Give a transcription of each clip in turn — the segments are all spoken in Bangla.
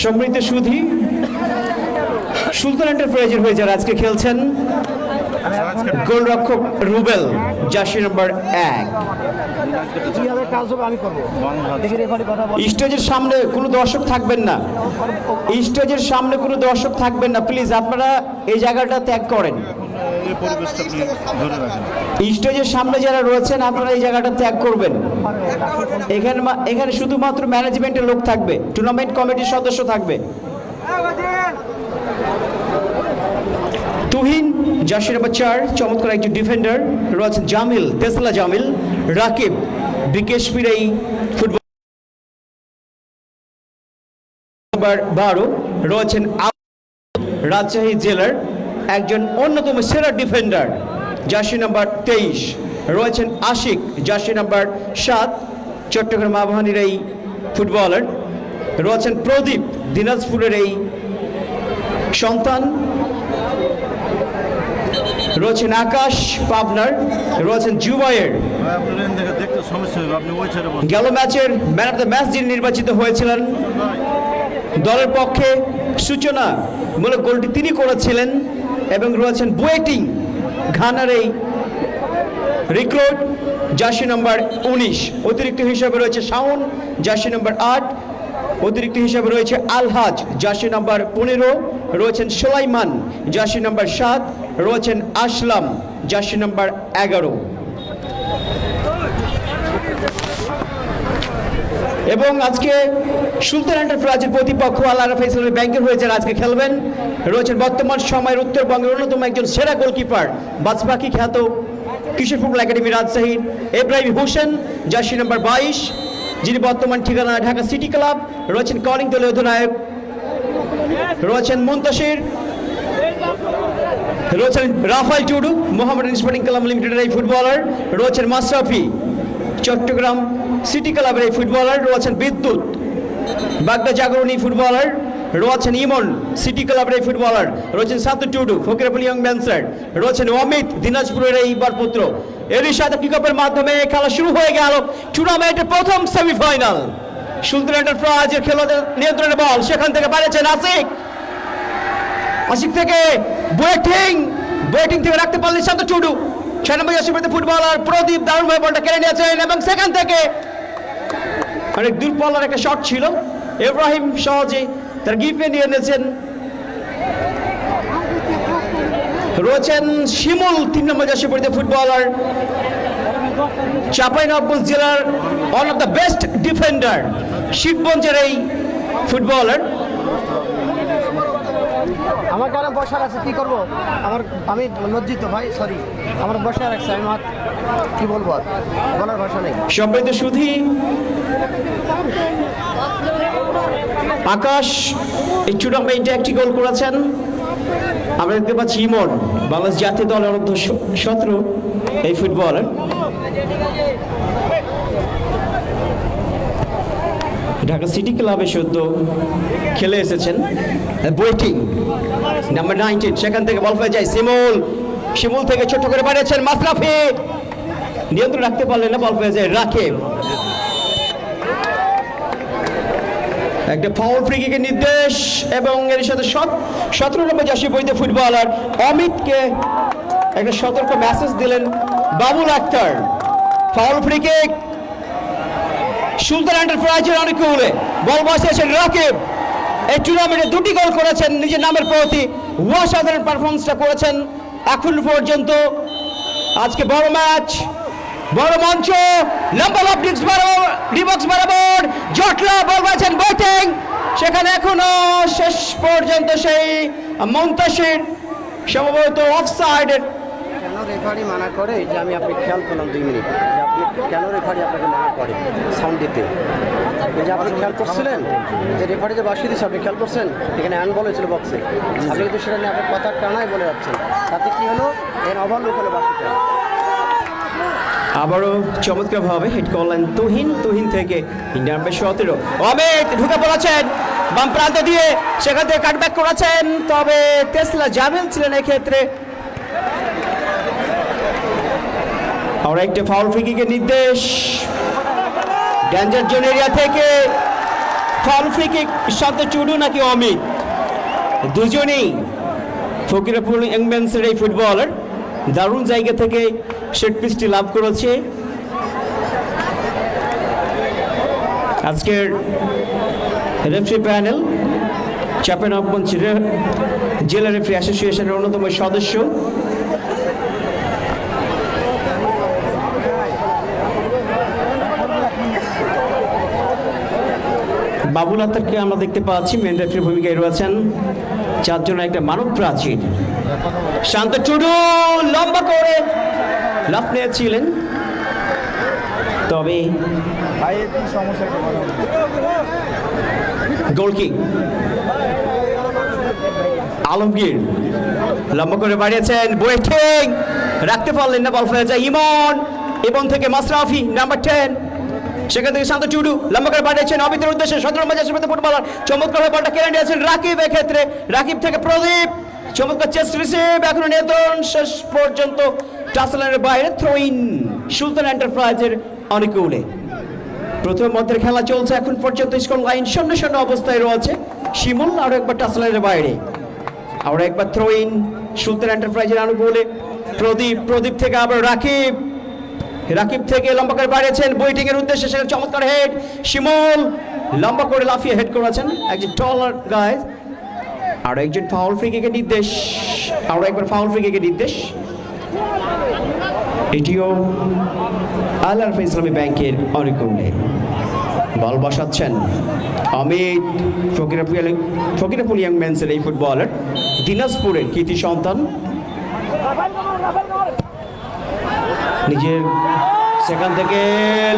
সম্মানিত সুধী, সুলতান এন্টারপ্রাইজের হয়ে যারা আজকে খেলছেন, গোলরক্ষক রুবেল, জার্সি নম্বর 1। স্টেজের সামনে কোনো দর্শক থাকবেন না, স্টেজের সামনে কোনো দর্শক থাকবেন না, প্লিজ আপনারা এই জায়গাটা ত্যাগ করেন। স্টেজের সামনে যারা রয়েছেন আপনারা এই জায়গাটা ত্যাগ করবেন। এখানে শুধুমাত্র ম্যানেজমেন্টের লোক থাকবে, টুর্নামেন্ট কমিটির সদস্য থাকবে। তুহিন, জার্সি নম্বর 4, চমৎকার একজন ডিফেন্ডার রয়েছেন। জামিল, তেসলা জামিল, রাকিব, বিকেশপির এই ফুটবল নম্বর 12 রয়েছেন। রাজশাহী জেলার একজন অন্যতম সেরা ডিফেন্ডার, জার্সি নাম্বার 23 রয়েছেন। আশিক, জার্সি নাম্বার 7, চট্টগ্রাম আবাহনীর এই ফুটবলার রয়েছেন। প্রদীপ, দিনাজপুরের এই সন্তান রয়েছেন। আকাশ, পাবনার রয়েছেন। জুবায়ের, গেল ম্যাচের ম্যান অফ দ্য ম্যাচ যিনি নির্বাচিত হয়েছিলেন দলের পক্ষে, সূচনা মূলক গোলটি তিনি করেছিলেন। এবং রয়েছেন বুয়েটিং, ঘানার এই রিক্রুট, জার্সি নম্বর 19। অতিরিক্ত হিসাবে রয়েছে শাওন, জার্সি নম্বর 8। অতিরিক্ত হিসাবে রয়েছে আলহাজ, জার্সি নম্বর 15 রয়েছেন। সুলাইমান, জার্সি নম্বর 7 রয়েছেন। আসলাম, জার্সি নম্বর 11। এবং আজকে সুলতান এন্টারপ্রাইজের প্রতিপক্ষ আল আরাফা ইসলামী ব্যাংকের হয়ে যারা আজকে খেলবেন রয়েছেন বর্তমান সময়ের উত্তরবঙ্গের অন্যতম একজন সেরা গোলকিপার, বাজপাখি খ্যাত কিশোর ফুটবল একাডেমি রাজশাহীর ইব্রাহিম হোসেন, জার্সি নম্বর 22, যিনি বর্তমান ঠিকানা ঢাকা সিটি ক্লাব। রয়েছেন কলিং দলের অধিনায়ক রয়েছেন মুন্তাসির, রয়েছেন Rafale Tudu, Mohammedan sporting club লিমিটেডের এই ফুটবলার। রয়েছেন মাশরাফি, চট্টগ্রাম সিটি ক্লাবের এই ফুটবলার। রয়েছেন বিদ্যুৎ, বাগদা জাগরণী ফুটবলার। রয়েছেন ইমন, সিটি ক্লাবের এই ফুটবলার। রয়েছেন সাতু টুডু, ফকিরাপুল ইয়ং ব্যান্সার। রয়েছেন অমিত, দিনাজপুরের এই বরপুত্র। এরই সাথে কিকঅফের মাধ্যমে খেলা শুরু হয়ে গেল টুর্নামেন্টের প্রথম সেমিফাইনাল। সুলতান এন্টারপ্রাইজের খেলোয়াড়দের নিয়ন্ত্রণে বল, সেখান থেকে বাড়িয়েছেন আশিক, আশিক থেকে বুয়েটিং থেকে রাখতে পারলেন সাতু টুডু। 6 নম্বর জার্সি ফুটবলার প্রদীপ দারুণভাবে বলটা কেড়ে নিয়েছেন এবং সেখান থেকে অনেক দূরপাল্লার একটা শট ছিল, ইব্রাহিম সহজে তার গিফটে নিয়ে নিয়েছেন। রয়েছেন শিমুল, 3 নম্বর জার্সি ফুটবলার, চাঁপাইনবাবগঞ্জ জেলার one of the best defender, শিবগঞ্জের এই ফুটবলার। আমার গানে বসার আছে, কি করবো? আমি লজ্জিত ভাই, সরি, আমার বসার রাখছে, আমি কি বলবো, আর বলার ভাষা নেই। সম্মানিত সুধী, আকাশ এই টুর্নামেন্টে একটি গোল করেছেন। আমরা দেখতে পাচ্ছি ইমন, বাংলাদেশ জাতীয় দলের অনূর্ধ্ব 17 এই ফুটবলার। ঢাকা সিটি ক্লাবে সদ্য খেলে এসেছেন। বুয়েটিং নাম্বার 19, সেখান থেকে বল হয়ে যায় শিমুল থেকে ছোট করে বাড়িয়েছেন মাশরাফি, নিয়ন্ত্রণ রাখতে পারলেন না, বল হয়ে যায় রাকিব। একটা ফাউল ফ্রি কিকের নির্দেশ এবং এর সাথে 17 নম্বর জার্সি পরিহিত ফুটবলার অমিতকে একটা সতর্ক মেসেজ দিলেন Babul Akhtar. Foul free kick Sultan এন্টারপ্রাইজের অনুকূলে, বল বসিয়েছেন রাকিব। এই টুর্নামেন্টে 2টি গোল করেছেন, নিজের নামের প্রতি অসাধারণ পারফরমেন্সটা করেছেন এখন পর্যন্ত। আজকে বড় ম্যাচ, বড় মঞ্চ, লম্বা ডিবক্স বরাবর জটলা বল বসেছেন বুয়েটিং, সেখানে এখনো শেষ পর্যন্ত সেই মুন্তাসির সম্ভবত অফসাইডের। কেন রেফারি মানা করে যে আমি আপনি খেয়াল করলাম 2 মিনিট, আপনি কেন রেফারি আপনাকে মানা করে সাউন্ড দিতে? এই যে আপনি খেয়াল করছিলেন যে রেফারি যে বাসি দিচ্ছে, আপনি খেয়াল করছেন এখানে হ্যান্ড বল হয়েছিল বক্সে, আপনি কিন্তু সেটা নিয়ে আপনার কথা টানাই বলে যাচ্ছেন, তাতে কি হলো? এর ওভারলুক হলো বাসিটা। আবারও চমৎকার ভাবে হিট করলেন তুহিন থেকে নাম্বার 17 অমিত ঢুকে পড়েছেন বাম প্রান্ত দিয়ে, সেখান থেকে কাটব্যাক করেছেন, তবে তেসলা জামিল ছিলেন এক্ষেত্রে। আর একটা ফাউল ফ্রি কিকের নির্দেশ, ডেঞ্জার জোন এরিয়া থেকে ফাউল ফ্রি কিক শান্ত চুডু নাকি অমিত, দুজনেই ফকিরাপুর ইংম্যান্সের এই ফুটবলার দারুণ জায়গা থেকে সেট পিসটি লাভ করেছে। আজকের রেফারি প্যানেল চাঁপাইনবাবগঞ্জ জেলা রেফারি অ্যাসোসিয়েশনের অন্যতম সদস্য বাবুল আক্তারকে আমরা দেখতে পাচ্ছি মেন রেফারির ভূমিকায় রয়েছেন। চারজনের একটা মানব প্রাচীর। শান্ত চুডু লম্বা করে লাফ নিয়েছিলেন, তবে গোলকিক আলমগীর লম্বা করে বাড়িয়েছেন, ওয়েটিং রাখতে পারলেন না, বল ফেলে যায় ইমন। ইমন থেকে মাশরাফি নাম্বার 10, সেখান থেকে শান্ত চুডু লম্বা করে পাঠিয়েছেন অমিতের উদ্দেশ্যে। 17 নম্বর জার্সি ফুটবলার চমৎকার বলটা কেড়ে নিয়েছেন রাকিব। এক্ষেত্রে রাকিব থেকে প্রদীপ চমৎকার চেস্ট রিসিভ, এখনো নিয়ন্ত্রণ শেষ পর্যন্ত টাচলাইনের বাইরে। থ্রো ইন সুলতান এন্টারপ্রাইজের অনুকূলে। প্রথম মধ্যের খেলা চলছে এখন পর্যন্ত, স্কোর লাইন 0-0 অবস্থায় রয়েছে। শিমুল আরো একবার টাচলাইনের বাইরে, আরো একবার থ্রো ইন সুলতান এন্টারপ্রাইজের অনুকূলে। প্রদীপ থেকে আবার রাকিব থেকে লম্বা করে বাড়িয়েছেন বোয়েটিং এর উদ্দেশ্যে, সেখানে চমৎকার হেড। শিমুল লম্বা করে লাফিয়ে হেড করেছেন একজন টলার গায়। আরো একজন ফাউল ফ্রি কিকের নির্দেশ, আরো একবার ফাউল ফ্রি কিকের নির্দেশ। এটিও আল আরফা ইসলামী ব্যাংকের অনুকূলে। বল বসাচ্ছেন অমিত, ফকিরাপুর ইয়াং মেন্সের এই ফুটবলার, দিনাজপুরের কৃতি সন্তান। নিজের সেখান থেকে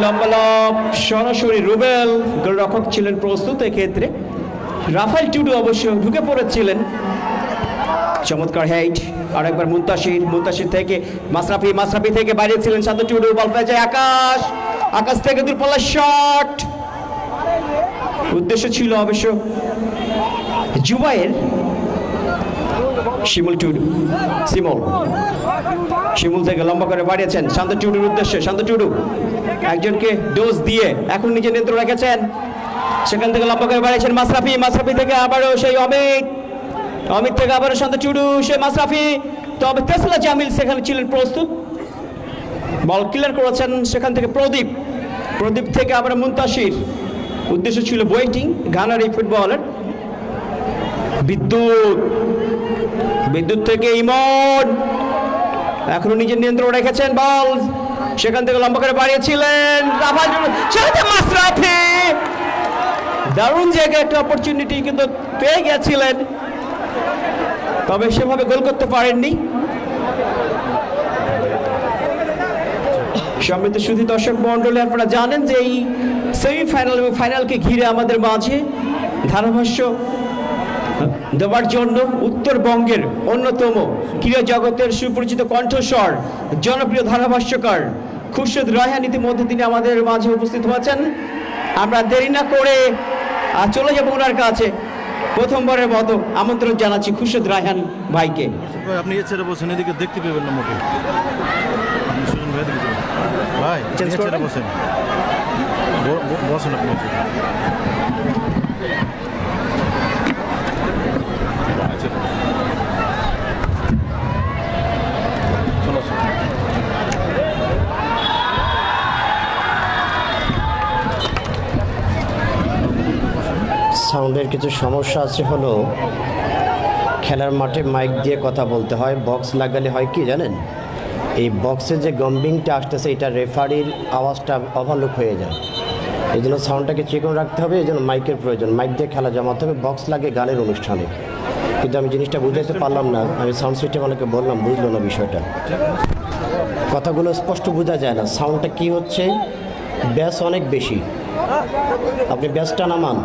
লম্বা লব সরাসরি রুবেল গোলরক্ষক ছিলেন প্রস্তুত। এক্ষেত্রে রাফাইল টুডু অবশ্য ঢুকে পড়েছিলেন। চমৎকার হেড, আর একবার মুন্তাসির থেকে মাশরাফি থেকে বাড়িয়েছিলেন শান্ত টুডু, বল পেয়ে যায় আকাশ থেকে দূরপাল্লা শট। উদ্দেশ্য ছিল অবশ্য জুবাইর। শিমুল থেকে লম্বা করে বাড়িয়েছেন শান্ত টুডুর উদ্দেশ্যে। শান্ত টুডু একজনকে ডোজ দিয়ে এখন নিজে নিয়ন্ত্রণ রেখেছেন, সেখান থেকে লম্বা করে বাড়িয়েছেন মাশরাফি থেকে আবারও সেই অমিত থেকে আবারও শান্ত টুডু, সে মাশরাফি, তবে তেসলা জামিল সেখানে ছিলেন প্রস্তুত। বল ক্লিয়ার করেছেন সেখান থেকে প্রদীপ থেকে আবার মুন্তাসির, উদ্দেশ্য ছিল ওয়েটিং ঘানার এই ফুটবলার। বিদ্যুৎ থেকে ইমন এখনো নিজের নিয়ন্ত্রণ রেখেছেন, বল সেখান থেকে লম্বা করে বাড়িয়েছিলেন মাশরাফি। দারুণ জায়গায় একটা অপরচুনিটি কিন্তু পেয়ে গেছিলেন, তবে সেভাবে গোল করতে পারেননি। সম্মিলিত সুধী দর্শক মন্ডলী, আপনারা জানেন যে এই সেমিফাইনাল এবং ফাইনালকে ঘিরে আমাদের মাঝে ধারাভাষ্য দেওয়ার জন্য উত্তরবঙ্গের অন্যতম ক্রীড়া জগতের সুপরিচিত কণ্ঠস্বর জনপ্রিয় ধারাভাষ্যকার খুরশেদ রায়হান ইতিমধ্যে তিনি আমাদের মাঝে উপস্থিত হয়েছেন। আমরা দেরি না করে চলে যাবো ওনার কাছে। প্রথমবারের মতো আমন্ত্রণ জানাচ্ছি খুরশেদ রায়হান ভাইকে। আপনি ছেড়ে বসেন, এদিকে দেখতে পেবেন না মোটে। ভাই ছেড়ে বসেন, বসেন আপনি। সাউন্ডের কিছু সমস্যা আছে, হলো খেলার মাঠে মাইক দিয়ে কথা বলতে হয়, বক্স লাগালে হয় কি জানেন, এই বক্সে যে গম্বিংটা আসতেছে এটা রেফারির আওয়াজটা ওভারলোক হয়ে যায়। এই জন্য সাউন্ডটাকে চিকন রাখতে হবে, এই জন্য মাইকের প্রয়োজন। মাইক দিয়ে খেলা জমাতে হবে, বক্স লাগে গানের অনুষ্ঠানে। কিন্তু আমি জিনিসটা বুঝাইতে পারলাম না, আমি সাউন্ড সিস্টেম আমাকে বললাম, বুঝলো না বিষয়টা, কথাগুলো স্পষ্ট বোঝা যায় না। সাউন্ডটা কি হচ্ছে, ব্যাস অনেক বেশি, আপনি ব্যাসটা নামান।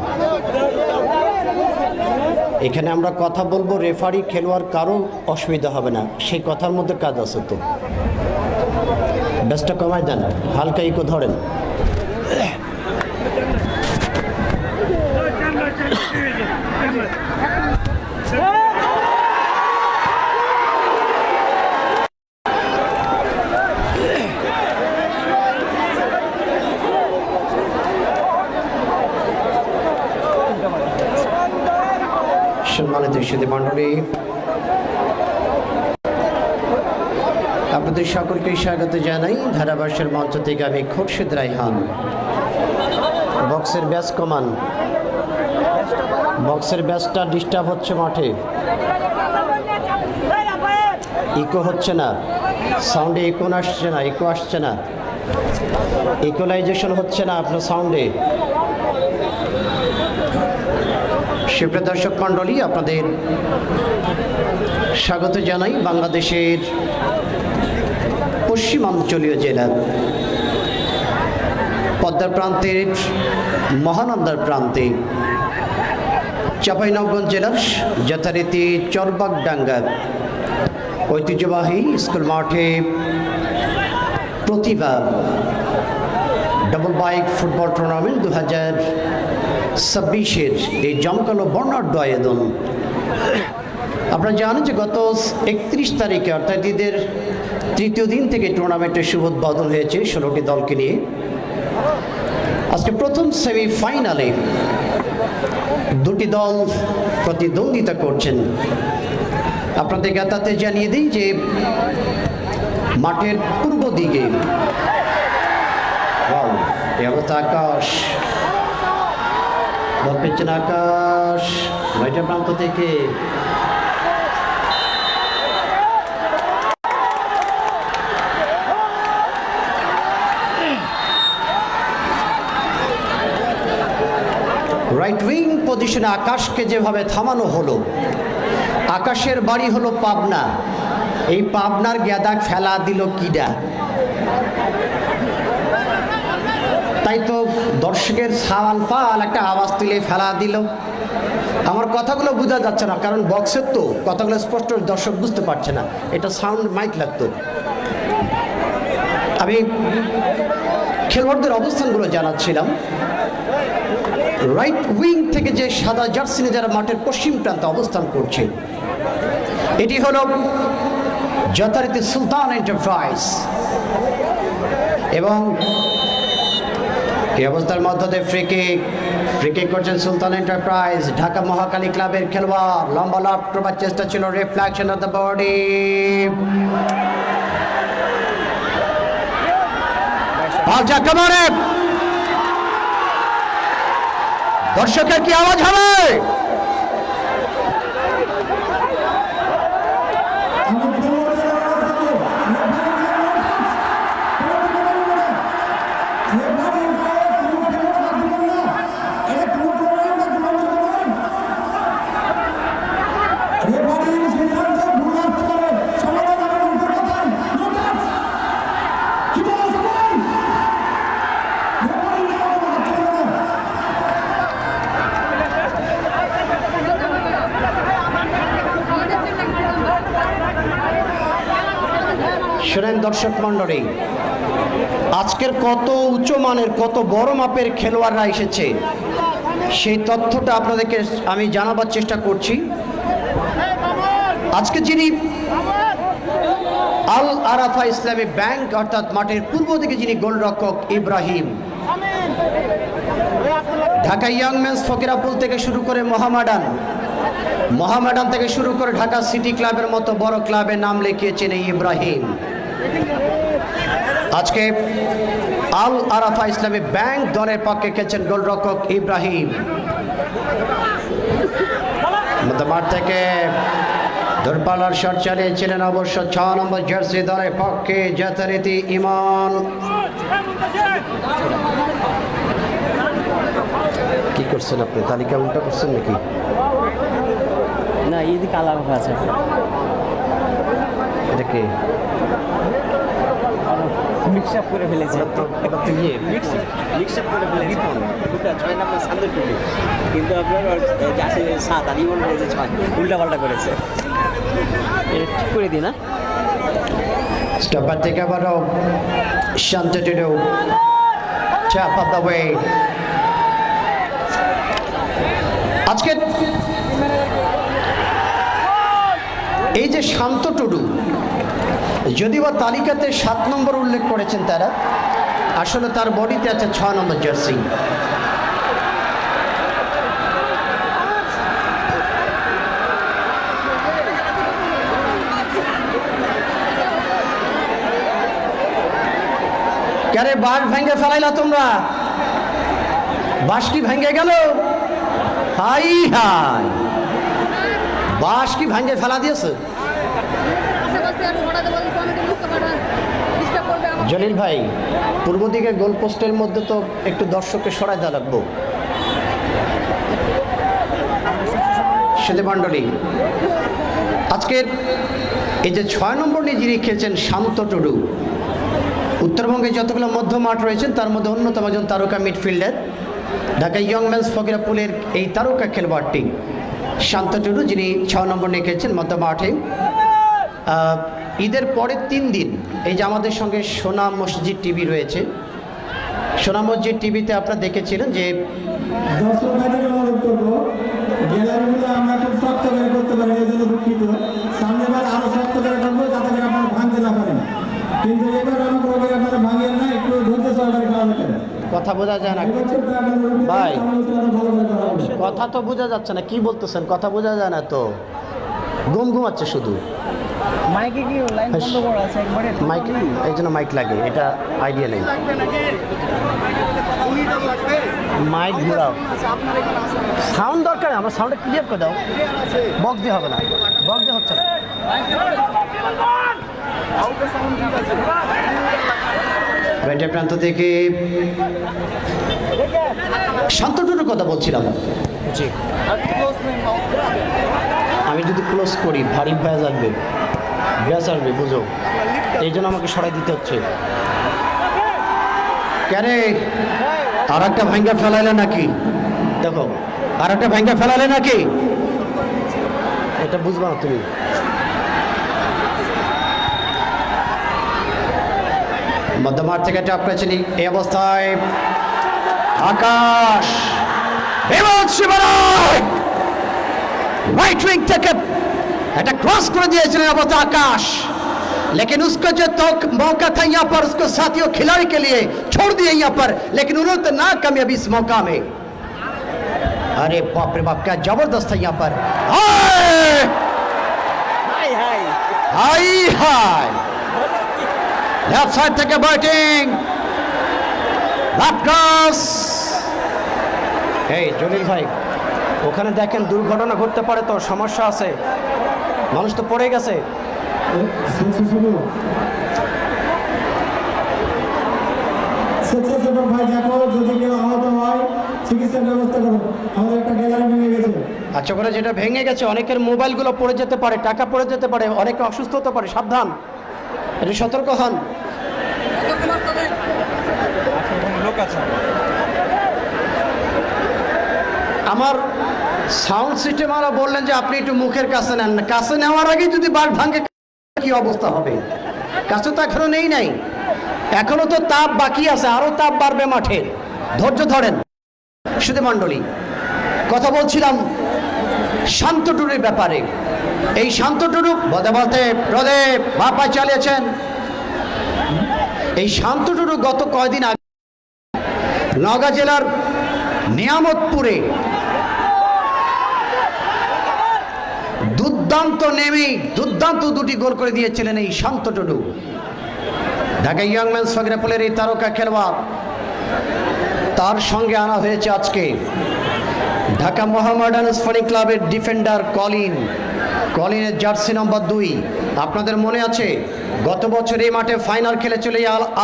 এখানে আমরা কথা বলবো, রেফারি খেলোয়াড় কারো অসুবিধা হবে না, সেই কথার মধ্যে কাজ আছে। তো ব্যাসটা কমায় দেন, হালকা ইকো ধরেন। সম্মানিত সুধী মণ্ডলী, আপনাদের সকলকে স্বাগত জানাই। ধারাভাষ্যের মঞ্চ থেকে আমি খুরশিদ রায়হান। বক্সের ব্যাস কমান, বক্সের ব্যাসটা ডিস্টার্ব হচ্ছে মাঠে, ইকো হচ্ছে না, সাউন্ডে ইকো আসছে না, ইকুয়ালাইজেশন হচ্ছে না আপনার সাউন্ডে। সুপ্রিয় দর্শক মণ্ডলী, আপনাদের স্বাগত জানাই বাংলাদেশের পশ্চিমাঞ্চলীয় জেলা পদ্মার প্রান্তের মহানন্দার প্রান্তে চাঁপাইনবাবগঞ্জ জেলার যথারীতি চরবাগডাঙ্গা ঐতিহ্যবাহী স্কুল মাঠে প্রতিভা ডাবল বাইক ফুটবল টুর্নামেন্ট 2026-এর এই জমকালো বর্ণাঢ্য আয়োজন। আপনারা জানেন যে গত 31 তারিখে অর্থাৎ ঈদের তৃতীয় দিন থেকে টুর্নামেন্টের শুভ উদ্বোধন হয়েছে 16টি দলকে নিয়ে। আজকে প্রথম সেমিফাইনালে দুটি দল প্রতিদ্বন্দ্বিতা করছেন। আপনাদের জ্ঞাতাতে জানিয়ে দিই যে মাঠের পূর্ব দিকে আকাশ পেছনে আকাশ নয়টা প্রান্ত থেকে রাইট উইং পজিশনে আকাশকে যেভাবে থামানো হলো, আকাশের বাড়ি হলো পাবনা, এই পাবনার গেদা ফেলা দিল কিডা, তাই তো দর্শকের সাল ফাল একটা আওয়াজ তুলে ফেলা দিল। আমার কথাগুলো বোঝা যাচ্ছে না, কারণ বক্সের তো কথাগুলো স্পষ্ট দর্শক বুঝতে পারছে না, এটা সাউন্ড মাইক লাগতো। আমি খেলোয়াড়দের অবস্থানগুলো জানাচ্ছিলাম। রাইট উইং থেকে যে সাদা জার্সি নিয়ে যারা মাঠের পশ্চিম প্রান্তে অবস্থান করছে, এটি হলো যথারীতি সুলতান এন্টারপ্রাইজ, এবং এই অবস্থার মধ্যে ফ্রি কিক করছেন সুলতান এন্টারপ্রাইজ। ঢাকা মহাকালী ক্লাবের খেলোয়াড়, লম্বা লাভ করবার চেষ্টা ছিল, রিফ্লেকশন অফ দ্য বডি, দর্শকের কি আওয়াজ হবে? শোনেন দর্শক মণ্ডলী, আজকের কত উচ্চ মানের কত বড় মাপের খেলোয়াড়রা এসেছে সেই তথ্যটা আপনাদেরকে আমি জানাবার চেষ্টা করছি। আজকে যিনি আল আরাফা ইসলামী ব্যাংক অর্থাৎ মাঠের পূর্ব দিকে যিনি গোলরক্ষক ইব্রাহিম, ঢাকা ইয়াং মেন্স ফকিরাপুল থেকে শুরু করে মোহামেডান থেকে শুরু করে ঢাকা সিটি ক্লাবের মতো বড় ক্লাবে নাম লিখিয়েছেন এই ইব্রাহিম। আজকে আল আরাফা ইসলামী ব্যাংক দলের পক্ষে খেলছেন গোলরক্ষক ইব্রাহিম। মাঠ থেকে দূরপাল্লার শট চালিয়েছিলেন অবশ্য 6 নম্বর জার্সি দলের পক্ষে যথারীতি ইমান। কি করছেন আপনি? তালিকা উল্টা করছেন নাকি? না, এদিকে আলাদা আছে। এটা কি মিক্সআপ করে ফেলেছে? মিক্সআপ করে ফেলেছে 6 নম্বর সামনে টুপি, কিন্তু আপনার আসে 7 আর ইমন হয়েছে 6, উল্টা পাল্টা করেছে। ঠিক করে দিই না? স্টপার থেকে আবারও শান্তটিরও চাপ অফ দ্য ওয়ে। আজকে এই যে শান্ত টুডু, যদিও তালিকাতে 7 নম্বর উল্লেখ করেছেন তারা, আসলে তার বডিতে আছে 6 নম্বর জার্সি। কেরে বাঁশ ভেঙে ফেলাইলা তোমরা? বাঁশ কি ভেঙে গেল? হাই হাই, বাঁশ কি ভেঙে ফেলা দিয়েছে? জলিল ভাই, পূর্ব দিকে গোল পোস্টের মধ্যে তো একটু দর্শককে সরাই দেওয়া লাগবো। সুধীমণ্ডলী, আজকের এই যে 6 নম্বর নিয়ে যিনি খেলছেন শান্ত টুডু, উত্তরবঙ্গে যতগুলো মধ্য মাঠ রয়েছেন তার মধ্যে অন্যতম একজন তারকা মিডফিল্ডার, ঢাকা ইয়ং ম্যানস ফকিরাপুলের এই তারকা খেলোয়াড়টি শান্ত টুডু, যিনি 6 নম্বর নিয়ে খেলছেন মধ্য মাঠে। ঈদের পরের 3 দিন এই যে আমাদের সঙ্গে সোনা মসজিদ টিভি রয়েছে, সোনা মসজিদ টিভিতে আপনারা দেখেছিলেন যে দর্শক ভাইদের অনুরোধ করবো, গ্যালারিগুলো আমরা খুব শক্ত করে করতে পারি, এই জন্য দুঃখিত। সামনেবার আরো শক্ত করে করবো যাতে করে আপনারা ভাঙতে না পারেন, কিন্তু এবার অনেক রোগের আপনারা ভাঙিয়েন না, একটু ধৈর্য সহকারে করা হতে। কথা বোঝা যায় না ভাই, কথা তো বোঝা যাচ্ছে না, কি বলতেছেন? কথা বোঝা যায় না তো, ঘুমাচ্ছে শুধু। মাইকে কি লাইন বন্ধ করা আছে একবারে? মাইক, এই জন্য মাইক লাগে, এটা আইডিয়া নেই। মাইক ঘুরাও, সাউন্ড দরকার, আমরা সাউন্ডটা ক্লিয়ার করে দাও। বক্স দিয়ে হবে না, বক্স দিয়ে হচ্ছে না। ব্যাটের প্রান্ত থেকে শান্তটুর কথা বলছিলাম। জি, আমি যদি ক্লোজ করি ভারী ভ্যাস আসবে, ভ্যাস আসবে, বুঝো, এই জন্য আমাকে সরাই দিতে হচ্ছে। কেরে আর একটা ভাঙ্গা ফেলাইলে নাকি? দেখো, আর একটা ভাঙ্গা ফেলালে নাকি? এটা বুঝবা না তুমি। মধ্যমাঠ থেকে টপ করেছেন এই অবস্থায় আকাশ, राइट विंग থেকে একটা क्रॉस করে দিয়েছিলেন অবস্থা आकाश, लेकिन उसका जो तो मौका था यहाँ पर उसको साथियों खिलाड़ी के लिए छोड़ दिए यहाँ पर, लेकिन उन्होंने तो ना कामयाबी इस मौका में। अरे बाप रे बाप, क्या जबरदस्त था यहाँ पर। हाय हाय हाय हाय, लेफ्ट साइड থেকে बैटिंग, लेफ्ट क्रॉस। এই জলিল ভাই, ওখানে দেখেন দুর্ঘটনা ঘটতে পারে, তো সমস্যা আছে, মানুষ তো পড়ে গেছে। ভাই দেখো, যদি কেউ আহত হয় চিকিৎসার ব্যবস্থা করো, আমাদের একটা গ্যালারি ভেঙে গেছে। আচ্ছা করে, যেটা ভেঙে গেছে, অনেকের মোবাইলগুলো পড়ে যেতে পারে, টাকা পড়ে যেতে পারে, অনেকে অসুস্থ হতে পারে, সাবধান, একটু সতর্ক হন। আমার সাউন্ড সিস্টেম আরো বললেন যে আপনি একটু মুখের কাছে নেন, কাছে নেওয়ার আগে যদি বাস ভাঙে কি অবস্থা হবে? কাছে তো এখনো নেই নাই, এখনো তো তাপ বাকি আছে, আরো তাপ বাড়বে মাঠে, ধৈর্য ধরেন। সুধীমণ্ডলী, কথা বলছিলাম শান্তটুরুর ব্যাপারে। এই শান্তটুরু বলতে বলতে রোদে বাপা চালিয়েছেন। এই শান্তটুরু গত কয়দিন আগে নওগাঁ জেলার নিয়ামতপুরে দুর্দান্ত দুটি গোল করে দিয়েছিলেন এই শান্ত টুডু। ঢাকা ইয়ং ম্যানস ফকিরাপুলের এই তারকা খেলোয়াড়, তার সঙ্গে আনা হয়েছে আজকে ঢাকা মোহামেডান স্পোর্টিং ক্লাবের ডিফেন্ডার কলিনের জার্সি নম্বর 2। আপনাদের মনে আছে গত বছর এই মাঠে ফাইনাল খেলেছিল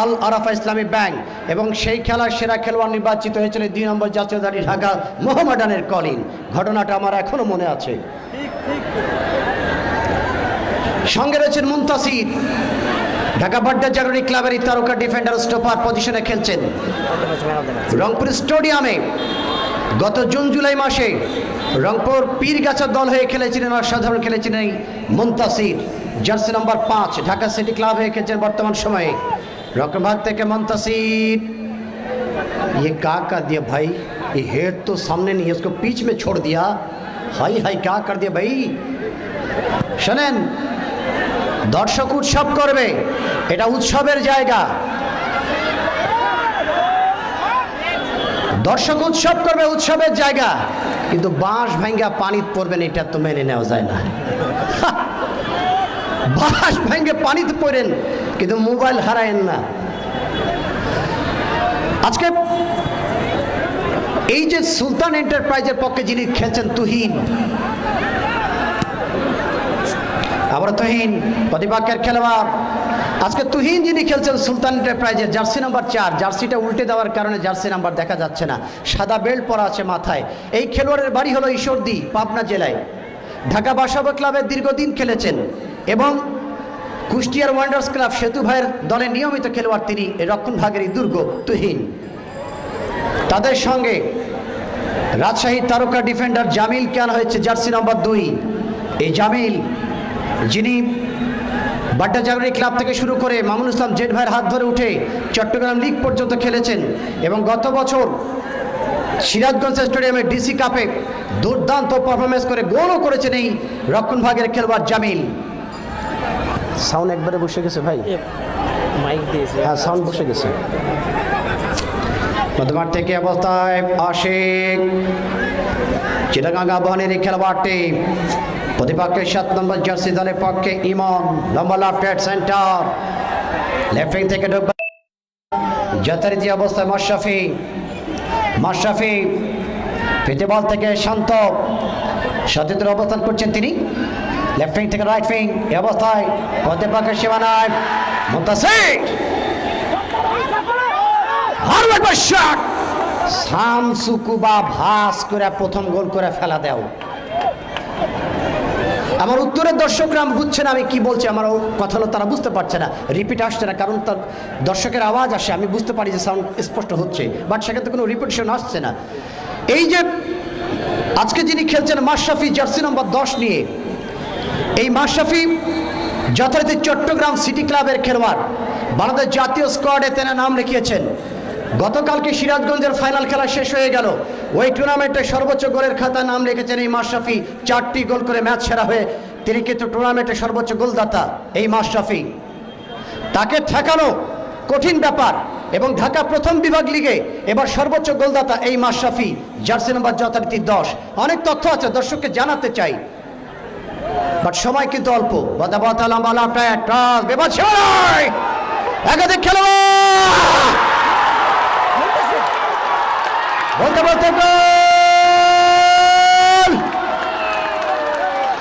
আল আরাফা ইসলামী ব্যাংক, এবং সেই খেলার সেরা খেলোয়াড় নির্বাচিত হয়েছিল 2 নম্বর জাতীয়ধারী ঢাকা মোহামেডানের কলিন। ঘটনাটা আমার এখনো মনে আছে। সঙ্গে রয়েছেন মুনতাসির, ঢাকা বাড্ডা জাগরণী ক্লাবের এই তারকা ডিফেন্ডার স্টপার পজিশনে খেলছেন। রংপুর স্টেডিয়ামে গত জুন জুলাই মাসে রংপুর পীরগাছা দল হয়ে খেলেছিলেন, অসাধারণ খেলেছিলেন এই মুনতাসির। জার্সি নম্বর 5 ঢাকা সিটি ক্লাব হয়ে খেলছেন বর্তমান সময়ে। রকমভাগ থেকে मुंतसिर, ये क्या कर दिया भाई, ये हेड तो सामने नहीं है, इसको बीच में छोड़ दिया। हाय हाय, क्या कर दिया भाई। শোনেন, দর্শক উৎসব করবে, এটা উৎসবের জায়গা, দর্শক উৎসব করবে, উৎসবের জায়গা, কিন্তু বাঁশ ভাঙ্গা পানিতে পড়বেন এটা তো মেনে নেওয়া যায় না। বাঁশ ভাঙ্গে পানিতে পড়েন কিন্তু মোবাইল হারায়েন না। আজকে এই যে সুলতান এন্টারপ্রাইজের পক্ষে যিনি খেলছেন তুহিন, আবার তুহিন প্রতিপক্ষের খেলোয়াড়। আজকে তুহিন যিনি খেলছেন সুলতান এন্টারপ্রাইজের জার্সি নাম্বার 4, জার্সিটা উল্টে দেওয়ার কারণে জার্সি নাম্বার দেখা যাচ্ছে না, সাদা বেল্ট পরা আছে মাথায়। এই খেলোয়াড়ের বাড়ি হলো ঈশ্বরদী, পাবনা জেলায়। ঢাকা বাসাবো ক্লাবে দীর্ঘদিন খেলেছেন এবং কুষ্টিয়ার ওয়ান্ডার্স ক্লাব সেতু ভাইয়ের দলে নিয়মিত খেলোয়াড় তিনি, রক্ষণ ভাগেরই দুর্গ তুহিন। তাদের সঙ্গে রাজশাহী তারকা ডিফেন্ডার জামিলকে আনা হয়েছে জার্সি নাম্বার 2। এই জামিল যিনি বাড্ডা জাগরণী ক্লাব থেকে শুরু করে মামুনুল ইসলাম জেড ভাইয়ের হাত ধরে উঠে চট্টগ্রাম লিগ পর্যন্ত খেলেছেন এবং গত বছর সিরাজগঞ্জ স্টেডিয়ামে ডিসি কাপে দুর্দান্ত পারফরমেন্স করে গোলও করেছেন এই রক্ষণ ভাগের খেলোয়াড় জামিল। সাউন্ড একবারে বসে গেছে ভাই, মাইক দিয়েছে। হ্যাঁ সাউন্ড বসে গেছে। মধ্যমাঠ থেকে অবস্থায় আশিক, চিটাগাং আবাহনীর এই খেলোয়াড়টি প্রতিপক্ষের 7 নম্বর জার্সি দলের পক্ষে ইমন, লম্বা লেফট সেন্টার, লেফট উইং থেকে ঢুকবে যথারীতি অবস্থায় মাশরাফি পেতে বল থেকে শান্ত, সতীর্থের অবস্থান করছেন তিনি লেফট উইং থেকে রাইট উইং। এই অবস্থায় প্রতিপক্ষের সীমানায় মুনতাসির, আরো একবার শট, শামসুকুবা ভাস করে প্রথম গোল করে ফেলা দেও। আমার উত্তরের দর্শকরা বুঝছে না আমি কি বলছি, আমার কথা হলো তারা বুঝতে পারছে না, রিপিট আসছে না, কারণ তার দর্শকের আওয়াজ আসে, আমি বুঝতে পারি যে সাউন্ড স্পষ্ট হচ্ছে, বাট সেখানে কোনো রিপিটেশন আসছে না। এই যে আজকে যিনি খেলছেন মাশরাফি জার্সি নম্বর 10 নিয়ে, এই মাশরাফি যথারীতি চট্টগ্রাম সিটি ক্লাবের খেলোয়াড়, বাংলাদেশ জাতীয় স্কোয়াডে তিনি নাম লিখিয়েছেন। গতকালকে সিরাজগঞ্জের ফাইনাল খেলা শেষ হয়ে গেল, ওই টুর্নামেন্টে সর্বোচ্চ গোলের খাতায় নাম লিখেছেন এই মাশরাফি, 4টি গোল করে ম্যাচ সেরা হয়ে তিনি কিন্তু টুর্নামেন্টের সর্বোচ্চ গোলদাতা এই মাশরাফি। তাকে ঠেকানো কঠিন ব্যাপার এবং ঢাকা প্রথম বিভাগ লিগে এবার সর্বোচ্চ গোলদাতা এই মাশরাফি, জার্সি নম্বর যথারীতি 10। অনেক তথ্য আছে দর্শককে জানাতে চাই, বাট সময় কিন্তু অল্প। একাধিক খেলোয়াড় বলতে বলতে গোল,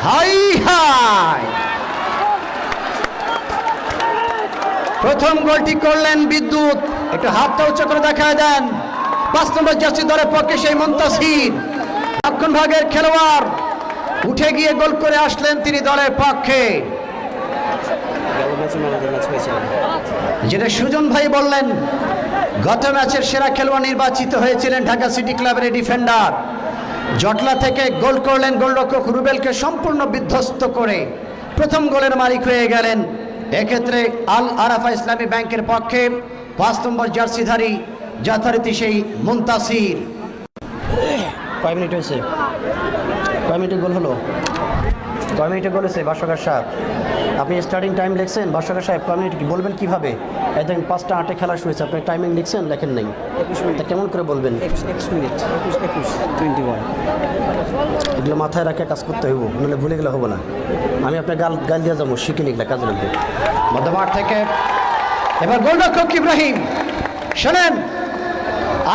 হাই হাই। প্রথম গোলটি করলেন বিদ্যুৎ, একটু হাতটা উঁচু করে দেখা দেন। 5 নম্বর জার্সি দলের পক্ষে সেই মুনতাসির, রক্ষণ ভাগের খেলোয়াড়, উঠে গিয়ে গোল করে আসলেন তিনি দলের পক্ষে। যেটা সুজন ভাই বললেন, গত ম্যাচের সেরা খেলোয়াড় নির্বাচিত হয়েছিলেন ঢাকা সিটি ক্লাবের ডিফেন্ডার। জটলা থেকে গোল করলেন গোলরক্ষক রুবেলকে সম্পূর্ণ বিধ্বস্ত করে, প্রথম গোলের মালিক হয়ে গেলেন। এক্ষেত্রে আল আরাফা ইসলামী ব্যাংকের পক্ষে 5 নম্বর জার্সিধারী যথারীতি সেই মুনতাসির। কয় মিনিট হয়েছে, কয় মিনিটে গোল হলো, কয় মিনিটে গোল হয়েছে ভাস্কর সাহেব? আপনি স্টার্টিং টাইম লিখছেন ভাস্কর সাহেব, কয় মিনিট কি বলবেন কিভাবে? একদিন 5টা 8-এ খেলা শুরু হয়েছে, আপনি টাইমিং লিখছেন, লেখেন নাই, 21 মিনিট। তা কেমন করে বলবেন? 21 মিনিট, 21 এগুলো মাথায় রাখে কাজ করতে হইব, নাহলে ভুলে গেলে হবো না। আমি আপনার গাল দিয়ে যাবো, শিখে নিগলা কাজে লাগবে। মধ্যমাঠ থেকে এবার গোলরক্ষক ইব্রাহিম। শোনেন,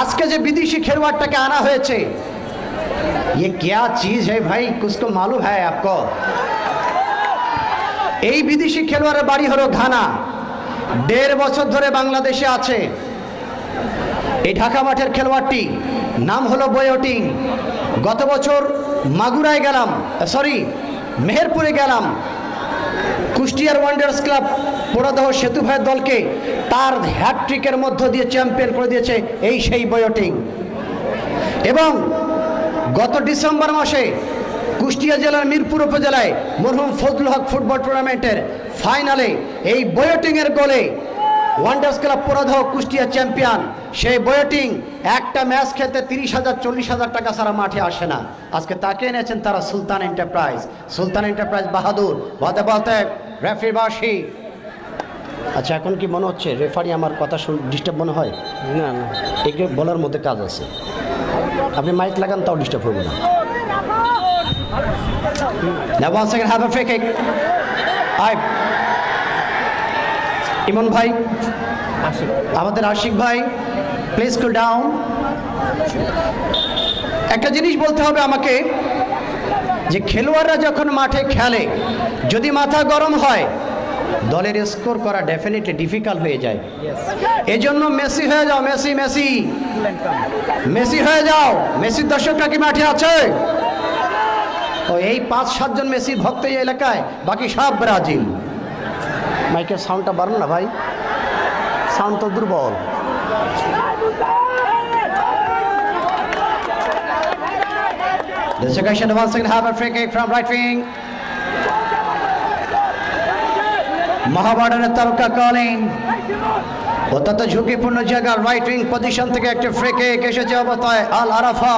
আজকে যে বিদেশি খেলোয়াড়টাকে আনা হয়েছে, ये क्या चीज है भाई, कुछ को मालूम है आपको? এই বিদেশি খেলোয়াড়ের বাড়ি হলো ঘানা, 1.5 বছর ধরে বাংলাদেশে আছে। এই ঢাকা মাঠের খেলোয়াড়টি নাম হলো বয়োটিং। গত বছর মাগুরায় গেলাম, মেহেরপুরে গেলাম, কুষ্টিয়ার ওয়ান্ডার্স ক্লাব পোড়াদহ সেতু ভাইয়ের দলকে তার হ্যাটট্রিকের মধ্য দিয়ে চ্যাম্পিয়ন করে দিয়েছে এই সেই বয়োটিং। এবং গত ডিসেম্বর মাসে কুষ্টিয়া জেলার মিরপুর উপজেলায় মরহুম ফজলুল হক ফুটবল টুর্নামেন্টের ফাইনালে এই বয়োটিংয়ের গোলে wonders club Poradaha Kushtia champion. সেই বয়োটিং একটা ম্যাচ খেলতে 30,000-40,000 টাকা ছাড়া মাঠে আসে না। আজকে তাকে এনেছেন তারা সুলতান এন্টারপ্রাইজ বাহাদুর। বলতে বলতে রেফারি বাসি। আচ্ছা, এখন কি মনে হচ্ছে রেফারি আমার কথা ডিস্টার্ব মনে হয়? না না, এগুলো বলার মধ্যে কাজ আছে, আপনি মাইক লাগান তাও ডিস্টার্ব হবে না। Now once again have a free kick. ইমন ভাই, আমাদের আশিক ভাই প্লিজ কুল ডাউন। একটা জিনিস বলতে হবে আমাকে, যে খেলোয়াড়রা যখন মাঠে খেলে যদি মাথা গরম হয় দলের স্কোর করা ডেফিনেটলি ডিফিকাল্ট হয়ে যায়। এজন্য মেসি হয়ে যাও, মেসি মেসি মেসি হয়ে যাও। মেসির দর্শকরা কি মাঠে আছে? ও এই 5-7 জন মেসির ভক্ত এই এলাকায়, বাকি সব ব্রাজিল। মাইকের সাউন্ডটা বাড়ুন না ভাই, সাউন্ড তো দুর্বল। The second once again have a free kick from right wing. মহাবাডানের তারকা কলিং অত্যন্ত ঝুঁকিপূর্ণ জায়গা রাইট উইং পজিশন থেকে একটা ফ্রি কিক এসেছে অবস্থায় আল আরাফা।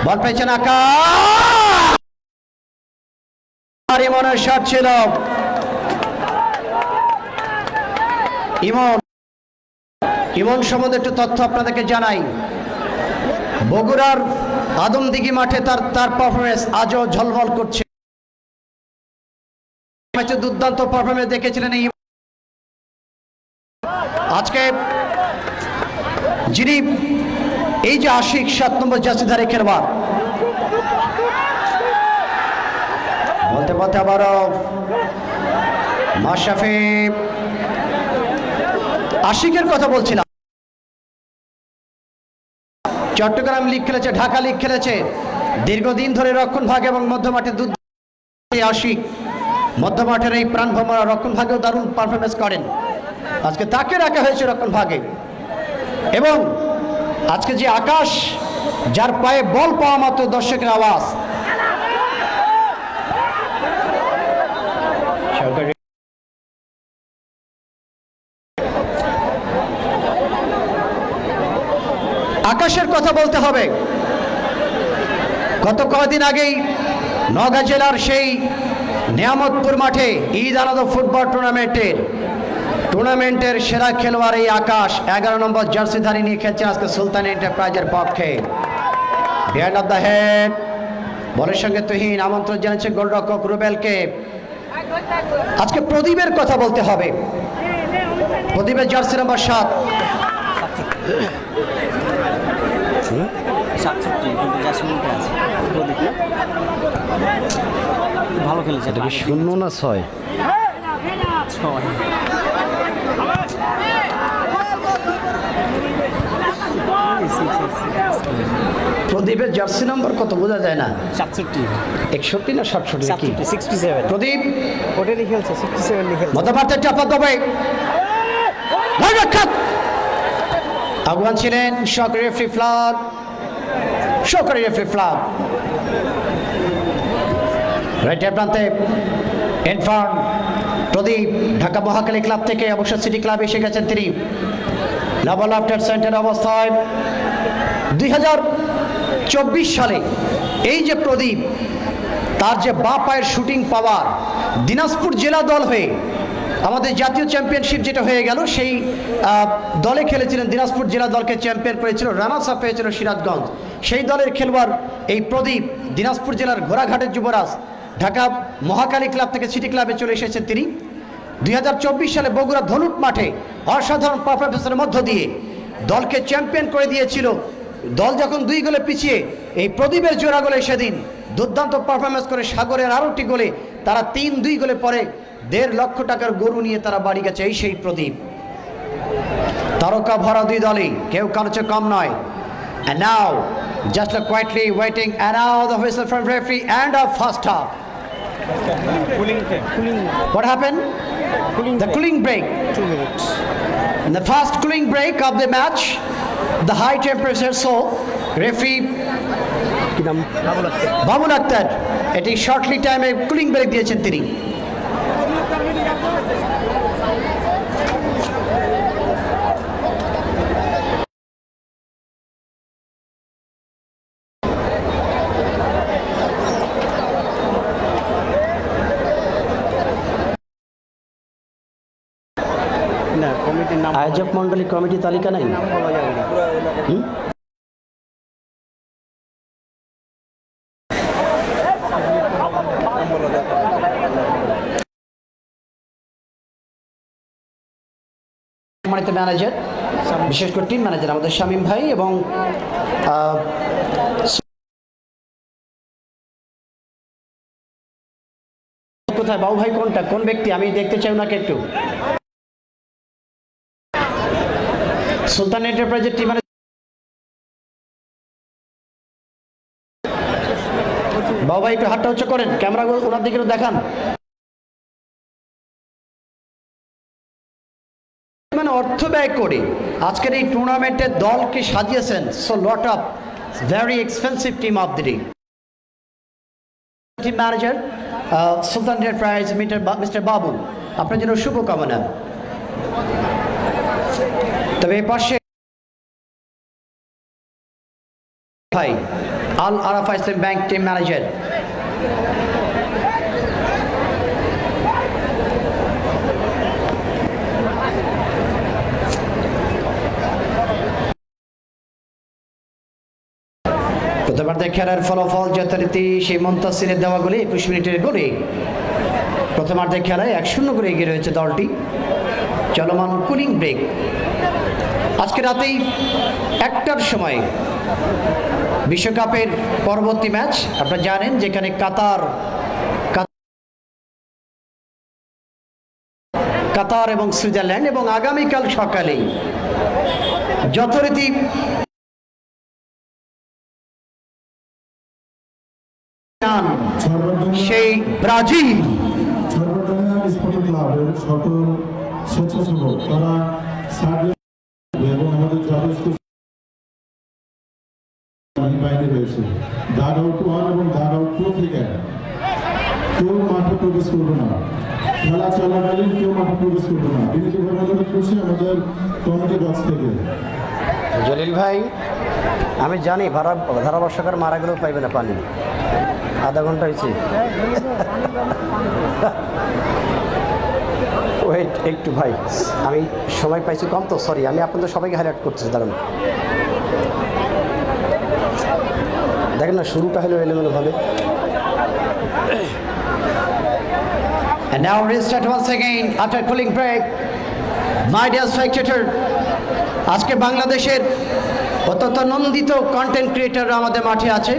বল পেয়েছেন আকাশ, আর ইমনের শট ছিল। ইমন সম্বন্ধে একটু তথ্য আপনাদেরকে জানাই। বগুড়ার আদমদিঘি মাঠে তার পারফরমেন্স আজও ঝলমল করছে। ম্যাচে দুর্দান্ত পারফরমেন্স দেখেছিলেন এই। আজকে যিনি এই যে আশিক 7 নম্বর জার্সিধারী খেলোয়াড়, বলতে বলতে আবারও মাশরাফি আশিকের কথা বলছিলাম। চট্টগ্রাম লিগ খেলেছে, ঢাকা লিগ খেলেছে, দীর্ঘদিন ধরে রক্ষণ ভাগ এবং মধ্যমাঠে আশিক মধ্যমাঠের এই প্রাণভোমরা রক্ষণ ভাগেও দারুণ পারফরমেন্স করেন। আজকে তাকে রাখা হয়েছে রক্ষণ ভাগে। এবং আজকে যে আকাশ, যার পায়ে বল পাওয়া মাত্র দর্শকের আওয়াজ, আকাশের কথা বলতে হবে। গত কয়েকদিন আগেই নওগাঁ জেলার সেই নিয়ামতপুর মাঠে ঈদ আনন্দ ফুটবল টুর্নামেন্টের সেরা খেলোয়াড় এই আকাশ 11 নম্বর জার্সিধারী নিয়ে খেলছে আজকে সুলতান এন্টারপ্রাইজের পক্ষে। বিহাইন্ড অফ দ্য হেড বলের সঙ্গে তুহিন আমন্ত্রণ জানাচ্ছে গোলরক্ষক রুবেলকে। আজকে প্রদীপের কথা বলতে হবে। প্রদীপের জার্সি নম্বর 7। ভালো খেলেছে। এটা কি 0 না 6? প্রদীপের জার্সি নম্বর কত বোঝা যায় না। 67 61 না 67 কি? 67 প্রদীপ ওটারই খেলছে, 67 নি খেলছে। মধ্যমাঠে চাপা দেবে, আগুয়ান ছিলেন সহকারী রেফারি ফ্ল্যাগ। রাইট প্রান্তে এনফার্ন প্রদীপ ঢাকা মহাখালী ক্লাব থেকে অবশ্য সিটি ক্লাবে এসে গেছেন তিনি। ডাবল আফটার সেন্টার অবস্থায় 2024 সালে এই যে প্রদীপ, তার যে বাঁ পায়ের শুটিং পাওয়ার, দিনাজপুর জেলা দল হয়ে আমাদের জাতীয় চ্যাম্পিয়নশিপ যেটা হয়ে গেল, সেই দলে খেলেছিলেন। দিনাজপুর জেলা দলকে চ্যাম্পিয়ন করেছিল, রানার্স আপ হয়েছিল সিরাজগঞ্জ। সেই দলের খেলোয়াড় এই প্রদীপ, দিনাজপুর জেলার ঘোড়াঘাটের যুবরাজ, ঢাকা মহাখালী ক্লাব থেকে সিটি ক্লাবে চলে এসেছেন তিনি। 2024 সালে বগুড়া ধনুট মাঠে অসাধারণ পারফরমেন্সের মধ্য দিয়ে দলকে চ্যাম্পিয়ন করে দিয়েছিল। দল যখন 2 গোলে পিছিয়ে, এই প্রদীপের জোড়া গোলে সেদিন দুর্দান্ত পারফরমেন্স করে সাগরের আরোটি গোলে তারা 3-2 গোলে পরে 1.5 লক্ষ টাকার গরু নিয়ে তারা বাড়ি গেছে। এই সেই প্রদীপ। তারকা ভরা 2 দলই, কেউ কারো চেয়ে কম নয়। And now, just quietly waiting, and now the whistle from referee and a first half. What happened? The cooling break. 2 minutes. In the first cooling break of the match, the high temperature saw referee Babul Akter এটি শর্টলি টাইমে কুলিং ব্রেক দিয়েছেন তিনি। না, কমিটির নাম আয়োজক মন্ডলী কমিটি তালিকা নাই। বলা যাবে না। সম্মানিত ম্যানেজার, বিশেষ করে টিম ম্যানেজার আমাদের শামীম ভাই এবং কোথায় বাবু ভাই, কোনটা কোন ব্যক্তি আমি দেখতে চাই ওনাকে একটু। সুলতান এন্টারপ্রাইজের টিম ম্যানেজার বাবু ভাই একটু হাতটা উচ্চ করেন, ক্যামেরা ওনার দিকে একটু দেখান। মানে অর্থ ব্যয় করে আজকের এই টুর্নামেন্টের দলকে সাজিয়েছেন। So lot of very expensive team of the day. Team manager Sultan Enterprise mister Babu, আপনার জন্য শুভকামনা। তবে এই পাশে ভাই Al Arafah Islam bank team manager, প্রথমার্ধের খেলার ফলাফল যথারীতি সেই মুনতাসিরের দেওয়া গোলে 21 মিনিটের গোলে প্রথমার্ধের খেলায় 1-0 করে এগিয়ে রয়েছে দলটি। চলমান কুলিং ব্রেক। আজকে রাতেই 1টার সময় বিশ্বকাপের পরবর্তী ম্যাচ আপনারা জানেন, যেখানে কাতার এবং সুইজারল্যান্ড, এবং আগামীকাল সকালে যথারীতি সেই ব্রাজিল। চট্টগ্রাম স্পোর্টিং ক্লাবের সকল স্বেচ্ছাসেবক তারা এবং আমাদের যথেষ্ট বাইরে রয়েছে। দাগ আউট 1 এবং দাগ আউট 2 থেকে কেউ মাঠে প্রবেশ করবে না, খেলা চলাকালীন কেউ মাঠে প্রবেশ করবে না। বিনীতভাবে অনুরোধ করছি আমাদের কমিটি বক্স থেকে। জলিল ভাই, আমি জানি ধারাভাষ্যকার মারা গেলেও পাইবে না পানি, আধা ঘন্টা হয়েছে। ওয়েট একটু ভাই, আমি সময় পাইছি কম তো, সরি, আমি আপনাদের সবাইকে হাইলাইট করতেছি। দাঁড়ান, দেখেন না শুরুটা হলো এলোমেলোভাবে। And now restart once again after cooling break. My dear spectator, আজকে বাংলাদেশের অত্যন্ত নন্দিত কন্টেন্ট ক্রিয়েটাররা আমাদের মাঠে আছে।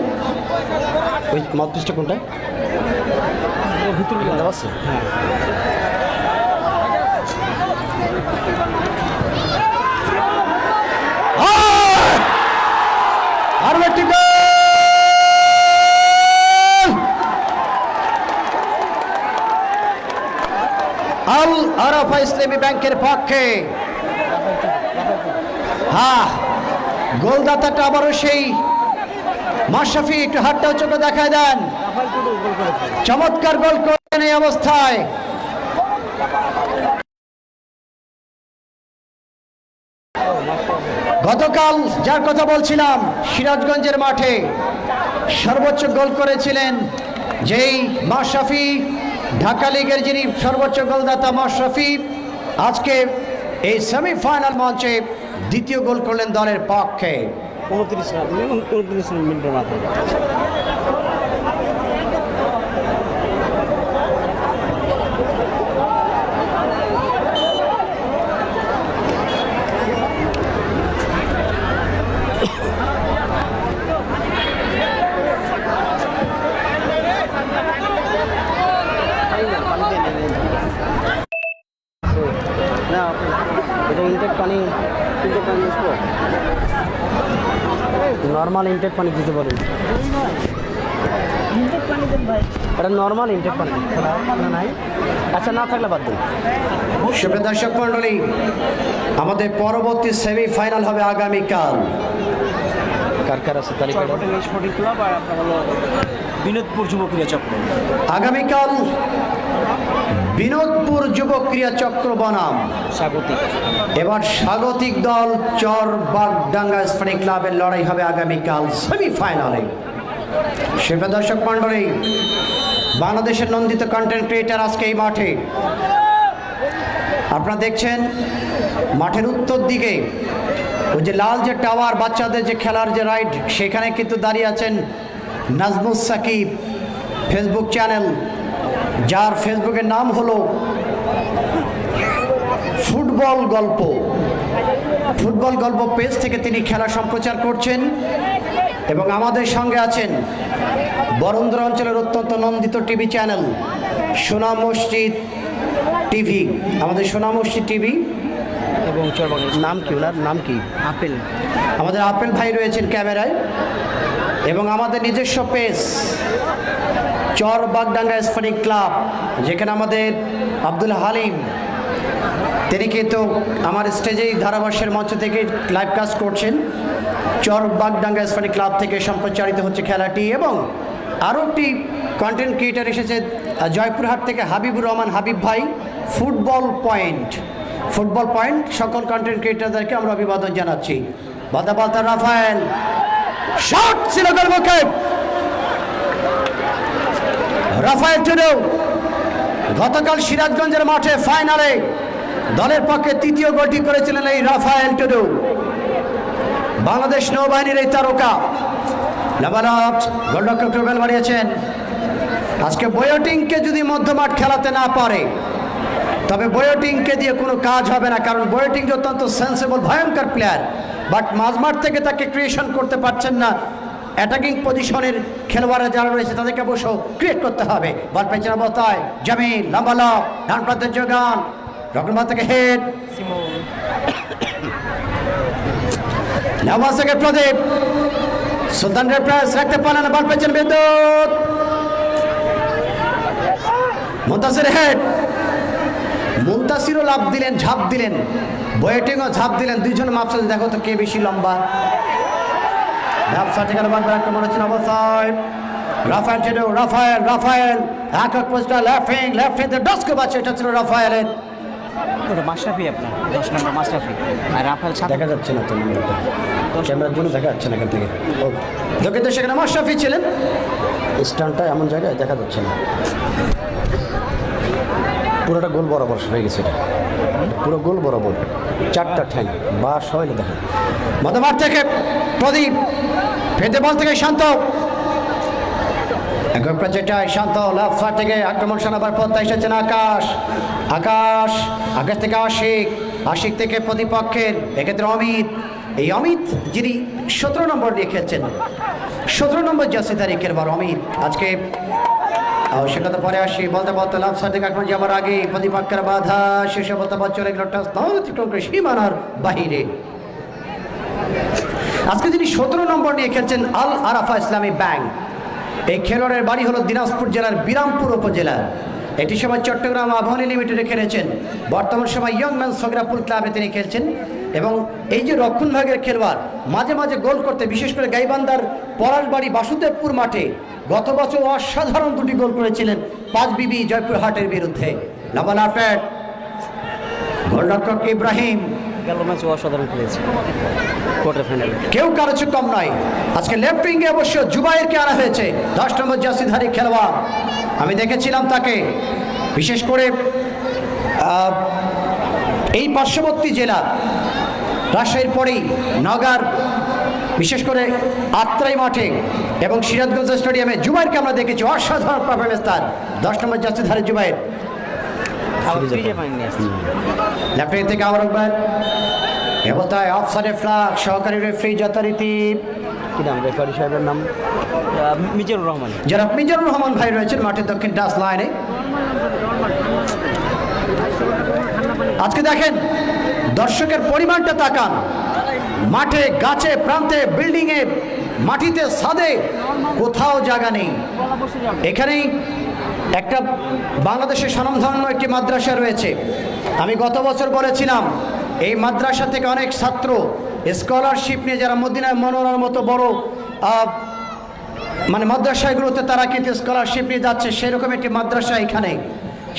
ওই মাউথপিসটা কোনটা? ভিতরে দেওয়া আছে। হ্যাঁ, আর একটি গোল! আল আরাফা ইসলামী ব্যাংকের পক্ষে। হ্যাঁ, গোলদাতাটা আবারও সেই মাশরাফি, একটু হাতটা চোখে দেখায় দেন। চমৎকার গোল করেন এই অবস্থায়। গতকাল যার কথা বলছিলাম, সিরাজগঞ্জের মাঠে সর্বোচ্চ গোল করেছিলেন যেই মাশরাফি, ঢাকা লিগের যিনি সর্বোচ্চ গোলদাতা মাশরাফি, আজকে এই সেমিফাইনাল মঞ্চে দ্বিতীয় গোল করলেন দলের পক্ষে। 29 মিনিটের মাথায়। না, এটা ইনটেক পানি দিবো, নর্মাল ইনটেক পানি দিতে পারেন। এটা নর্মাল ইনটেক পানি না নাই? আচ্ছা, না থাকলে বাদ দিন। সুপ্রিয় দর্শক মণ্ডলী, আমাদের পরবর্তী সেমিফাইনাল হবে আগামীকাল। কার কার আছে তালিকা? স্পোর্টিং ক্লাব আর আপনার হলো বিনোদপুর যুব ক্রীড়া চক্র। আগামীকাল বিনোদপুর যুব ক্রীড়া চক্র বনাম স্বাগতিক। এবার স্বাগতিক দল চরবাগডাঙ্গা স্পোর্টিং ক্লাবের লড়াই হবে আগামীকাল সেমিফাইনালে। সুপ্রিয় দর্শক মণ্ডলী, বাংলাদেশের নন্দিত কন্টেন্ট ক্রিয়েটার আজকে এই মাঠে। আপনারা দেখছেন মাঠের উত্তর দিকে ওই যে লাল যে টাওয়ার, বাচ্চাদের যে খেলার যে রাইড, সেখানে কিন্তু দাঁড়িয়ে আছেন নাজমুস সাকিব ফেসবুক চ্যানেল, যার ফেসবুকের নাম হলো ফুটবল গল্প। ফুটবল গল্প পেজ থেকে তিনি খেলা সম্প্রচার করছেন এবং আমাদের সঙ্গে আছেন বরেন্দ্র অঞ্চলের অত্যন্ত নন্দিত টিভি চ্যানেল সোনা মসজিদ টিভি, আমাদের সোনা মসজিদ টিভি। এবং নাম কি, ওনার নাম কি? আপেল। আমাদের আপেল ভাই রয়েছেন ক্যামেরায় এবং আমাদের নিজস্ব পেজ চর বাগডাঙ্গা স্পোর্টিং ক্লাব, যেখানে আমাদের আব্দুল হালিম তিনি কিন্তু আমার স্টেজেই ধারাভাষ্যের মঞ্চ থেকে লাইভ কাজ করছেন। চর বাগডাঙ্গা স্পোর্টিং ক্লাব থেকে সম্প্রচারিত হচ্ছে খেলাটি এবং আরও একটি কন্টেন্ট ক্রিয়েটার এসেছে জয়পুরহাট থেকে হাবিবুর রহমান হাবিব ভাই। ফুটবল পয়েন্ট সকল কন্টেন্ট ক্রিয়েটারদেরকে আমরা অভিবাদন জানাচ্ছি। বালতা রাফায়েল শট ছিল গোলমুখে, রাফায়েল টুডু গতকাল সিরাজগঞ্জের মাঠে ফাইনালে দলের পক্ষে তৃতীয় গোলটি করেছিলেন এই রাফায়েল টুডু, বাংলাদেশ নৌবাহিনীর এই তারকা। গোলরক্ষক ট্রুবেল বাড়িয়েছেন। আজকে বয়োটিংকে যদি মধ্যমাঠ খেলাতে না পারে তবে বয়োটিংকে দিয়ে কোনো কাজ হবে না, কারণ বয়োটিং অত্যন্ত সেন্সেবল ভয়ঙ্কর প্লেয়ার, বাট মাঝমাঠ থেকে তাকে ক্রিয়েশন করতে পারছেন না। অ্যাটাকিং পজিশনের খেলোয়াড়রা যারা রয়েছে তাদেরকে অবশ্য ক্রিয়েট করতে হবে। বল পেছনে অবস্থায় জামিল, লম্বা লব, ডান প্রান্তের যোগান, রকমবাদ থেকে হেড, নামাজ থেকে প্রদীপ, সুলতানের প্রেস রাখতে পারলেন না, বল পেছনে বিদ্যুৎ, মুনতাসির হেড, মুনতাসিরও লাভ দিলেন, ঝাঁপ দিলেন, বয়েটিংও ঝাঁপ দিলেন, দুইজন মাপসাদ দেখো তো কে বেশি লম্বা। রাফায়েল একক পোস্টার লেফট উইং ডস্কো বাচ্চা, এটা ছিল রাফায়েলের। ওটা মাশরাফি, আপনার 10 নম্বর মাশরাফি, আর রাফায়েল দেখা যাচ্ছে না তো নম্বরটা, ক্যামেরার জন্য দেখা যাচ্ছে না এখান থেকে। কিন্তু সেখানে মাশরাফি ছিলেন, স্টানটা এমন জায়গায় দেখা যাচ্ছে না। পুরোটা গোল বরাবর হয়ে গেছে, এটা পুরো গোল বরাবর, 4টা ঠ্যাং বাস হইলে দেখেন। মধ্যমাঠ থেকে প্রদীপ ফেদে বল থেকে শান্ত, যেটাই শান্ত লেফট সাইড থেকে আক্রমণ শোনাবার পথ এসেছেন আকাশ থেকে আশিক থেকে প্রতিপক্ষের এক্ষেত্রে এই অমিত যিনি 17 নম্বর নিয়ে খেলছেন, 17 নম্বর জার্সি তারিখের বার অমিত। আজকে সেটা তো পরে আসি, বলতে লাভ সাইড থেকে আক্রমণ যাওয়ার আগে প্রতিপক্ষের বাধা শেষে বলতে চলে গেল অতিক্রম করে সীমানার বাহিরে। আজকে যিনি 17 নম্বর নিয়ে খেলছেন আল আরাফা ইসলামী ব্যাংক, এই খেলোয়াড়ের বাড়ি হলো দিনাজপুর জেলার বিরামপুর উপজেলা। এটি সময় চট্টগ্রাম আবাহনী লিমিটেডে খেলেছেন, বর্তমান সময় ইয়ং ম্যান সগরাপুর ক্লাবে তিনি খেলছেন। এবং এই যে রক্ষণ ভাগের খেলোয়াড়, মাঝে মাঝে গোল করতে, বিশেষ করে গাইবান্ধার পলাশবাড়ি বাসুদেবপুর মাঠে গত বছর অসাধারণ 2টি গোল করেছিলেন 5 বিবি জয়পুরহাটের বিরুদ্ধে। গোলরক্ষক ইব্রাহিম গেল ম্যাচে অসাধারণ খেলেছে, কোয়ার্টার ফাইনালে কেউ কারো চেয়ে কম নয়। আজকে লেফট উইংয়ে অবশ্য জুবাইরকে আনা হয়েছে, 10 নম্বর জার্সিধারী খেলোয়াড়। আমি দেখেছিলাম তাকে, বিশেষ করে এই পার্শ্ববর্তী জেলা রাজশাহীর পরেই নওগাঁর, বিশেষ করে আত্রাই মাঠে এবং সিরাজগঞ্জ স্টেডিয়ামে জুবাইরকে আমরা দেখেছি, অসাধারণ পারফরমেন্স তার। 10 নম্বর জার্সিধারী জুবাইর লেফট উইং থেকে আবার একবার ব্যবস্থায় অফসাইডে ফ্ল্যাগ, সহকারী রেফারি যথারীতি কি নাম রেফারি সাহেবের নাম, মিজানুর রহমান, যারা মিজানুর রহমান ভাই রয়েছেন মাঠের দক্ষিণ ডাস লাইনে। আজকে দেখেন দর্শকের পরিমাণটা তাকান, মাঠে গাছে প্রান্তে বিল্ডিংয়ে মাটিতে ছাদে কোথাও জায়গা নেই। এখানেই একটা বাংলাদেশের স্বনামধন্য একটি মাদ্রাসা রয়েছে। আমি গত বছর বলেছিলাম এই মাদ্রাসা থেকে অনেক ছাত্র স্কলারশিপ নিয়ে, যারা মদিনায় মনোরার মতো বড় মানে মাদ্রাসাগুলোতে তারা কিন্তু স্কলারশিপ নিয়ে যাচ্ছে, সেরকম একটি মাদ্রাসা এখানে।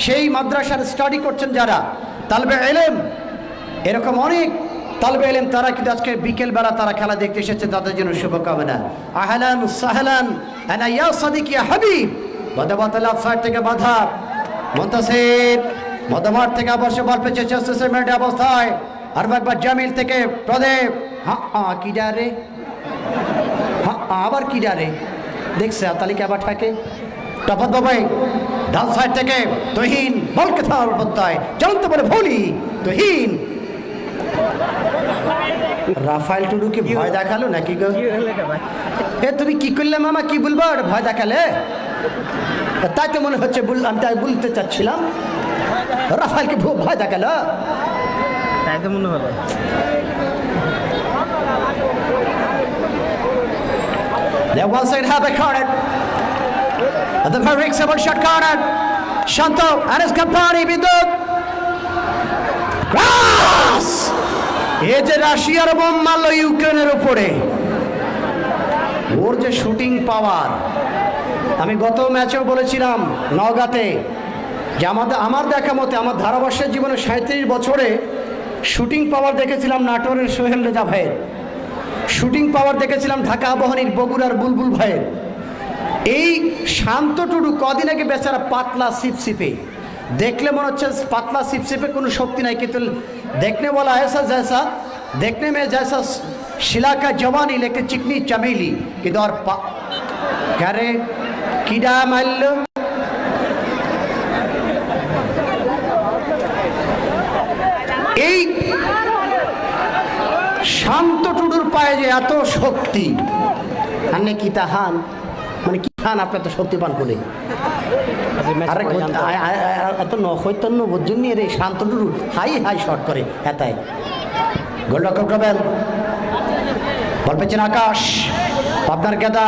সেই মাদ্রাসার স্টাডি করছেন যারা তালবে ইলম, এরকম অনেক তালবে ইলম, তারা কিন্তু আজকে বিকেলবেলা তারা খেলা দেখতে এসেছে, তাদের জন্য শুভকামনা। আহলান সাহলান আনা ইয়া সাদিক ইয়া হাবিব। বাদাবাতাল সাইড থেকে বাধা, মুনতাসির মধ্যমাঠ থেকে অবশ্য বল পেছে 66 মিনিট অবস্থায়, আর একবার জামিল থেকে প্রদীপ, কি ডারে, আবার কি ডারে দেখছে তালিকা আবার ঠাকে টপাত বাবাই। ডান সাইড থেকে তুহিন বল কোথাও বলতে চলতে পারে ভুলি তুহিন রাফায়েল টুডু কি ভয় দেখালো নাকি গো? কি হলো এটা ভাই? এ তুমি কি করলে মামা, কি বলবো, ওটা ভয় দেখালে? তাই তো মনে হচ্ছে, আমি তাই বলতে চাচ্ছিলাম রাফায়েলকে ভয় দেখালো। তাই তো মনে হলো। They once again have a corner. And the very excellent shot corner. Shanto and his company Bidut. Cross! এই যে রাশিয়ার বোম মারল ইউক্রেনের উপরে, ওর যে শুটিং পাওয়ার, আমি গত ম্যাচেও বলেছিলাম নওগাঁতে যে আমার দেখা মতে আমার ধারাভাষ্যের জীবনে 37 বছরে শুটিং পাওয়ার দেখেছিলাম নাটোরের সোহেল রেজা ভাইয়ের, শুটিং পাওয়ার দেখেছিলাম ঢাকা আবাহনীর বগুড়ার বুলবুল ভাইয়ের। এই শান্ত টুডু কদিন আগে বেচারা পাতলা সিপসিপে, দেখলে মনে হচ্ছে পাতলা সিপসিপে কোনো শক্তি নাই, কিন্তু দেখনে বলা ऐसा जैसा देखने में जैसा शिला का जवानी लेकिन चिकनी चमेली কিন্তু আর करे কিডা মারল। এই শান্ত টুডুর পায়ে যে এত শক্তি, আনে কি তাহান মানে কি খান আপনার তো শক্তি পান করে আরে এত নৈতন্য বুঝছেন নি রে, শান্ত টুডু হাই হাই শট করে হেতায়। গোলরক্ষক রবেল বল পেয়েছেন আকাশ, পাবনার গেদা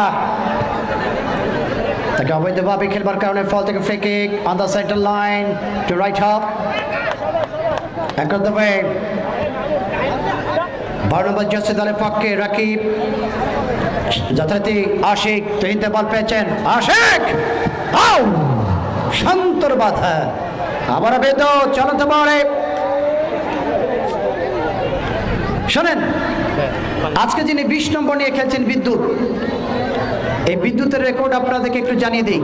তাকে অবৈধভাবে খেলবার কারণে ফল থেকে free kick on the centre line to right half across the way. 12 number jersey দলের পক্ষে রাকিব যথারীতি আশিক তুহিনতে বল পেয়েছেন, আশিক আউ শান্তর বাধা আবার বেদ চলতে পারে। শোনেন, আজকে যিনি 20 নম্বর নিয়ে খেলছেন বিদ্যুৎ, এই বিদ্যুতের রেকর্ড আপনাদেরকে একটু জানিয়ে দিই।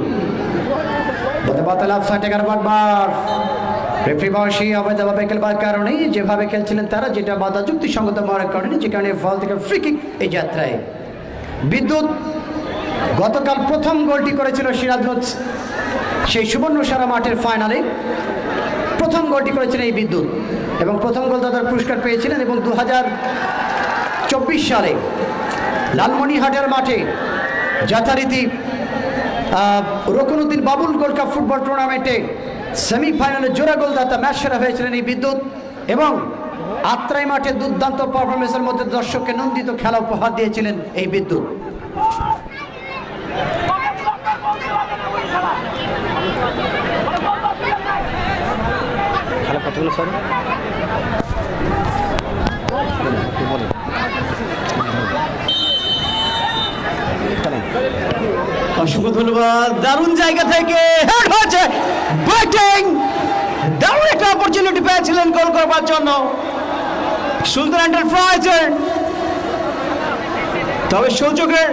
রেফারি বয়সী অবৈধভাবে খেলবার কারণে যেভাবে খেলছিলেন তারা, যেটা বাধা যুক্তিসঙ্গত মনে করেনি, যে কারণে ফল থেকে ফ্রি কিক এই যাত্রায়। বিদ্যুৎ গতকাল প্রথম গোলটি করেছিল সিরাজগঞ্জ সেই সুবর্ণসারা মাঠের ফাইনালে, প্রথম গোলটি করেছিলেন এই বিদ্যুৎ এবং প্রথম গোল দাদার পুরস্কার পেয়েছিলেন। এবং 2024 সালে লালমনিরহাটের মাঠে যথারীতি Rokunuddin Babul gold cup football টুর্নামেন্টে সেমিফাইনালে জোড়া গোলদাতা ম্যাচ সেরা হয়েছিলেন এই বিদ্যুৎ এবং আত্রাই মাঠে দুর্দান্ত পারফরমেন্সের মধ্যে দর্শককে নন্দিত খেলা উপহার দিয়েছিলেন এই বিদ্যুৎ। খেলা কতগুলো স্যার অসংখ্য ধন্যবাদ। দারুণ জায়গা থেকে হেড হচ্ছে, ব্যাটিং দারুণ একটা অপরচুনিটি পেয়েছিলেন গোল করবার জন্য সুলতান এন্টারপ্রাইজের, তবে সুযোগের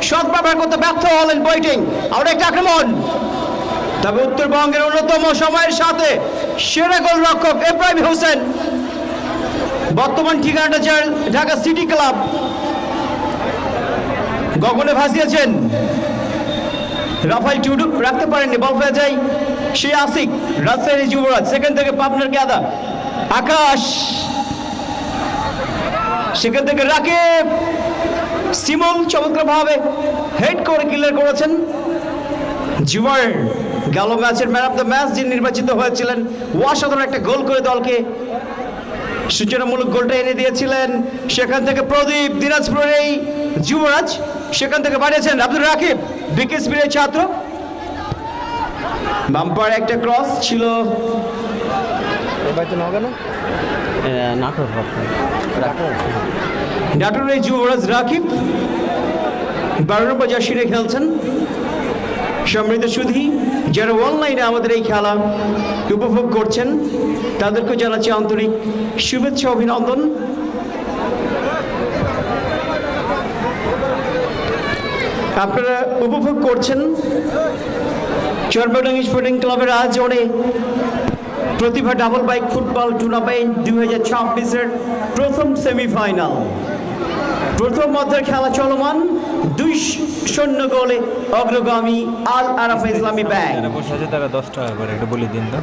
সদ্ব্যবহার করতে ব্যর্থ হলেন ব্যাটিং। আবার একটা আক্রমণ, তবে উত্তরবঙ্গের অন্যতম সময়ের সাথে সেরা গোলরক্ষক ইব্রাহিম হোসেন, বর্তমান ঠিকানাটা ঢাকা সিটি ক্লাব, গগনে ভাসিয়েছেন। রাফায়েল টুডু রাখতে পারেননি, বল পেয়ে যায় সেই আসিক, রাজশাহী যুবরাজ, সেখান থেকে পাবনার গেদা আকাশ, সেখান থেকে রাকিব সিমন চমৎকারভাবে হেড করে ক্লিয়ার করেছেন। জুবার গেল ম্যাচের ম্যান অফ দ্য ম্যাচ যিনি নির্বাচিত হয়েছিলেন, অসাধারণ একটা গোল করে দলকে সূচনামূলক গোলটা এনে দিয়েছিলেন। সেখান থেকে প্রদীপ, দিনাজপুরের এই যুবরাজ, সেখান থেকে বাড়িয়েছেন আব্দুল রাকিব, বিকেএসপির ছাত্র। বাম্পার একটা ক্রস ছিল, নাটোরের এই যুবরাজ রাকিব 12 নম্বর জার্সিতে খেলছেন। সমৃদ্ধ সুধী যারা অনলাইনে আমাদের এই খেলা উপভোগ করছেন তাদেরকে জানাচ্ছি আন্তরিক শুভেচ্ছা অভিনন্দন। আপনারা উপভোগ করছেন চরবাডাঙ্গি স্পোর্টিং ক্লাবের আয়োজনে প্রতিভা ডাবল বাইক ফুটবল টুর্নামেন্ট 2026-এর প্রথম সেমিফাইনাল। প্রথম মধ্যের খেলা চলমান, 2-0 গোলে অগ্রগামী আল আরাফা ইসলামী ব্যাংক। তারা 10 টাকা করে একটা বলে দিন তো।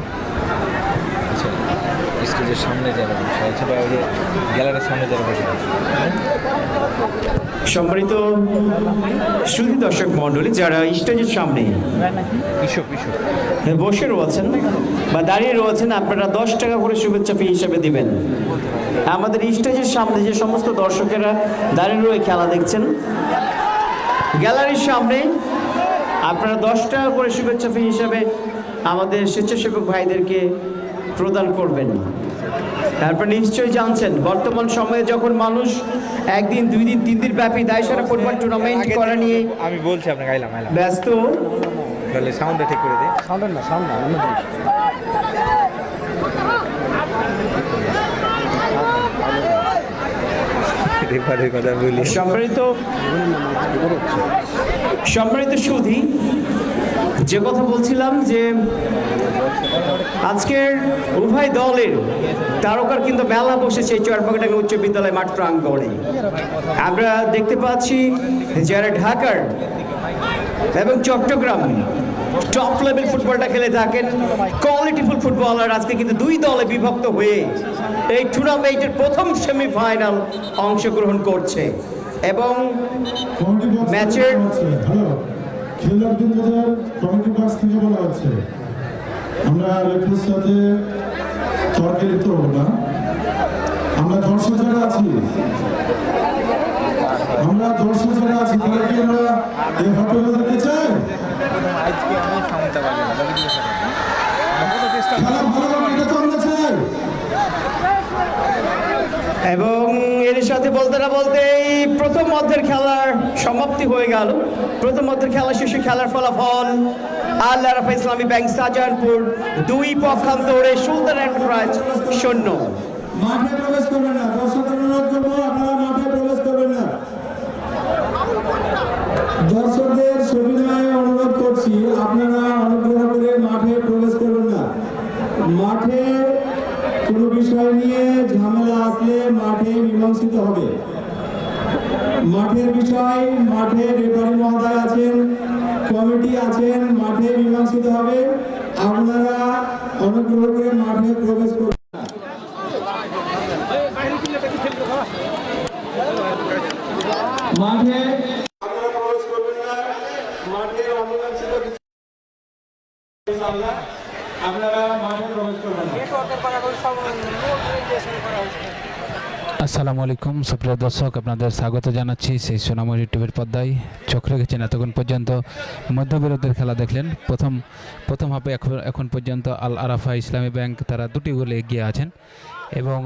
স্টেজের সামনে যারা বসে আছে বা ওই যে গ্যালারির সামনে যারা বসে আছে। সম্মানিত সুধী দর্শক মণ্ডলী যারা স্টেজের সামনে ইস্যু বসে রয়েছেন বা দাঁড়িয়ে রয়েছেন, আপনারা 10 টাকা করে শুভেচ্ছা ফি হিসেবে দিবেন। আমাদের স্টেজের সামনে যে সমস্ত দর্শকেরা দাঁড়িয়ে রয়ে খেলা দেখছেন, গ্যালারির সামনে আপনারা 10 টাকা করে শুভেচ্ছা ফি হিসেবে আমাদের স্বেচ্ছাসেবক ভাইদেরকে প্রদান করবেন। তারপর নিশ্চয়ই জানছেন বর্তমান সময়ে যখন মানুষ একদিন 2 দিন 3 দিন ব্যাপী দায়সারা ফুটবল টুর্নামেন্ট করা নিয়ে আমি বলছি আপনাকে আইলাম ব্যস্ত, তাহলে সাউন্ডটা ঠিক করে দিই। সাউন্ড না অন্য জিনিস। রেফারের কথা বলি। সম্মানিত সুধী, যে কথা বলছিলাম যে আজকের উভয় দলের তারকার কিন্তু মেলা বসেছে এই চরপাকাটাঙ্গা উচ্চ বিদ্যালয় মাঠ প্রাঙ্গণে। আমরা দেখতে পাচ্ছি যারা ঢাকার এবং চট্টগ্রাম টপ লেভেল ফুটবলটা খেলে থাকেন, কোয়ালিটিফুল ফুটবলার আজকে কিন্তু 2 দলে বিভক্ত হয়ে এই টুর্নামেন্টের প্রথম সেমিফাইনাল অংশগ্রহণ করছে এবং ম্যাচের খেলার বিন্দুদের কমিটি বক্স থেকে বলা হচ্ছে আমরা রেফারির সাথে তর্কে লিপ্ত হব না। আমরা দর্শক যারা আছি তাহলে কি আমরা এই ঘটনা দেখতে চাই? খেলা ভালো হবে এটা তো আমরা চাই। এবং এর সাথে বলতে না বলতেই প্রথম অর্ধের খেলার সমাপ্তি হয়ে গেল। প্রথম অর্ধের খেলা শেষে খেলার ফলাফল আল আরাফা ইসলামী ব্যাংক শাহজাহানপুর 2 পক্ষান্তরে সুলতান এন্টারপ্রাইজ 0। মাঠে প্রবেশ করবেন না, দর্শকদের অনুরোধ করবো আপনারা মাঠে প্রবেশ করবেন না। দর্শকদের সবিনয়ে অনুরোধ করছি আপনারা অনুগ্রহ করে মাঠে প্রবেশ করবেন না। মাঠে কোনো বিষয় নিয়ে ঝামেলা আসলে মাঠে মীমাংসিত হবে। মাঠের বিষয় মাঠে রেফারি মহোদয় আছেন, কমিটি আছেন, মাঠে মীমাংসিত হবে। আপনারা অনুগ্রহ করে মাঠে প্রবেশ করবেন। মাঠে আপনারা প্রবেশ করবেন না, মাঠে অমীমাংসিত আপনারা মাঠে প্রবেশ করবেন না। আসসালামু আলাইকুম সুপ্রিয় দর্শক, আপনাদের স্বাগত জানাচ্ছি সেই সোনামণি টিভির পর্দায়। চোখ রেখেছেন এতক্ষণ পর্যন্ত মধ্যবিরোধের খেলা দেখলেন। প্রথম হাফে এখন পর্যন্ত আল আরাফা ইসলামী ব্যাংক তারা 2টি গোলে এগিয়ে আছেন এবং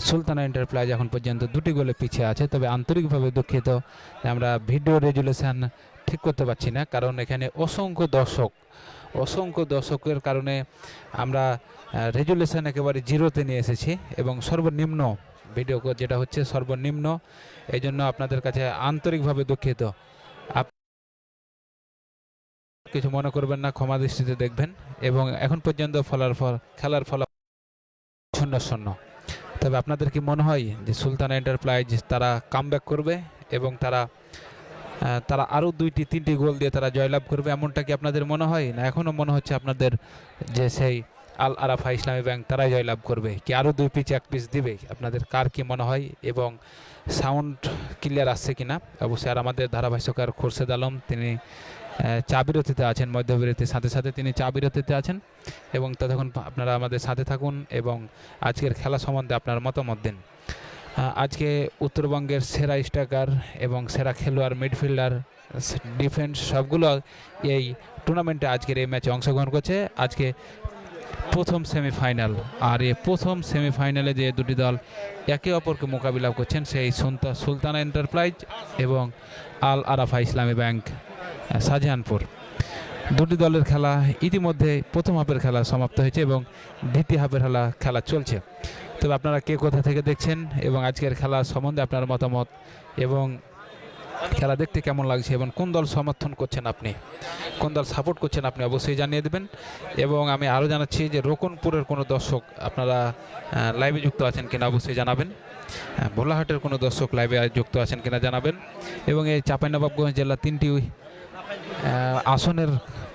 সুলতানা এন্টারপ্রাইজ এখন পর্যন্ত 2টি গোলে পিছিয়ে আছে। তবে আন্তরিকভাবে দুঃখিত যে আমরা ভিডিও রেজুলেশন ঠিক করতে পারছি না, কারণ এখানে অসংখ্য দর্শকের কারণে আমরা রেজুলেশন একেবারে 0-তে নিয়ে এসেছি এবং সর্বনিম্ন ভিডিও যেটা হচ্ছে সর্বনিম্ন। এই জন্য আপনাদের কাছে আন্তরিকভাবে দুঃখিত। কিছু মনে করবেন না, ক্ষমা দৃষ্টিতে দেখবেন। এবং এখন পর্যন্ত খেলার ফল 0-0। তবে আপনাদের কি মনে হয় যে সুলতানা এন্টারপ্রাইজ তারা কামব্যাক করবে এবং তারা আরও 2-3টি গোল দিয়ে তারা জয়লাভ করবে, এমনটা কি আপনাদের মনে হয়? না এখনও মনে হচ্ছে আপনাদের যে সেই আল আরাফা ইসলামী ব্যাংক তারাই জয়লাভ করবে? কি আরও 2 পিচ 1 পিচ দিবে? আপনাদের কার কি মনে হয় এবং সাউন্ড ক্লিয়ার আসছে কিনা অবশ্যই। আর আমাদের ধারাভাষ্যকার খোরশেদ আলম তিনি চা বিরতিতে আছেন, মধ্যবিরতির সাথে সাথে তিনি চা বিরতিতে আছেন এবং ততক্ষণ আপনারা আমাদের সাথে থাকুন এবং আজকের খেলা সম্বন্ধে আপনার মতামত দিন। আজকে উত্তরবঙ্গের সেরা স্ট্রাইকার এবং সেরা খেলোয়াড়, মিডফিল্ডার, ডিফেন্স সবগুলো এই টুর্নামেন্টে আজকের এই ম্যাচে অংশগ্রহণ করছে। আজকে প্রথম সেমিফাইনাল, আর এই প্রথম সেমিফাইনালে যে 2টি দল একে অপরকে মোকাবিলা করছেন সেই সুলতানা এন্টারপ্রাইজ এবং আল আরাফা ইসলামী ব্যাংক শাহজাহানপুর। 2টি দলের খেলা ইতিমধ্যে প্রথম হাফের খেলা সমাপ্ত হয়েছে এবং দ্বিতীয় হাফের খেলা চলছে। তবে আপনারা কে কোথা থেকে দেখছেন এবং আজকের খেলা সম্বন্ধে আপনার মতামত এবং খেলা দেখতে কেমন লাগছে এবং কোন দল সমর্থন করছেন আপনি, কোন দল সাপোর্ট করছেন আপনি অবশ্যই জানিয়ে দেবেন। এবং আমি আরও জানাচ্ছি যে রোকনপুরের কোনো দর্শক আপনারা লাইভে যুক্ত আছেন কিনা অবশ্যই জানাবেন। ভোলাহাটের কোনো দর্শক লাইভে যুক্ত আছেন কিনা জানাবেন। এবং এই চাঁপাইনবাবগঞ্জ জেলা 3টি আসনের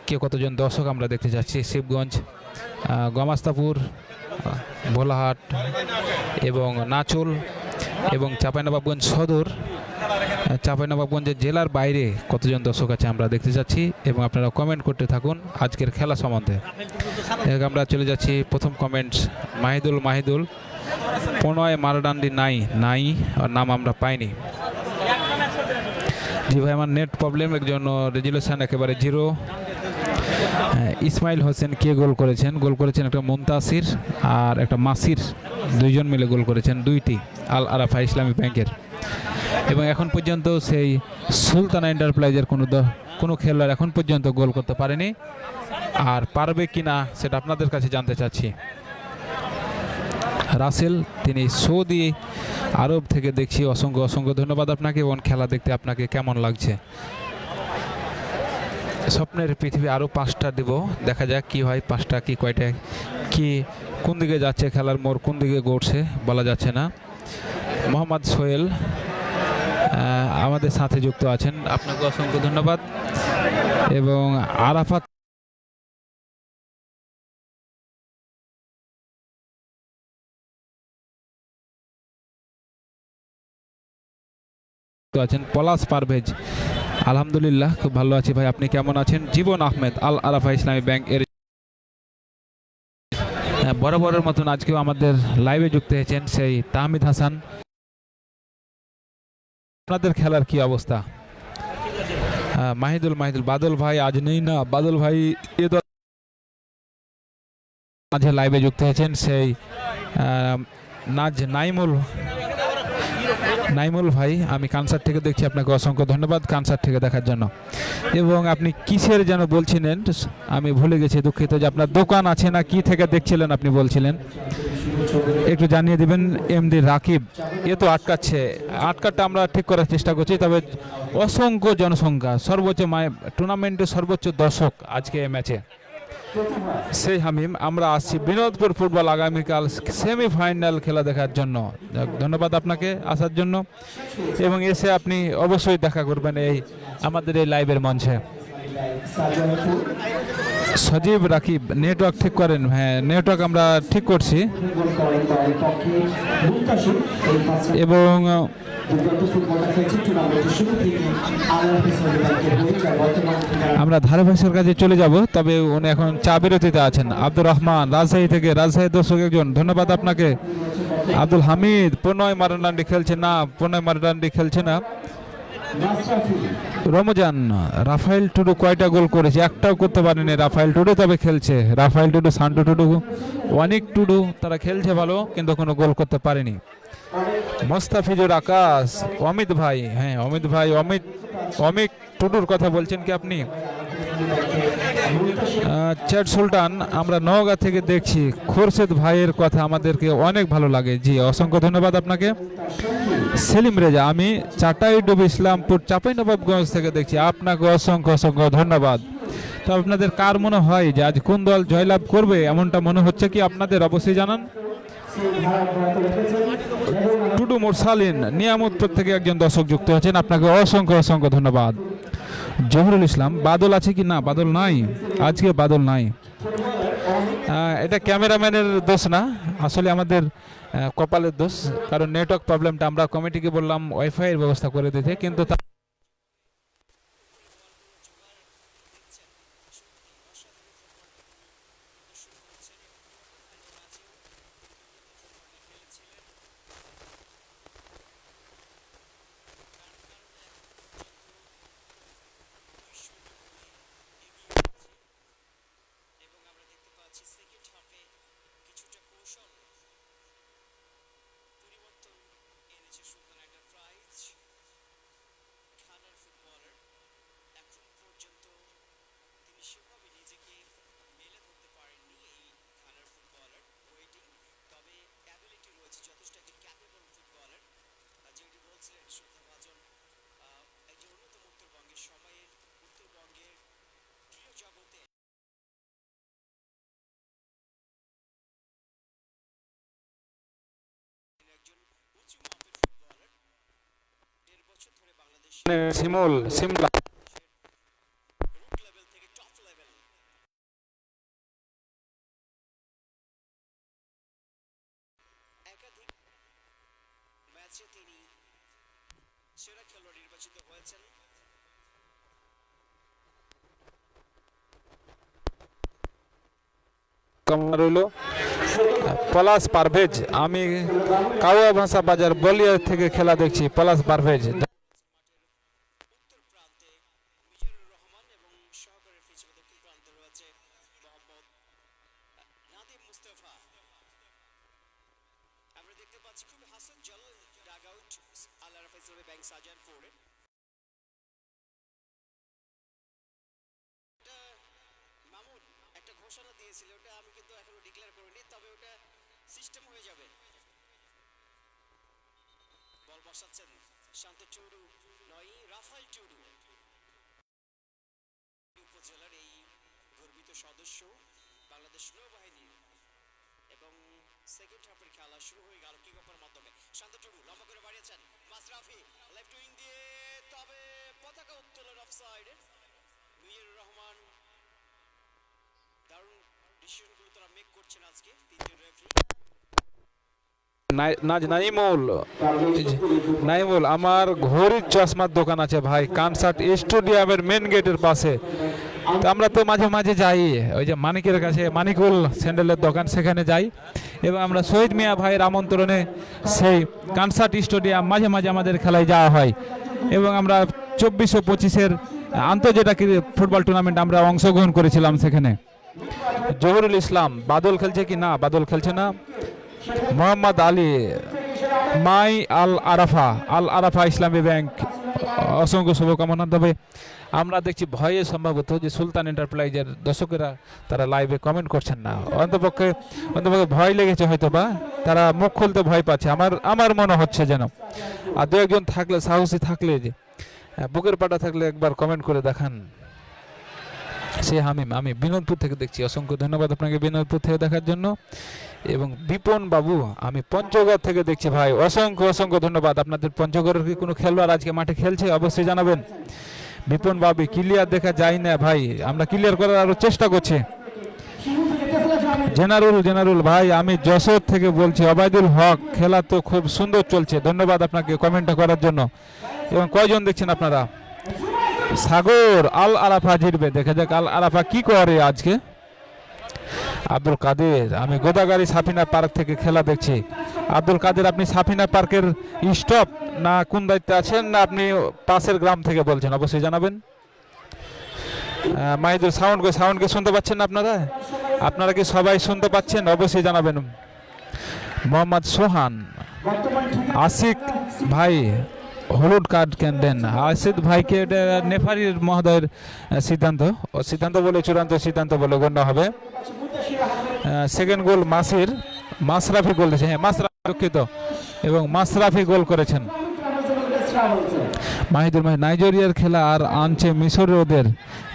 কে কতজন দর্শক আমরা দেখতে যাচ্ছি। শিবগঞ্জ, গমাস্তাপুর, ভোলাহাট এবং নাচুল এবং চাঁপাইনবাবগঞ্জ সদর, চাঁপাইনবাবগঞ্জের জেলার বাইরে কতজন দর্শক আছে আমরা দেখতে যাচ্ছি এবং আপনারা কমেন্ট করতে থাকুন আজকের খেলা সম্বন্ধে। আমরা চলে যাচ্ছি প্রথম কমেন্টস। মাহিদুল প্রণয় মারাডান্ডি নাই আর নাম আমরা পাইনি। জি ভাই, আমার নেট প্রবলেম, এর জন্য রেজুলেশন একেবারে 0। ইসমাইল হোসেন কে গোল করেছেন একটা মুনতাসির আর একটা মাসির, দুইজন মিলে গোল করেছেন, দুইটি আল আরাফা ইসলামী ব্যাংকের। এবং এখন পর্যন্ত সেই সুলতানা এন্টারপ্রাইজের কোনো খেলোয়াড় এখন পর্যন্ত গোল করতে পারেনি, আর পারবে কিনা সেটা আপনাদের কাছে জানতে চাচ্ছি। রাসেল, তিনি সৌদি আরব থেকে দেখছি, অসংখ্য ধন্যবাদ আপনাকে। এবং খেলা দেখতে আপনাকে কেমন লাগছে? স্বপ্নের পৃথিবী আরও 5টা দেব, দেখা যাক কি হয়, 5টা কি কয়টা, কি কোন দিকে যাচ্ছে খেলার মোড়, কোন দিকে গড়ছে বলা যাচ্ছে না। মোহাম্মদ সোহেল আমাদের সাথে যুক্ত আছেন, আপনাকে অসংখ্য ধন্যবাদ। এবং আরাফাত আছেন। পলাশ পারভেজ, আলহামদুলিল্লাহ খুব ভালো আছি ভাই, আপনি কেমন আছেন? জীবন আহমেদ, আল আরাফা ইসলামী ব্যাংক এর বরাবরের মতন আজকেও আমাদের লাইভে যুক্ত হয়েছেন সেই তাহমিদ হাসান। আপনাদের খেলার কি অবস্থা? মাহিদুল বাদল ভাই আজ নেই না, বাদল ভাই এ মাঝে লাইভে যুক্ত হয়েছেন সেই নাইমুল ভাই, আমি কানসার থেকে দেখছি, আপনাকে অসংখ্য ধন্যবাদ কানসার থেকে দেখার জন্য। এবং আপনি কিসের যেন বলছিলেন, আমি ভুলে গেছি, দুঃখিত, যে আপনার দোকান আছে না কি থেকে দেখছিলেন আপনি বলছিলেন, একটু জানিয়ে দিবেন। এমডি রাকিব, এ তো আটকাটা আমরা ঠিক করার চেষ্টা করছি, তবে অসংখ্য জনসংখ্যা, সর্বোচ্চ টুর্নামেন্টের সর্বোচ্চ দর্শক আজকে এই ম্যাচে। সেই হামিম, আমরা আসছি বিনোদপুর ফুটবল আগামীকাল সেমিফাইনাল খেলা দেখার জন্য। ধন্যবাদ আপনাকে আসার জন্য, এবং এসে আপনি অবশ্যই দেখা করবেন এই আমাদের এই লাইভের মঞ্চে। সজীব রাকিব, নেটওয়ার্ক ঠিক করেন। হ্যাঁ, নেটওয়ার্ক আমরা ঠিক করছি। এবং আমরা ধারাভাষ্যের কাছে চলে যাব, তবে উনি এখন চা বিরতিতে আছেন। আব্দুর রহমান, রাজশাহী থেকে, রাজশাহী দর্শক একজন, ধন্যবাদ আপনাকে। আব্দুল হামিদ, প্রণয় মারাডান্ডি খেলছে না। রমজান, রাফায়েল টুডু কয়টা গোল করেছে? একটাও করতে পারেনি রাফায়েল টুডু, তবে খেলছে। রাফায়েল টুডু, সান্টু টুডু, অনেক টুডু, তারা খেলছে ভালো, কিন্তু কোনো গোল করতে পারেনি। মোস্তাফিজুর আকাশ, অমিত ভাই, হ্যাঁ অমিত ভাই, অমিত টুডুর কথা বলছেন কি আপনি? চ্যাট সুলতান, আমরা নওগাঁ থেকে দেখছি, খোরশেদ ভাইয়ের কথা আমাদেরকে অনেক ভালো লাগে। জি, অসংখ্য ধন্যবাদ আপনাকে। সেলিম রেজা, আমি চাটাইডুব ইসলামপুর চাঁপাইনবাবগঞ্জ থেকে দেখছি, আপনাকে অসংখ্য ধন্যবাদ। তো আপনাদের কার মনে হয় যে আজ কোন দল জয়লাভ করবে, এমনটা মনে হচ্ছে কি আপনাদের? অবশ্যই জানান। টুডু মোরসালিন, নিয়ামতপুর থেকে একজন দর্শক যুক্ত হয়েছেন, আপনাকে অসংখ্য ধন্যবাদ। জহুরুল ইসলাম, বাদল আছে কি? না, বাদল নাই, আজকে বাদল নাই। এটা ক্যামেরাম্যানের দোষ না, আসলে আমাদের কপালের দোষ, কারণ নেটওয়ার্ক প্রবলেমটা আমরা কমিটিকে বললাম ওয়াইফাই এর ব্যবস্থা করে দিতে, কিন্তু সিমলা কামনা রইল। পলাশ পারভেজ, আমি কাওয়া ভাষা বাজার বলিয়া থেকে খেলা দেখছি। পলাশ পারভেজ একটা ঘোষণা দিয়েছিল, ওটা আমি কিন্তু এখনো ডিক্লেয়ার করিনি, তবে ওটা সিস্টেম হয়ে যাবে। বল বসাচ্ছেন শান্ত টুডু, নয় রাফাল টুডু, উপজেলার এই গর্বিত সদস্য বাংলাদেশ নৌবাহিনীর। এবং সেকেন্ড হাফের খেলা শুরু হয়ে গেল কিক অফের মাধ্যমে। শান্ত টুডু লম্বা করে বাড়িয়েছেন, মাশরাফি লেফট উইং দিয়ে, তবে পতাকা উত্তোলন অফসাইড। মিজানুর রহমান দারুণ ডিসিশনগুলো তারা মেক করছেন আজকে তিনজন রেফারি। নাইমুল, আমার ঘড়ির চশমার দোকান আছে ভাই কনসার্ট স্টেডিয়ামের মেন গেটের পাশে। তো আমরা তো মাঝে মাঝে যাই ওই যে মানিকের কাছে, মানিকুল স্যান্ডেলের দোকান, সেখানে যাই। এবং আমরা শহীদ মিয়া ভাইয়ের আমন্ত্রণে সেই কনসার্ট স্টেডিয়াম মাঝে মাঝে আমাদের খেলায় যাওয়া হয়। এবং আমরা 24 ও 25-এর আন্তর্জাতিক ফুটবল টুর্নামেন্ট আমরা অংশগ্রহণ করেছিলাম সেখানে। জহুরুল ইসলাম, বাদল খেলছে কি না? বাদল খেলছে না। মোহাম্মদ আলী, মাই আল আরাফা ইসলামী ব্যাংক, অসংখ্য শুভকামনা। তবে আমরা দেখছি ভয়ে সম্ভবত যে সুলতান এন্টারপ্রাইজের দর্শকেরা তারা লাইভে কমেন্ট করছেন না, অন্তপক্ষে ভয় লেগেছে হয়তো, বা তারা মুখ খুলতে ভয় পাচ্ছে আমার মনে হচ্ছে যেন। আর দু একজন থাকলে, সাহসী থাকলে, যে বুকের পাটা থাকলে একবার কমেন্ট করে দেখান। সে হামিম, আমি বিনোদপুর থেকে দেখছি, অসংখ্য ধন্যবাদ আপনাকে বিনোদপুর থেকে দেখার জন্য। এবং বিপন বাবু, আমি পঞ্চগড় থেকে দেখছি ভাই, অসংখ্য ধন্যবাদ। আপনাদের পঞ্চগড়ের কি কোনো খেলোয়াড় আজকে মাঠে খেলছে? অবশ্যই জানাবেন। বিপন বাবু, ক্লিয়ার দেখা যায় না ভাই, আমরা ক্লিয়ার করার আরো চেষ্টা করছি। জেনারুল ভাই, আমি যশোর থেকে বলছি। অবায়দুল হক, খেলা তো খুব সুন্দর চলছে, ধন্যবাদ আপনাকে কমেন্টটা করার জন্য। এবং কয়জন দেখছেন আপনারা? সাগর, আল আরাফা জিতবে, দেখা যাক আল আরাফা কি করে আজকে। আব্দুল কাদের, আমি গোদাগাড়ি সাফিনা পার্ক থেকে খেলা দেখছি। আব্দুল কাদের, আপনি সাফিনা পার্কের স্টপ না কোন দায়িত্বে আছেন, না আপনি পাশের গ্রাম থেকে বলছেন? অবশ্যই জানাবেন। মাহিদুর, সাউন্ডকে শুনতে পাচ্ছেন আপনারা কি সবাই শুনতে পাচ্ছেন? অবশ্যই জানাবেন। মোহাম্মদ সোহান, আশিক ভাই হলুদ কার্ড কেন দেন? আশিক ভাইকে নেফারির মহোদয়ের সিদ্ধান্ত বলে, চূড়ান্ত সিদ্ধান্ত বলে গণ্য হবে। সেকেন্ড গোল মাশরাফি গোল দিয়েছে, হ্যাঁ মাশরাফি, দুঃখিত, এবং মাশরাফি গোল করেছেন। মাহিদুর ভাই, নাইজেরিয়ার খেলা আর আনছে মিশরের, ওদের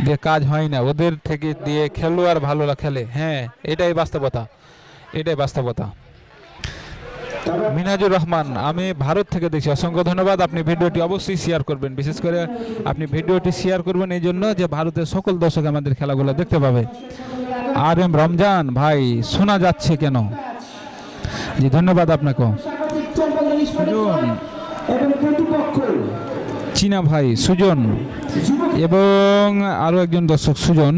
দিয়ে কাজ হয় না, ওদের থেকে দিয়ে খেলোয়াড় ভালো খেলে। হ্যাঁ, এটাই বাস্তবতা। মিনাজুর রহমান, আমি ভারত থেকে দেখছি, অসংখ্য ধন্যবাদ। আপনি ভিডিওটি অবশ্যই শেয়ার করবেন, বিশেষ করে আপনি ভিডিওটি শেয়ার করবেন এই জন্য যে ভারতের সকল দর্শক আমাদের খেলাগুলো দেখতে পাবে। আর এম রমজান ভাই, শোনা যাচ্ছে কেন? জি ধন্যবাদ আপনাকে। সুজন, চীনা ভাই সুজন, এবং আরও একজন দর্শক সুজন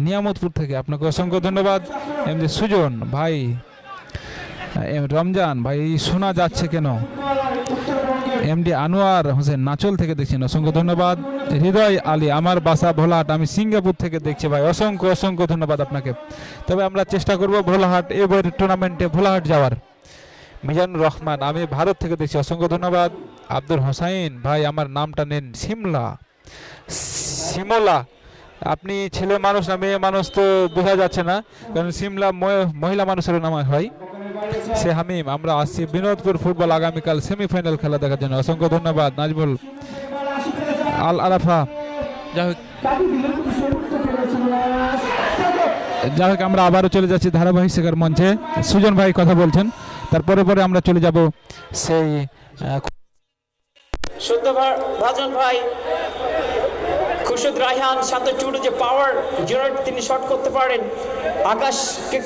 নিয়ামতপুর থেকে, আপনাকে অসংখ্য ধন্যবাদ। এমনি সুজন ভাই, রমজান ভাই, শোনা যাচ্ছে কেন? এমডি আনোয়ার হোসেন নাচল থেকে দেখছেন, অসংখ্য ধন্যবাদ। হৃদয় আলী, আমার বাসা ভোলাহাট, আমি সিঙ্গাপুর থেকে দেখছি ভাই, অসংখ্য ধন্যবাদ আপনাকে। তবে আমরা চেষ্টা করব ভোলাহাট এবার টুর্নামেন্টে ভোলাহাট যাওয়ার। মিজানুর রহমান, আমি ভারত থেকে দেখছি, অসংখ্য ধন্যবাদ। আব্দুল হোসাইন ভাই, আমার নামটা নেন সিমলা, আপনি ছেলে মানুষ না মেয়ে মানুষ তো বোঝা যাচ্ছে না, কারণ সিমলা মহিলা মানুষের নাম হয়। সে হামিম, আমরা আসছি বিনোদপুর ফুটবল আগামীকাল সেমিফাইনাল খেলা দেখার জন্য, অসংখ্য ধন্যবাদ। নাজমুল, আল আরাফা, যাই হোক আমরা আবারও চলে যাচ্ছি ধারাবাহিক শেখার মঞ্চে। সুজন ভাই কথা বলছেন, তারপরে আমরা চলে যাব সেই ভাজন ভাই, খুরশেদ রায়হান, শান্ত টুডু যে পাওয়ার জেনারেট তিনি শট করতে পারেন। আকাশকে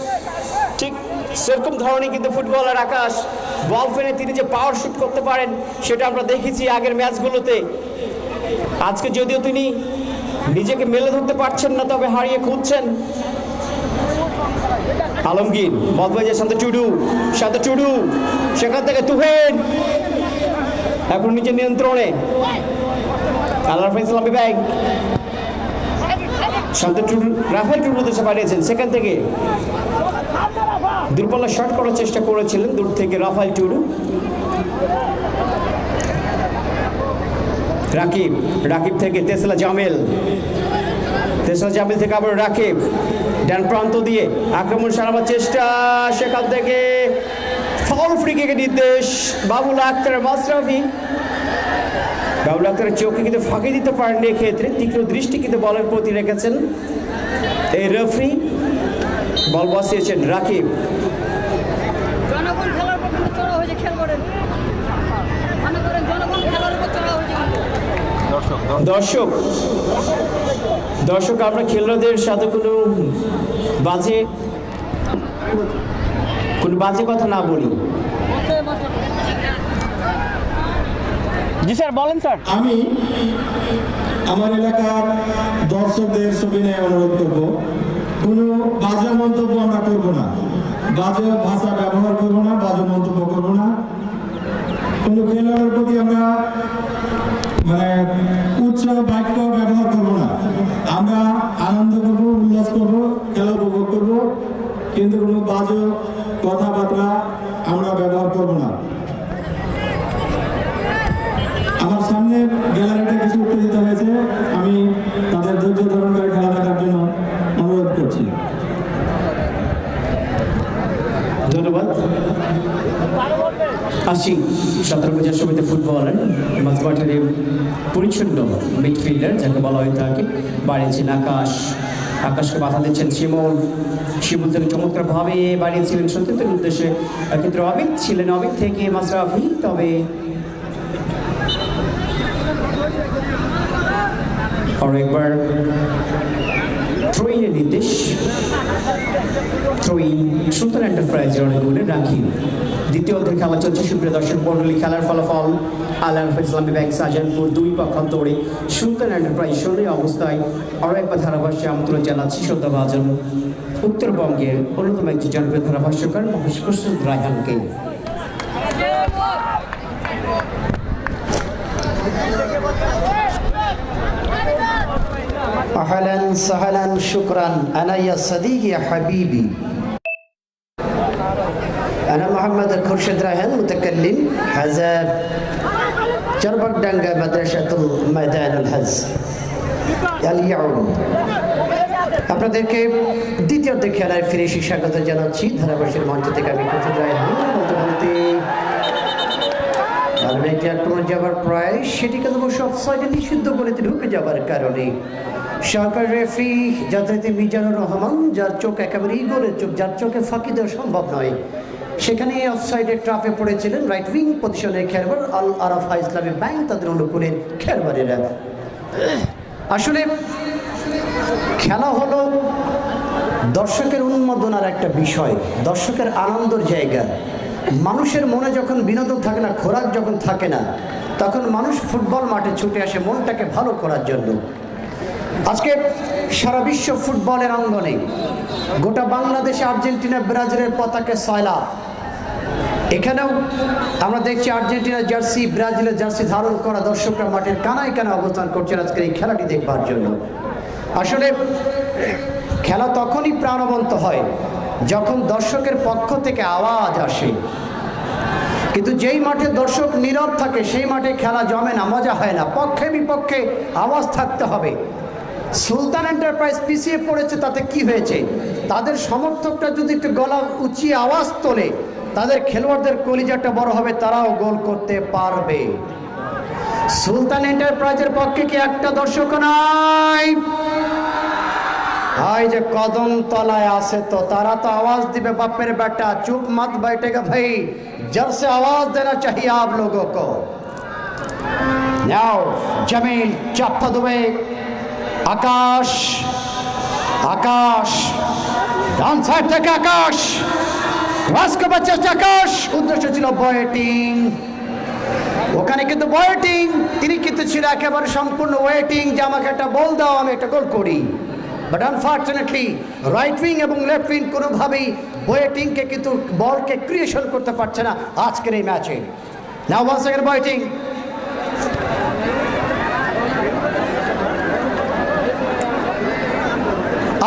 ঠিক সেরকম ধরনের কিন্তু ফুটবলার আকাশ, বল ফেলে তিনি যে পাওয়ার শুট করতে পারেন সেটা আমরা দেখেছি আগের ম্যাচগুলোতে। আজকে যদিও তিনি নিজেকে মেলে ধরতে পারছেন না, তবে হারিয়ে খুঁজছেন। আলমগীর বল পেয়েছে শান্ত টুডু সেখান থেকে তুহিন এখন নিজের নিয়ন্ত্রণে আল্লাহ ইসলামী ব্যাংক শান্ত টুডু রাফেল টুডু দেশে পাঠিয়েছেন সেখান থেকে দূরপাল্লা শট করার চেষ্টা করেছিলেন দূর থেকে রাফেল টুডু। রাকিব থেকে তেসলা জামিল থেকে আবার রাকিব ডান প্রান্ত দিয়ে আক্রমণ সারাবার চেষ্টা সেখান থেকে ফাউল ফ্রি কিকের নির্দেশ বাবুল আক্তারের চোখে কিন্তু ফাঁকি দিতে পারেননি এক্ষেত্রে তীক্ষ্ণ দৃষ্টি কিন্তু বলের প্রতি রেখেছেন এই রেফারি। বল বসিয়েছেন রাকিব। দর্শক আমরা খেলোয়াড়দের সাথে কোনো বাজে কথা না বলি। জি স্যার বলেন স্যার। আমি আমার এলাকার দর্শকদের সবিনয়ে অনুরোধ করব, কোনো বাজে মন্তব্য আমরা করব না, বাজে ভাষা ব্যবহার করব না, বাজে মন্তব্য করব না। কোনো খেলোয়াড়ের প্রতি আমরা উচ্চ বাক্য ব্যবহার করব না। আমরা আনন্দ করব, উল্লাস করব, খেলা উপভোগ করব, কিন্তু কোনো বাজে কথাবার্তা আমরা ব্যবহার করব না। আমার সামনে গ্যালারিতে কিছু উত্তেজিত হয়েছে, আমি তাদের ধৈর্য ধারণ করে খেলা দেখার জন্য অনুরোধ করছি। ধন্যবাদ। আসি 17 সমিতি ফুটবলার মাঝমাঠের পরিচ্ছন্ন মিডফিল্ডার যাকে বলা হয়ে থাকে বাড়িয়েছেন আকাশকে বাধা দিচ্ছেন শিমুল থেকে চমৎকারভাবে বাড়িয়েছিলেন সত্যের উদ্দেশ্যে ক্ষেত্রে অবিক ছিলেন, অবিক থেকে মাশরাফি, তবে আরো একবার থ্রোইনের নির্দেশ, থ্রোইন সুলতান এন্টারপ্রাইজের অনেক গুণে রাখি। দ্বিতীয় অর্ধের খেলা চলছে সুপ্রিয় দর্শক মন্ডলী। খেলার ফলাফল আল্লাহ ইসলামী ব্যাংক শাহজাহানপুর 2 পক্ষান্তরে সুলতান এন্টারপ্রাইজ 16 অবস্থায়। আরও একবার ধারাভাষ্যে আমন্ত্রণ জানাচ্ছি শ্রদ্ধাভাজন উত্তরবঙ্গের অন্যতম একটি জনপ্রিয় ধারাভাষ্যকার মহেশ রায়হানকে। أهلا سهلا شكرا أنا يا صديقي يا حبيبي أنا محمد خورشيد رايحان متكلم حزب جربكدانغا مدرسة الميدان الهز اليوم আপনাদেরকে দ্বিতীয় অর্ধে খেলায় ফিরে এসে স্বাগত জানাচ্ছি। ধারাভাষ্যের মঞ্চ থেকে আমি খোরশেদ রায়হান বলতে বলতে একটি আক্রমণ যাবার প্রায় সেটিকে অবশ্য অফসাইডে নিষিদ্ধ করে ঢুকে যাবার কারণে সরকার রেফারি যথারীতি মিজানুর রহমান, যার চোখ একেবারেই গোলের চোখ, যার চোখে ফাঁকি দেওয়া সম্ভব নয়, সেখানে অফসাইডের ট্রাফে পড়েছিলেন রাইট উইং পজিশনের খেলোয়াড় আল আরাফা ইসলামী ব্যাংক তাদের অনুকূলের খেলোয়াড়েরা। আসলে খেলা হলো দর্শকের উন্মাদনার একটা বিষয়, দর্শকের আনন্দের জায়গা। মানুষের মনে যখন বিনোদন থাকে না, খোরাক যখন থাকে না, তখন মানুষ ফুটবল মাঠে ছুটে আসে মনটাকে ভালো করার জন্য। আজকে সারা বিশ্ব ফুটবলের অঙ্গনে গোটা বাংলাদেশে আর্জেন্টিনা ব্রাজিলের পতাকা সয়লাভ। এখানেও আমরা দেখছি আর্জেন্টিনার জার্সি, ব্রাজিলের জার্সি ধারণ করা দর্শকরা মাঠের কানায় কানায় অবস্থান করছেন আজকের এই খেলাটি দেখবার জন্য। আসলে খেলা তখনই প্রাণবন্ত হয় যখন দর্শকের পক্ষ থেকে আওয়াজ আসে, কিন্তু যেই মাঠে দর্শক নীরব থাকে সেই মাঠে খেলা জমে না, মজা হয় না। পক্ষে বিপক্ষে আওয়াজ থাকতে হবে। সুলতান এন্টারপ্রাইজ পিছিয়ে পড়েছে, তাতে কি হয়েছে? তাদের সমর্থকরা যদি একটু গলা উঁচিয়ে আওয়াজ তোলে, তাদের খেলোয়াড়দের কলিজাটা বড় হবে, তারাও গোল করতে পারবে। সুলতান এন্টারপ্রাইজের পক্ষে কি একটা দর্শক নাই? ভাই যে কদম তলায় আছে তো তারা তো আওয়াজ দিবে, বাপের বেটা চুপ मत बैठेगा भाई, जब से आवाज देना चाहिए आप लोगों को। नाउ जमील चाप्पा दुबे आकाश ডান সাইড থেকে আকাশ ক্রস করবার চেষ্টা, আকাশ উদ্দেশ্য ছিল বয়েটিং, ওখানে কিন্তু বয়েটিং তিনি কিন্তু ছিল একেবারে সম্পূর্ণ ওয়েটিং যে আমাকে একটা বল দাও আমি একটা গোল করি। বাট আনফর্চুনেটলি রাইট উইং এবং লেফট উইং কোনোভাবেই বোয়েটিংকে কিন্তু বলকে ক্রিয়েশন করতে পারছে না আজকের এই ম্যাচে। নাও ওয়ান্স সেকেন্ড বোয়েটিং,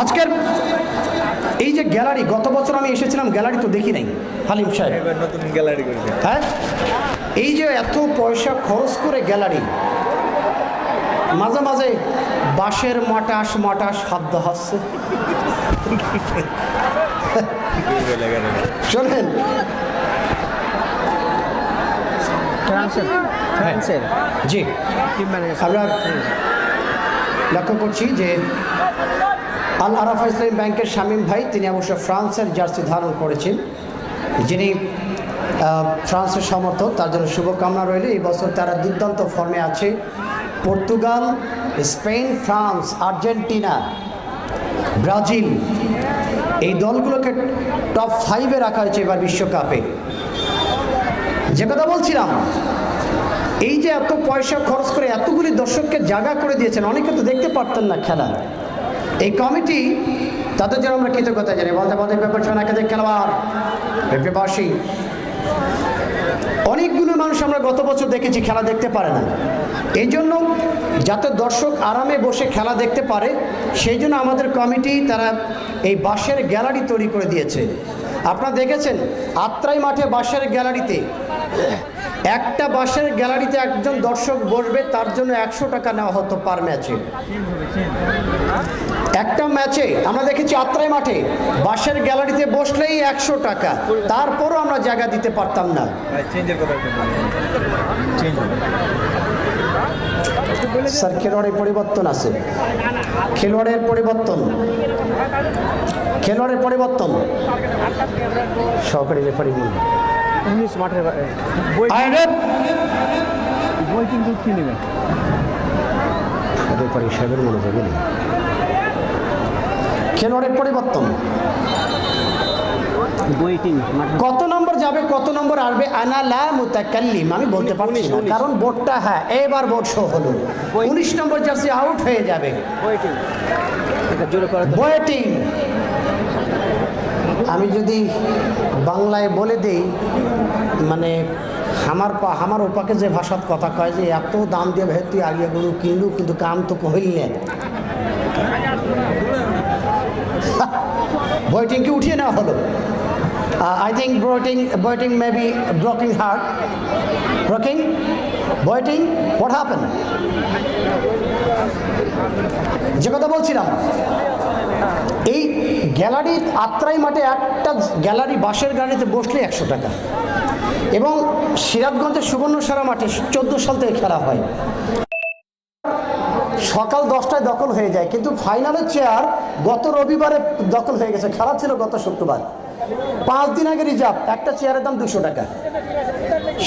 আজকের এই যে গ্যালারি, গত বছর আমি এসেছিলাম গ্যালারি তো দেখি নাই হালিম সাহেব, এবার নতুন গ্যালারি করেছে। হ্যাঁ এই যে এত পয়সা খরচ করে গ্যালারি, মাঝে মাঝে বাঁশের মটাস মটাস শব্দ হচ্ছে। শোনেন ফ্রান্সের জি, টিম ম্যানেজার আমরা লক্ষ্য করছি যে আল আরাফা ইসলামী ব্যাংকের শামীম ভাই, তিনি অবশ্য ফ্রান্সের জার্সি ধারণ করেছেন, যিনি ফ্রান্সের সমর্থক, তার জন্য শুভকামনা রইল। এই বছর তারা দুর্দান্ত ফর্মে আছে। Portugal, Spain, France, Argentina, Brazil, এই দলগুলোকে টপ 5-এ রাখা হয়েছে এবার বিশ্বকাপে। যে কথা বলছিলাম, এই যে এত পয়সা খরচ করে এতগুলি দর্শককে জায়গা করে দিয়েছেন, অনেকে তো দেখতে পারতেন না খেলা। এই কমিটি, তাদের জন্য আমরা কৃতজ্ঞতা জানি। বলতে বলতে পেপারসম্যান একাধিক খেলোয়াড়, পেপারবাসী, অনেকগুলো মানুষ আমরা গত বছর দেখেছি খেলা দেখতে পারে না। এই জন্য যাতে দর্শক আরামে বসে খেলা দেখতে পারে, সেই জন্য আমাদের কমিটি তারা এই বাঁশের গ্যালারি তৈরি করে দিয়েছে। আপনারা দেখেছেন আত্রাই মাঠে বাঁশের গ্যালারিতে, একটা বাঁশের গ্যালারিতে একজন দর্শক বসবে, তার জন্য 100 টাকা নেওয়া হতো পার ম্যাচে। একটা ম্যাচে আমরা দেখেছি আত্রাই মাঠে বাঁশের গ্যালারিতে বসলেই 100 টাকা, তারপরও আমরা জায়গা দিতে পারতাম না। চেঞ্জের কথা চেঞ্জ স্যার, খেলোয়াড়ের পরিবর্তন আছে, খেলোয়াড়ের পরিবর্তন, খেলোয়াড়ের পরিবর্তন, সহকারী রেফারি বলুন। 19 মাঠের বই কিন্তু কি নেবেন রেফারি সাহেবের মনোযোগে নেই। খেলোয়াড়ের পরিবর্তন, বইটিং কত নম্বর যাবে কত নম্বর আসবে, আনা লা মুতাকাল্লিম, আমি বলতে পারছি না, কারণ বোর্ডটা, হ্যাঁ এবার বোর্ড শো হলো, 19 নম্বর জার্সি আউট হয়ে যাবে। বইটিং এটা জোরে করে বয়েটিং, আমি যদি বাংলায় বলে দেই, মানে আমার ওপাকে যে ভাষাত কথা কয় যে এত দাম দিয়ে ভাই তুই আগে গরু কিনলু কিন্তু কাম তো কহিলেন, বয়েটিংকে উঠিয়ে নেওয়া হলো। I think Boating may be broken heart. Boating, what happened? যে কথা বলছিলাম, এই গ্যালারি আত্রাই মাঠে একটা গ্যালারি বাঁশের গ্যালারিতে বসলে 100 টাকা, এবং সিরাজগঞ্জের সুবর্ণসারা মাঠে 14 সাল থেকে খেলা হয়, সকাল 10টায় দখল হয়ে যায়, কিন্তু ফাইনালের চেয়ার গত রবিবারে দখল হয়ে গেছে, খেলা ছিল গত শুক্রবার, 5 দিন আগে রিজার্ভ, একটা চেয়ারের দাম 200 টাকা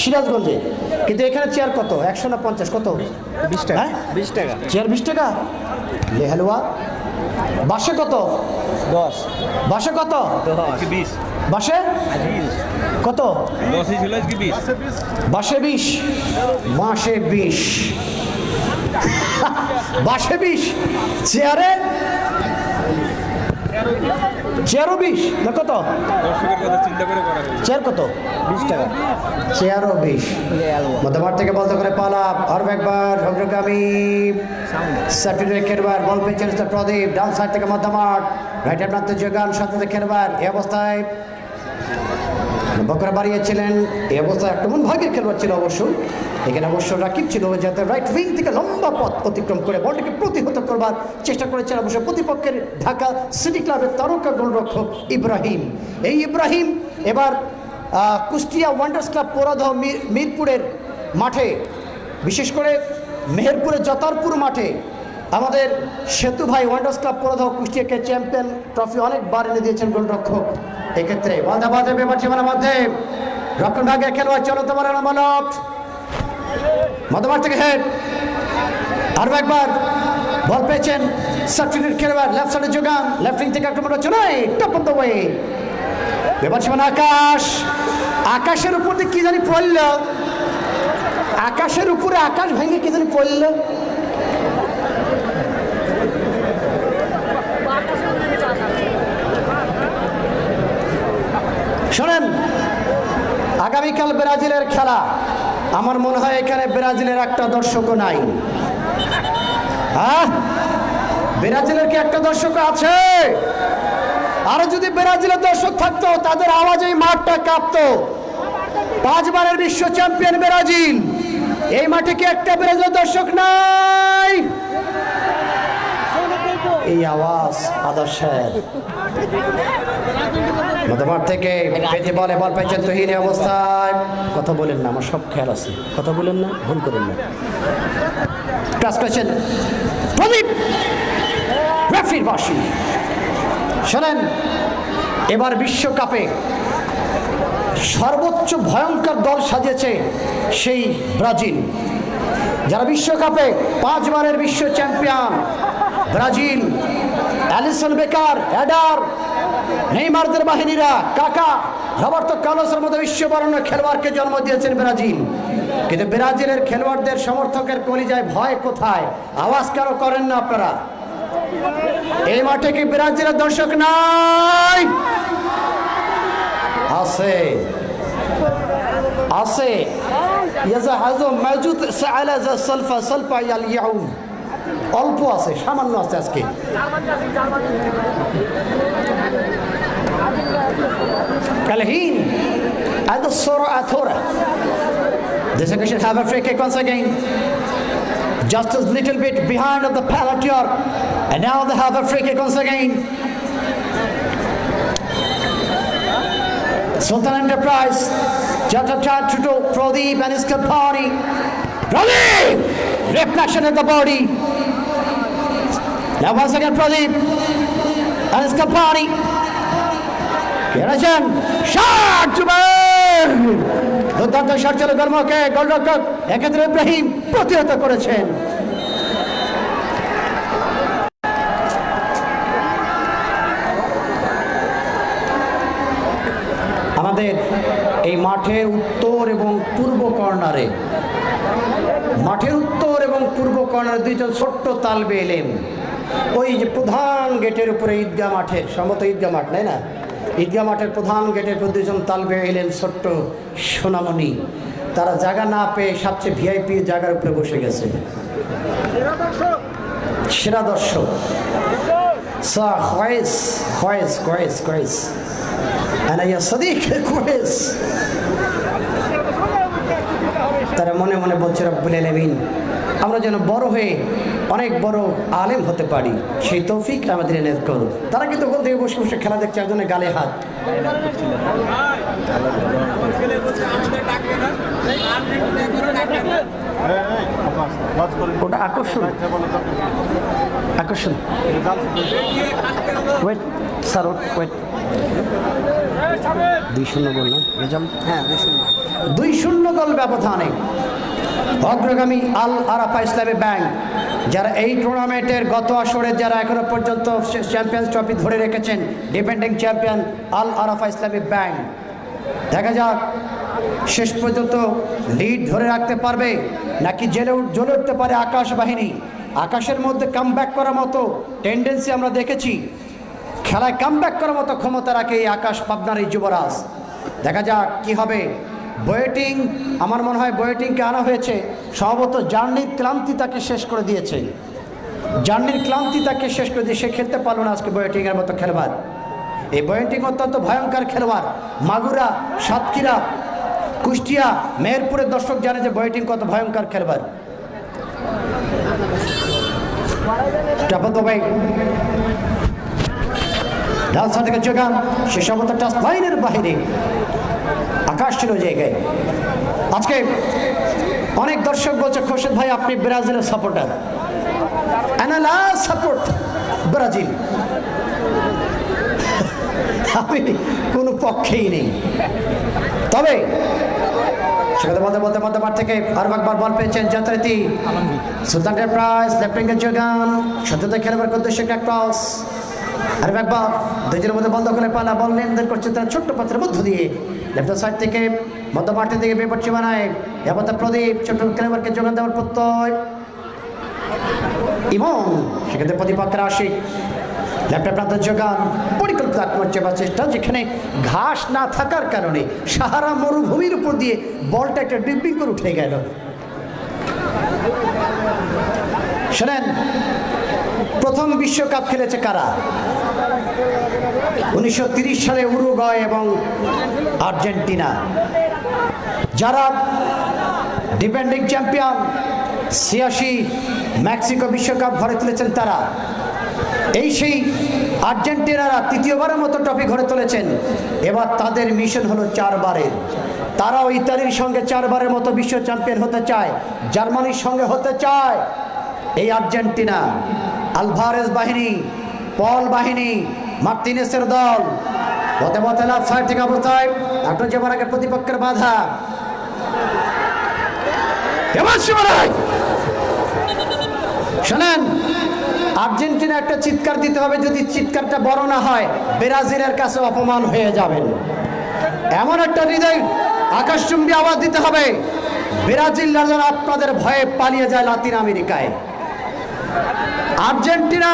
সিরাজগঞ্জে, কিন্তু এখানে চেয়ার কত, 100 না 50, কত 20 টাকা, হ্যাঁ 20 টাকা, চেয়ার 20 টাকা। লেহালুয়া বাসে কত, 10 বাসে কত, 20 বাসে কত, 10 ছিল আজকে 20 বাসে 20, মাসে 20, বাসে 20, চেয়ারে 20 না কত, দর্শকের কথা চিন্তা করে করা হয়েছে। চেয়ার কত, 20 টাকা, চেয়ারও 20। মধ্যমাঠ থেকে বলতে করে পালাপ, আর একবার অগ্রগামী সার্টিফিকেট খেলবার, বল পেয়েছেন প্রদীপ, ডান সাইড থেকে মধ্যমাঠ, রাইট হ্যান্ড প্রান্তে যোগান, সাথে খেলবার, এই অবস্থায় বকরা বাড়িয়েছিলেন, এই অবস্থায় আক্রমণ ভাগের খেলোয়াড় ছিল অবশ্য, এখানে অবশ্য রাকিব ছিল, যাতে রাইট উইং থেকে লম্বা পথ অতিক্রম করে বলটিকে প্রতিহত করবার চেষ্টা করেছেন অবশ্য প্রতিপক্ষের ঢাকা সিটি ক্লাবের তারকা গোলরক্ষক ইব্রাহিম। এই ইব্রাহিম এবার কুষ্টিয়া ওয়ান্ডার্স ক্লাব পোরাদহ মিরপুরের মাঠে, বিশেষ করে মেহেরপুরের জতারপুর মাঠে আমাদের সেতু ভাই wonders club Poradaha কুষ্টিয়াকে champion trophy অনেকবার এনে দিয়েছেন গোলরক্ষক। এক্ষেত্রে বাধা বাধা ব্যাপার সীমানার মধ্যে রক্ষণ ভাগের খেলোয়াড় চলো তোমার মানব মধ্যমাঠ থেকে হেড, আরও একবার বল পেয়েছেন সাবস্টিটিউট খেলোয়াড়, লেফট সাইডে যোগান, লেফট উইং থেকে আক্রমণ হচ্ছে নয়, টপ অফ দ্য ওয়ে, ব্যাপার সীমানা আকাশ, আকাশের উপর দিয়ে কি জানি পড়ল, আকাশের উপরে আকাশ ভেঙে কি জানি পড়ল, খেলা, আমার মনে হয় এখানে ব্রাজিলের একটা দর্শকও নাই। হ্যাঁ, ব্রাজিলের কি একটা দর্শক আছে? আর যদি ব্রাজিলের দর্শক থাকতো তাদের আওয়াজেই মাঠটা কাঁপতো। 5 বারের বিশ্ব চ্যাম্পিয়ন ব্রাজিল, এই মাঠে কি একটা ব্রাজিলের দর্শক নাই? এই আওয়াজ আদর্শের মধ্যমাঠ থেকে পেতে বলে বল পাইছেন তহিনী অবস্থায়। কথা বলেন না, আমার সব খেয়াল আছে, কথা বলেন না, ভুল করেন না। ক্লাস করেছেন প্রদীপ রেফারির বাঁশি। শোনেন, এবার বিশ্বকাপে সর্বোচ্চ ভয়ঙ্কর দল সাজিয়েছে সেই ব্রাজিল, যারা বিশ্বকাপে 5 বারের বিশ্ব champion Brazil. Alisson Becker, Eder, নেইমারদের বাহিনীরা, কাকা, রবার্তো কার্লোসের মতো বিশ্ববরণ্য খেলোয়াড়কে জন্ম দিয়েছেন ব্রাজিল। কিন্তু ব্রাজিলের খেলোয়াড়দের সমর্থকের কলিজায় ভয় কোথায়? আওয়াজ কেন করেন না আপনারা? এই মাঠে কি ব্রাজিলের দর্শক নাই? আছে, আছে। অল্প আছে, সামান্য আছে আজকে। الحين هذا السرعة ثورة. The second should have a free kick once again. Just a little bit behind of the penalty arc. And now they have a free kick once again. Sultan Enterprise. Just a try to do Pradeep and his company. Pradeep! Reflection of the body. Now once again Pradeep and his company. খেলেছেন শট, দুর্দান্ত শট ছিল গলমকে, গোলরক্ষক এক্ষেত্রে ইব্রাহিম প্রতিহত করেছেন। আমাদের এই মাঠের উত্তর এবং পূর্ব কর্নারে, মাঠের উত্তর এবং পূর্ব কর্নারে দুইজন ছোট্ট তালবে এলেন। ওই যে প্রধান গেটের উপরে ঈদগাহ মাঠের, সম্ভবত ঈদগাহ মাঠ, তাই না? ঈদগাহ মাঠের প্রধান গেটের উপর দুজন তালবে এলেন, ছোট্ট সোনামণি। তারা জায়গা না পেয়ে সবচেয়ে ভিআইপি জায়গার উপরে বসে গেছে। সেরা দর্শক তারা মনে মনে বলছে রব্বুল আলামিন আমরা যেন বড় হয়ে অনেক বড় আলেম হতে পারি, সেই তৌফিক আমাদের এনে করুন। তারা কিন্তু ওখান থেকে বসে বসে খেলা দেখছে, একজনের গালে হাত। ওটা আকর্ষণ, আকর্ষণ। Wait sir, wait. 2-0 গোল না রেজাল্ট? হ্যাঁ 2-0 গোল ব্যবধানে অগ্রগামী আল আরাফা ইসলামী ব্যাংক, যারা এই টুর্নামেন্টের গত আসরে যারা এখনো পর্যন্ত চ্যাম্পিয়ন্স ট্রফি ধরে রেখেছেন, ডিফেন্ডিং চ্যাম্পিয়ন আল আরাফা ইসলামী ব্যাংক। দেখা যাক শেষ পর্যন্ত লিড ধরে রাখতে পারবে নাকি জ্বলে উঠতে পারে আকাশ বাহিনী। আকাশের মধ্যে কামব্যাক করার মতো টেন্ডেন্সি আমরা দেখেছি, খেলায় কামব্যাক করার মতো ক্ষমতা রাখে এই আকাশ পাবনার এই যুবরাজ। দেখা যাক কি হবে। বয়েটিং, আমার মনে হয় বয়েটিংকে আনা হয়েছে সম্ভবত জার্নির ক্লান্তি তাকে শেষ করে দিয়েছে, জার্নির ক্লান্তি তাকে শেষ করে দিয়ে সে খেলতে পারলো না আজকে বয়েটিংয়ের মতো খেলোয়াড়। এই বয়েটিং অত্যন্ত ভয়ঙ্কর খেলোয়াড়। মাগুরা, সাতক্ষীরা, কুষ্টিয়া, মেহেরপুরের দর্শক জানে যে বয়েটিং কত ভয়ঙ্কর খেলোয়াড়। ডাল সাইডে যোগান, সে সম্ভবত টাচ লাইনের বাইরে, আকাশ ছিল জায়গায়। আজকে অনেক দর্শক বলছে খোরশেদ ভাই আপনি ব্রাজিলের সাপোর্টার, সাপোর্ট ব্রাজিল। আমি কোনো পক্ষেই নেই, তবে সেখানে বলতে বলতে মধ্যমাঠ থেকে আরো একবার বল পেয়েছেন যাত্রার্থী সুলতান এন্টারপ্রাইজ। লেফট যোগান সত্যতা খেলাবার উদ্দেশ্যে একটা ক্রস। আর একবার দুজনের মধ্যে বল দখলে পালা, বল লেনদেন করছে তারা ছোট্ট পাত্রের মধ্য দিয়ে। লেফট সাইড থেকে মধ্যমাঠের দিকে বিপক্ষী বানায় এবার প্রদীপ ছোট্ট খেলোয়াড়কে যোগান দেওয়ার প্রত্যয় এবং সেখানে প্রতিপক্ষের আশিক লেফট প্রান্তের যোগান পরিকল্পিত আক্রমণ চেপার চেষ্টা, যেখানে ঘাস না থাকার কারণে সাহারা মরুভূমির উপর দিয়ে বলটা একটা ডিপিং করে উঠে গেল। শোনেন, প্রথম বিশ্বকাপ খেলেছে কারা? 1930 সালে উরুগুয়ে এবং আর্জেন্টিনা, যারা ডিফেন্ডিং চ্যাম্পিয়ন। 86 মেক্সিকো বিশ্বকাপ ঘরে তুলেছেন তারা। এই সেই আর্জেন্টিনারা তৃতীয়বারের মতো ট্রফি ঘরে তুলেছেন। এবার তাদের মিশন হলো 4 বারের। তারাও ইতালির সঙ্গে 4 বারের মতো বিশ্ব চ্যাম্পিয়ন হতে চায়, জার্মানির সঙ্গে হতে চায়। এই আর্জেন্টিনা, আলভারেজ বাহিনী, পল বাহিনী, মার্তিনেসের দল পথে পথে লাফ সাইড থেকে অবস্থায় একটা যাবার আগে প্রতিপক্ষের বাধা। শোনেন, আর্জেন্টিনা একটা চিৎকার দিতে হবে, যদি চিৎকারটা বড় না হয় ব্রাজিলের কাছে অপমান হয়ে যাবেন। এমন একটা হৃদয় আকাশচুম্বী আওয়াজ দিতে হবে, ব্রাজিলরা যেন আপনাদের ভয়ে পালিয়ে যায় লাতিন আমেরিকায়। আর্জেন্টিনা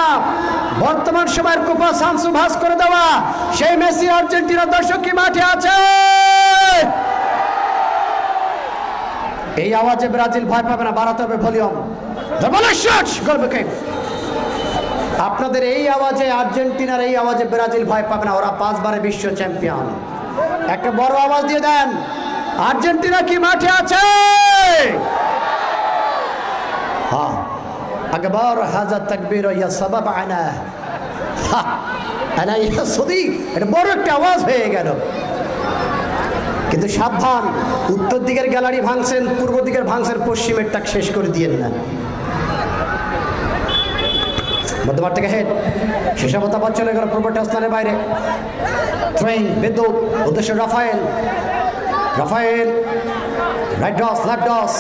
বর্তমান সময়ের কোপা সানসু ভাস করে দেওয়া সেই মেসি আর্জেন্টিনার দর্শক কি মাঠে আছে? এই আওয়াজে ব্রাজিল ভয় পাবে না, বাড়াতে হবে ভলিউম। আপনাদের এই আওয়াজে, আর্জেন্টিনার এই আওয়াজে ব্রাজিল ভয় পাবে না, ওরা 5 বারে বিশ্ব চ্যাম্পিয়ন। একটা বড় আওয়াজ দিয়ে দেন, আর্জেন্টিনা কি মাঠে আছে? হ্যাঁ, আকবার হাজা তাকবীর ইয়া সাবাব আনা, আনা ইয়া সাদিক, এটা বড় একটা আওয়াজ হয়ে গেল। কিন্তু সাবধান, উত্তর দিকের গ্যালারি ভাঙছেন, পূর্ব দিকের ভাঙছেন, পশ্চিমেরটা শেষ করে দিয়েন না। মধ্যমাঠ থেকে হেড, শেষাবতা পথ চলে গেল পূর্ব স্থানের বাইরে। ট্রেন বিদ্যুৎ উদ্দেশ্য রাফায়েল, রাফায়েল রাইট ডস লেফট ডস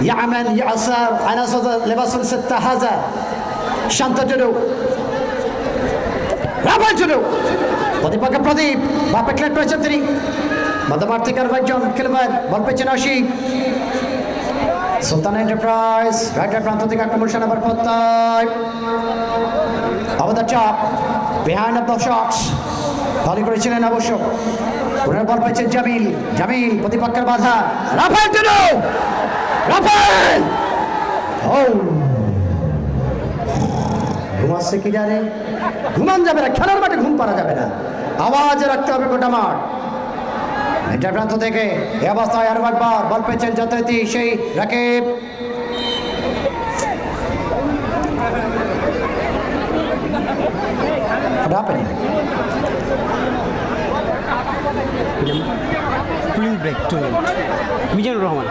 ইয়ামান ইয়াসার আনাসাদ লেবাসুল সিত্তা হাজা শান্ত জুডু রাফায়েল জুডু প্রদীপকে প্রদীপ বাপে ক্লেট পেয়েছেন তিনি। মধ্যমাঠ থেকে আর একজন খেলোয়াড় বল পেয়েছেন আশিক। সুলতান এন্টারপ্রাইজ রাইটের প্রান্ত থেকে আক্রমণ সেনাবার পত্তায় অবদার চাপ বিহাইন্ড অফ দ্য শটস ভালো করেছিলেন অবশ্য। পুনরায় বল পেয়েছেন জামিল, জামিল প্রতিপক্ষের বাধা, রাফায়েল জুডু, রাফায়েল ও ঘুমাচ্ছে কি জানে, ঘুমান যাবে না, খেলার মাঠে ঘুম পারা যাবে না, আওয়াজে রাখতে হবে গোটা মাঠ। এটা প্রান্ত থেকে এই অবস্থায় আরো একবার বল পেয়েছেন যথারীতি সেই Rakib, cooling break to Mizanur Rahman,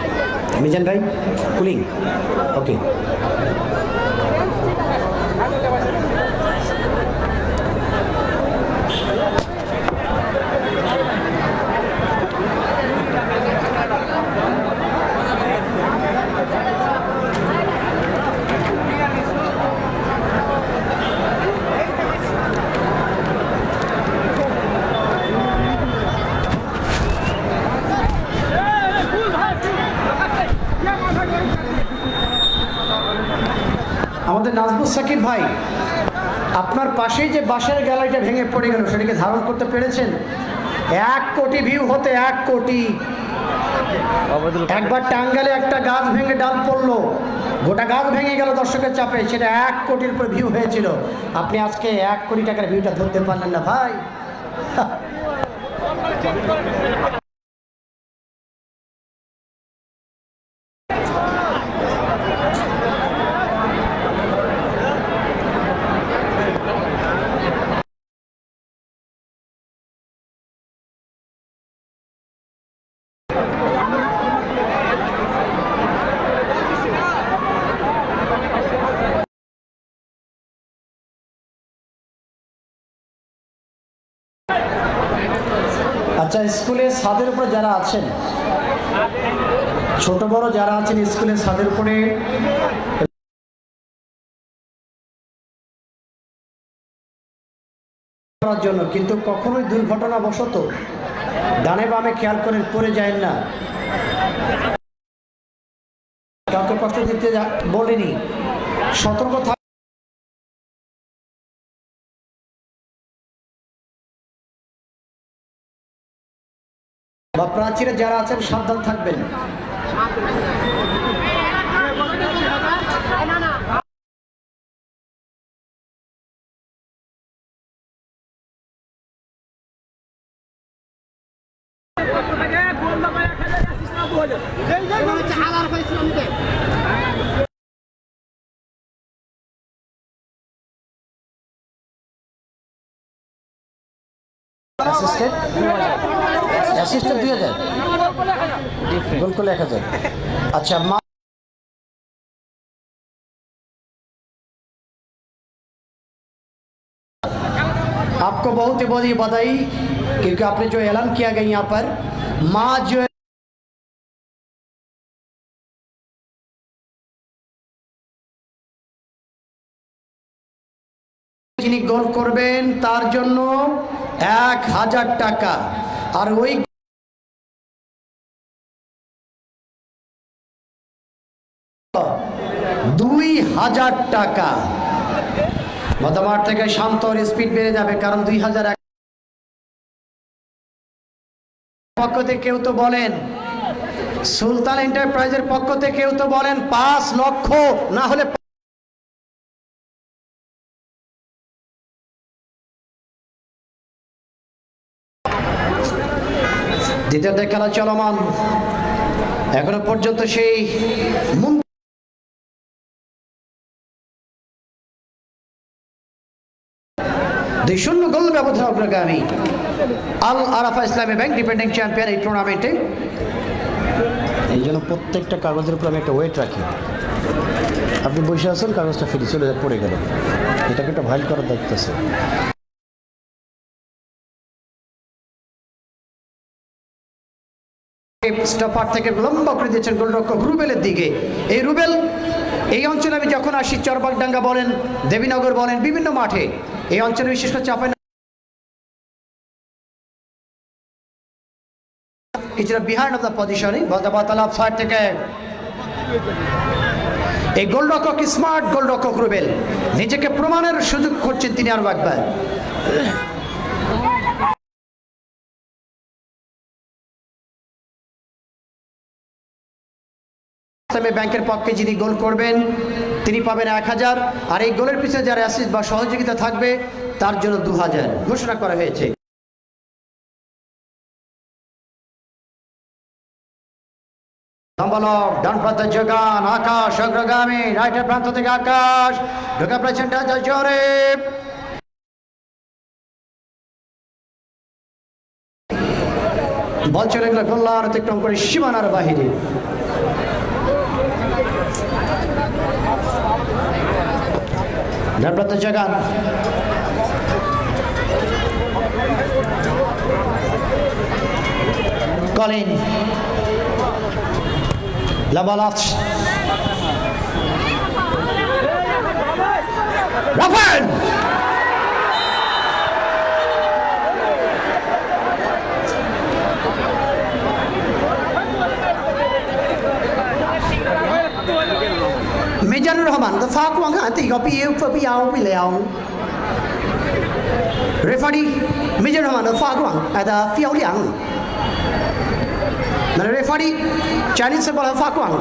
Mizan ভাই কুলিং, ওকে। আমাদের নাজবুল সাকিব ভাই, আপনার পাশেই যে বাঁশের গ্যালারিটা ভেঙে পড়ে গেল সেটাকে ধারণ করতে পেরেছেন? 1 কোটি ভিউ হতে 1 কোটি। একবার টাঙ্গালে একটা গাছ ভেঙে ডাল পড়লো, গোটা গাছ ভেঙে গেল দর্শকের চাপে, সেটা 1 কোটির উপর ভিউ হয়েছিল। আপনি আজকে 1 কোটি টাকার ভিউটা ধরতে পারলেন না ভাই। আচ্ছা, স্কুলের ছাদের উপরে যারা আছেন, ছোট বড় যারা আছেন স্কুলের ছাদের উপরে করার জন্য, কিন্তু কখনোই দুর্ঘটনাবশত ডানে বামে খেয়াল করে পড়ে যায় না, কাউকে কষ্ট দিতে বলিনি, সতর্ক বা প্রাচীরে যারা আছেন সাবধান থাকবেন। অ্যাসিস্ট্যান্ট 2000 গোল করলে 1000। अच्छा आपको बहुत ही बधाई क्योंकि आपने जो ऐलान किया गया यहाँ पर माँ जो যিনি গোল করবেন তার জন্য 1000 টাকা আর ওই 2000 টাকা। মতামত থেকে শান্ত আর স্পিড বেড়ে যাবে কারণ 2000 পক্ষ থেকে কেউ তো বলেন, সুলতান এন্টারপ্রাইজের পক্ষ থেকে কেউ তো বলেন 5 লক্ষ না হলে দ্বিতীয় খেলা চলমান এখনো পর্যন্ত সেই 2-0 গোল ব্যবধান অগ্রগামী আল আরাফা ইসলামী ব্যাংক ডিফেন্ডিং চ্যাম্পিয়ন এই টুর্নামেন্টে। এই জন্য প্রত্যেকটা কাগজের উপর আমি একটা ওয়েট রাখি। আপনি বসে আছেন, কাগজটা ফিরে চলে পড়ে গেল, এটাকে একটা ভাইল করার দায়িত্ব আছে। স্টপার থেকে লম্বা করে দিয়েছেন গোলরক্ষক রুবেলের দিকে। এই রুবেল এই অঞ্চলে আমি যখন আসি, চরবাগডাঙ্গা বলেন, দেবীনগর বলেন, বিভিন্ন মাঠে এই অঞ্চলে বিশেষ করে চাপাই কিছুটা বিহাইন্ড অফ দ্য পজিশনে বদাবাতালা সাইড থেকে এই গোলরক্ষক স্মার্ট গোলরক্ষক রুবেল নিজেকে প্রমাণের সুযোগ করছেন তিনি আরো একবার। ব্যাংকের পক্ষে যিনি গোল করবেন তিনি পাবেন 1000 আর এই গোলের পিছনে যারা অ্যাসিস্ট বা সহযোগিতা থাকবে তার জন্য 2000 ঘোষণা করা হয়েছে। ডান প্রান্তে যোগান আকাশ অগ্রগামী, রাইটের প্রান্ত থেকে আকাশ ঢোকা প্রেছেন জোরে বল চলে গেল গোল্লার অতিক্রম করে সীমানার বাহিরে। ডান প্রান্তে যোগান Colin Labalaf Rafael Mizanur Rahman the far quang I think of you for Piao Referee Mizanur Rahman the far quang at the Fiao Liang referee Chinese বলা ফাকুয়াং,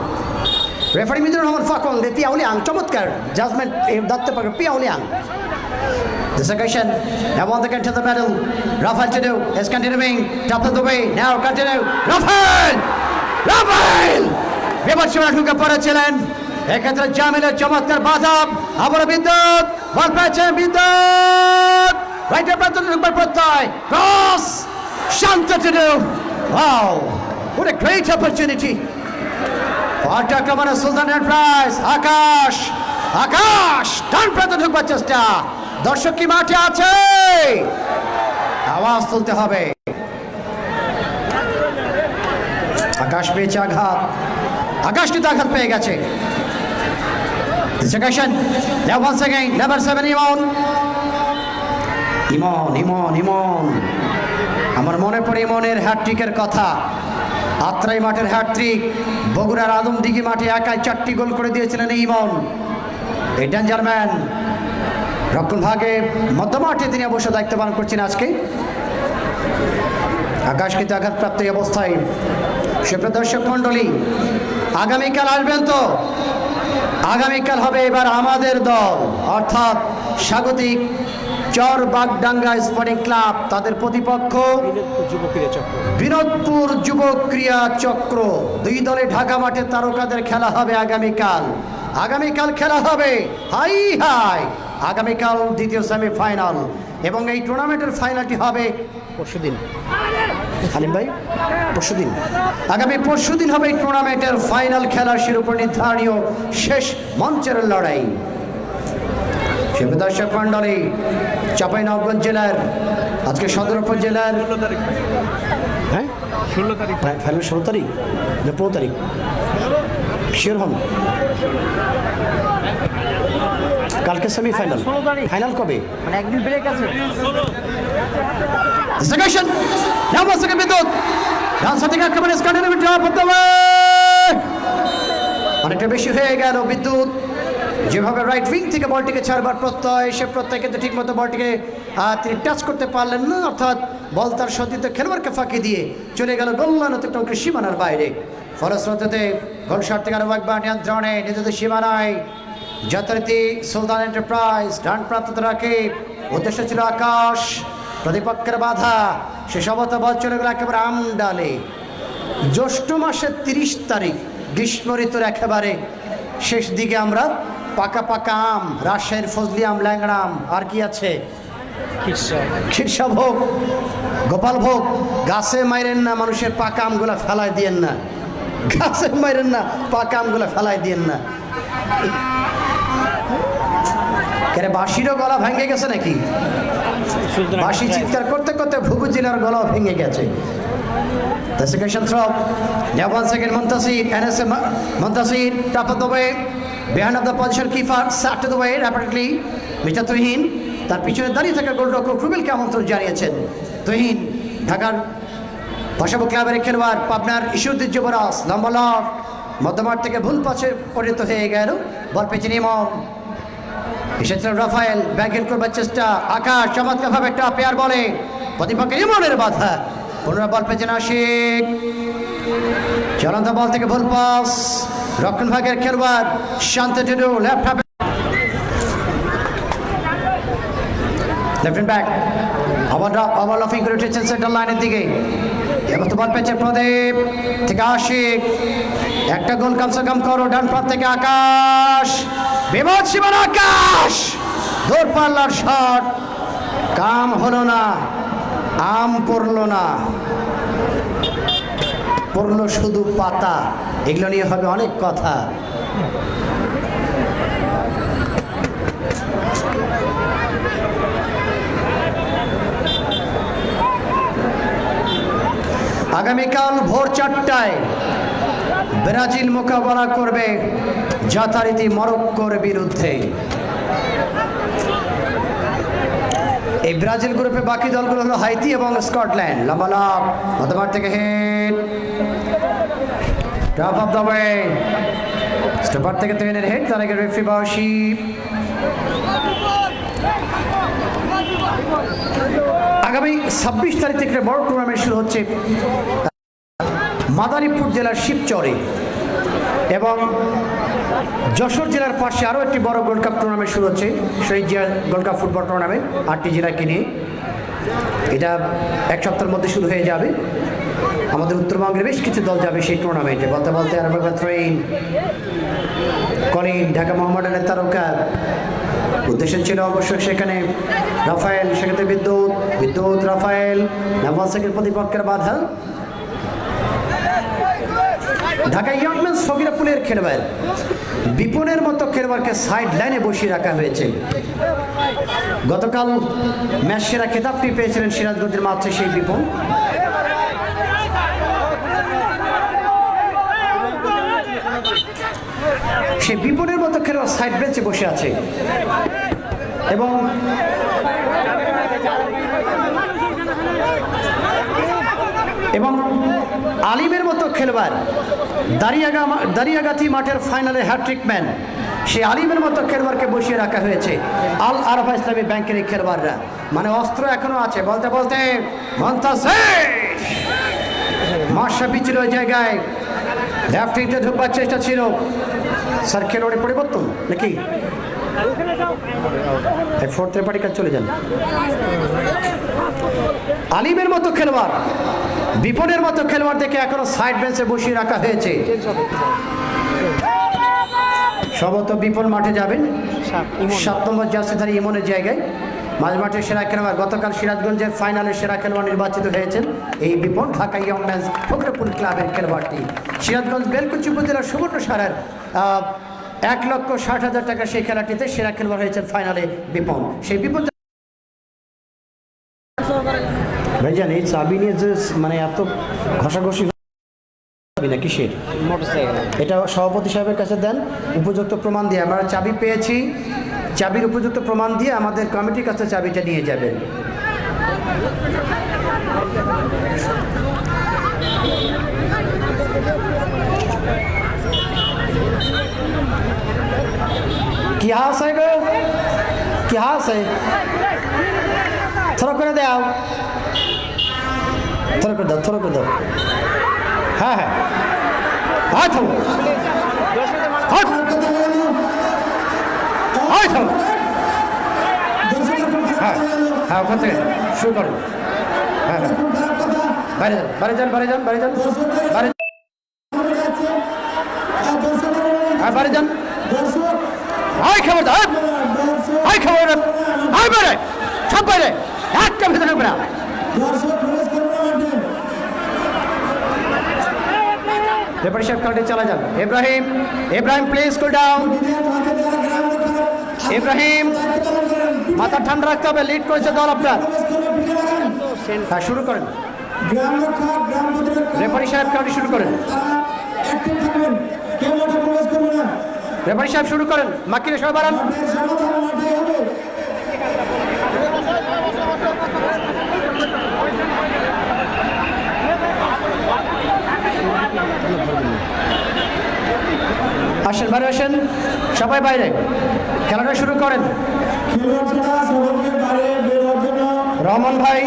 রেফারি মিজুর রহমান ফাকুয়াং de Piao Liang চমৎকার জাজমেন্ট ধরতে পারে Piao Liang। The second now on the get to the middle, Rafael to do is continuing top of the way now continue Rafael বিপক্ষে ঢুকে পড়েছিলেন এক্ষেত্রে জামিলের চমৎকার বাধা আবার বিদ্যুৎ বল পেয়েছে বিদ্যুৎ রাইটের প্রান্ত ঢুকবার Pratyay cross Shanto to do wow what a great opportunity Sultan Enterprise Akash ডান প্রান্তে ঢুকবার চেষ্টা দর্শক কি মাঠে আছে আওয়াজ তুলতে হবে আকাশ পেয়েছে আঘাত আকাশ কিন্তু আঘাত পেয়ে গেছে Second now once again number 7 ইমন আমার মনে পড়ে ইমনের হ্যাটট্রিকের কথা আত্রাই মাঠের হ্যাটট্রিক বগুড়ার আদমদিঘি মাঠে একাই 4টি গোল করে দিয়েছিলেন ইমন এই ডেঞ্জার ম্যান রক্ষণ ভাগে মধ্যমাঠে তিনি অবশ্য দায়িত্ব পালন করছেন আজকে আকাশ কিন্তু আঘাতপ্রাপ্ত এই অবস্থায়। সুপ্রিয় দর্শক মণ্ডলী, আগামীকাল আসবেন তো? আগামীকাল হবে এবার আমাদের দল, অর্থাৎ স্বাগতিক চরবাগডাঙ্গা স্পোর্টিং ক্লাব, তাদের প্রতিপক্ষ বিনোদপুর যুব ক্রীড়া চক্র। দুই দলে ঢাকা মাঠে তারকাদের খেলা হবে আগামীকাল। আগামীকাল খেলা হবে হাই হাই, আগামীকাল দ্বিতীয় সেমিফাইনাল, এবং এই টুর্নামেন্টের ফাইনালটি হবে পরশুদিন। হালিম ভাই, পরশুদিন, আগামী পরশুদিন হবে এই টুর্নামেন্টের ফাইনাল খেলার শিরোপা নির্ধারণীয় শেষ মঞ্চের লড়াই। দর্শক মন্ডলী, চাঁপাইনবাবগঞ্জ জেলার, আজকে সদর উপজেলার 16 তারিখ, ফাইনাল 16 তারিখ না 15 তারিখ, শিওর হন? কালকে সেমিফাইনাল, ফাইনাল কবে? মানে একদিন ব্রেক আছে। সেকেশন নাম্বার সেকেন্ড বিদ্যুৎ ডান সাইড থেকে একেবারে স্কার্টের ভিতরে অনেকটা বেশি হয়ে গেল। বিদ্যুৎ যেভাবে রাইট উইং থেকে বলটিকে ছাড়বার প্রত্যয়, সে প্রত্যয় কিন্তু ঠিকমতো বলটিকে তিনি টাচ করতে পারলেন না, অর্থাৎ বল তার সতীর্থ খেলোয়াড়কে ফাঁকি দিয়ে চলে গেল গোললাইন অতিক্রম সীমানার বাইরে। ফলশ্রুতিতে গোল শট থেকে আরও একবার নিয়ন্ত্রণে নিজেদের সীমানায় যথারীতি সুলতান এন্টারপ্রাইজ। ডান প্রান্ত রাখে, উদ্দেশ্য ছিল আকাশ, প্রতিপক্ষের বাধা, সে সমস্ত বল চলে গেল একেবারে আমডালে। জ্যৈষ্ঠ মাসের 30 তারিখ, গ্রীষ্ম ঋতুর একেবারে শেষ দিকে আমরা পাকা পাকা আম, রাজশাহীর ফজলি আম, ল্যাংড়া আম, আর কি আছে খিরসা ভোগ, গোপাল ভোগ। গাছে মাইরেন না, মানুষের পাকা আমগুলা ফেলাই দিয়েন না, গাছে মাইরেন না, পাকা আমগুলা ফেলাই দিয়েন না। কেন বাঁশিরও গলা ভেঙে গেছে নাকি? বাঁশি চিৎকার করতে করতে ভুগু জেলার গলাও ভেঙে গেছে। The second throw, now once again Montasir, NSM Montasir, top of the way, behind of the position keeper, sat to the way rapidly, Mr. Tuhin তার পিছনে দাঁড়িয়ে থাকা গোলরক্ষক রুবেলকে আমন্ত্রণ জানিয়েছেন। তুহিন ঢাকার পাশাপাশি ক্লাবের খেলোয়াড়, পাবনার ইস্যুদ্দিন যুবরাজ, লম্বা লব মধ্যমাঠ থেকে ভুল পাশে পরিণত হয়ে গেল, বল পেছনে ইমাম, এসেছিল রাফায়েল, ব্যাগেল করবার চেষ্টা, আকাশ চমৎকারভাবে একটা পেয়ার বলে প্রতিপক্ষের ইমনের বাধা, পুনরায় বল পেছনে আশিক, চলন্ত বল থেকে ভুল পাস, রক্ষণ ভাগের খেলোয়াড় শান্ত টুডু লেফট হাফে লেফট ব্যাক, আবার লাফিং করে উঠেছেন সেন্টার লাইনের দিকে। এবার তো বল পেয়েছে প্রদীপ থেকে আশিক, একটা গোল কমসে কম করো। ডান প্রান্ত থেকে আকাশ, বিপদ সীমানা আকাশ, দূর পাল্লার শট, কাম হলো না, আম পড়লো না, পড়লো শুধু পাতা। এগুলো নিয়ে হবে অনেক কথা। আগামীকাল ভোর 4টায় ব্রাজিল মোকাবেলা করবে যথারীতি মরক্কোর বিরুদ্ধে। এই ব্রাজিল গ্রুপে বাকি দলগুলো হলো হাইতি এবং স্কটল্যান্ড। লম্বা লাভ, মধ্যমাঠ থেকে head, top of the way, stopper থেকে তুহিনের হেড, তার আগে রেফারি বাউশি। আগামী 26 তারিখ থেকে বড় টুর্নামেন্ট শুরু হচ্ছে মাদারীপুর জেলার শিবচরে, এবং যশোর জেলার পাশে আরও একটি বড় গোল্ড কাপ টুর্নামেন্ট শুরু হচ্ছে, Shahid Zia gold cup football tournament 8টি জেলাকে নিয়ে। এটা এক সপ্তাহের মধ্যে শুরু হয়ে যাবে। আমাদের উত্তরবঙ্গের বেশ কিছু দল যাবে সেই টুর্নামেন্টে। বলতে বলতে আর থ্রেইন কলিন, ঢাকা মোহামেডানের তারকা, উদ্দেশ্য ছিল অবশ্যই সেখানে রাফায়েল, সেখানে বিদ্যুৎ রাফায়েল, নামাজ শেখের প্রতিপক্ষের বাধা। ঢাকা ইয়ংম্যানস ফকিরাপুলের খেলোয়াড় বিপনের মতো খেলোয়াড়কে সাইড লাইনে বসিয়ে রাখা হয়েছে। গতকাল ম্যাচ সেরা খেতাবটি পেয়েছিলেন সিরাজগঞ্জের মাঠে সেই বিপন। সেই বিপনের মতো খেলোয়াড় সাইড বেঞ্চে বসে আছে, এবং আলিমের মতো খেলোয়াড়, দারিয়াগাতি মাঠের ফাইনালে হ্যাট্রিক ম্যান, সেই আলিমের মতো খেলোয়াড়কে বসিয়ে রাখা হয়েছে আল আরফা ইসলামী ব্যাংকের এই খেলোয়াড়রা। মানে অস্ত্র এখনো আছে। বলতে বলতে মন্তাসির মাশরাফি ছিল ওই জায়গায়, লেফট উইংটে ঢুকবার চেষ্টা ছিল। স্যার খেলোয়াড়ের পরিবর্তন নাকি ফোর্থ রেফারি কাছে চলে যান। আলিমের মতো খেলোয়াড়, বিপনের মতো খেলোয়াড় দেখে এখনো সাইড বেঞ্চে বসিয়ে রাখা হয়েছে। সম্ভবত বিপন মাঠে যাবেন 7 নম্বর জার্সিধারী ইমনের জায়গায়। মাঝ মাঠের সেরা খেলোয়াড়, গতকাল সিরাজগঞ্জের ফাইনালে সেরা খেলোয়াড় নির্বাচিত হয়েছেন এই বিপন। ঢাকা ইয়ং ম্যানস ফখরুল ক্লাবের খেলোয়াড়টি সিরাজগঞ্জ বেলকুচি উপজেলার সুবর্ণসারার 1,60,000 টাকা সেই খেলাটিতে সেরা খেলোয়াড় হয়েছেন ফাইনালে বিপন। সেই বিপন ভাইজান এই চাবি নিয়ে যে মানে এত ঘষাঘষি না কিসের, এটা সভাপতি সাহেবের কাছে দেন, উপযুক্ত প্রমাণ দিয়ে। আমরা চাবি পেয়েছি, চাবির উপযুক্ত প্রমাণ দিয়ে আমাদের কমিটির কাছে চাবিটা নিয়ে যাবেন। কি হাস হয় গো, কি হাস হয়, থোড়া করে দাও, থোড়া করে দাও, থোড়া করে দাও। হ্যাঁ হ্যাঁ হ্যাঁ থামো, হ্যাঁ হ্যাঁ থামো, হ্যাঁ হ্যাঁ ওখান থেকে শুরু করো। হ্যাঁ হ্যাঁ বাইরে যান, বাইরে যান, বাইরে যান, বাইরে যান, বাইরে, হ্যাঁ বাইরে যান। আয় খবর দাও, আয় খবর, আয় বাইরে, সব বাইরে, একটা ভেতরে ঢুকবে না। রেফারি সাহেব খেলাটি চালা যান। Ibrahim, Ibrahim please cool down. Ibrahim মাথা ঠান্ডা রাখতে হবে, লিড করেছে দল আপনার। হ্যাঁ শুরু করেন, রেফারি সাহেব খেলাটি শুরু করেন। রেফারি সাহেব শুরু করেন, মাকিরে সবাই বাড়ান। আসেন বাইরে, আসেন সবাই বাইরে, খেলাটা শুরু করেন। রহমান ভাই,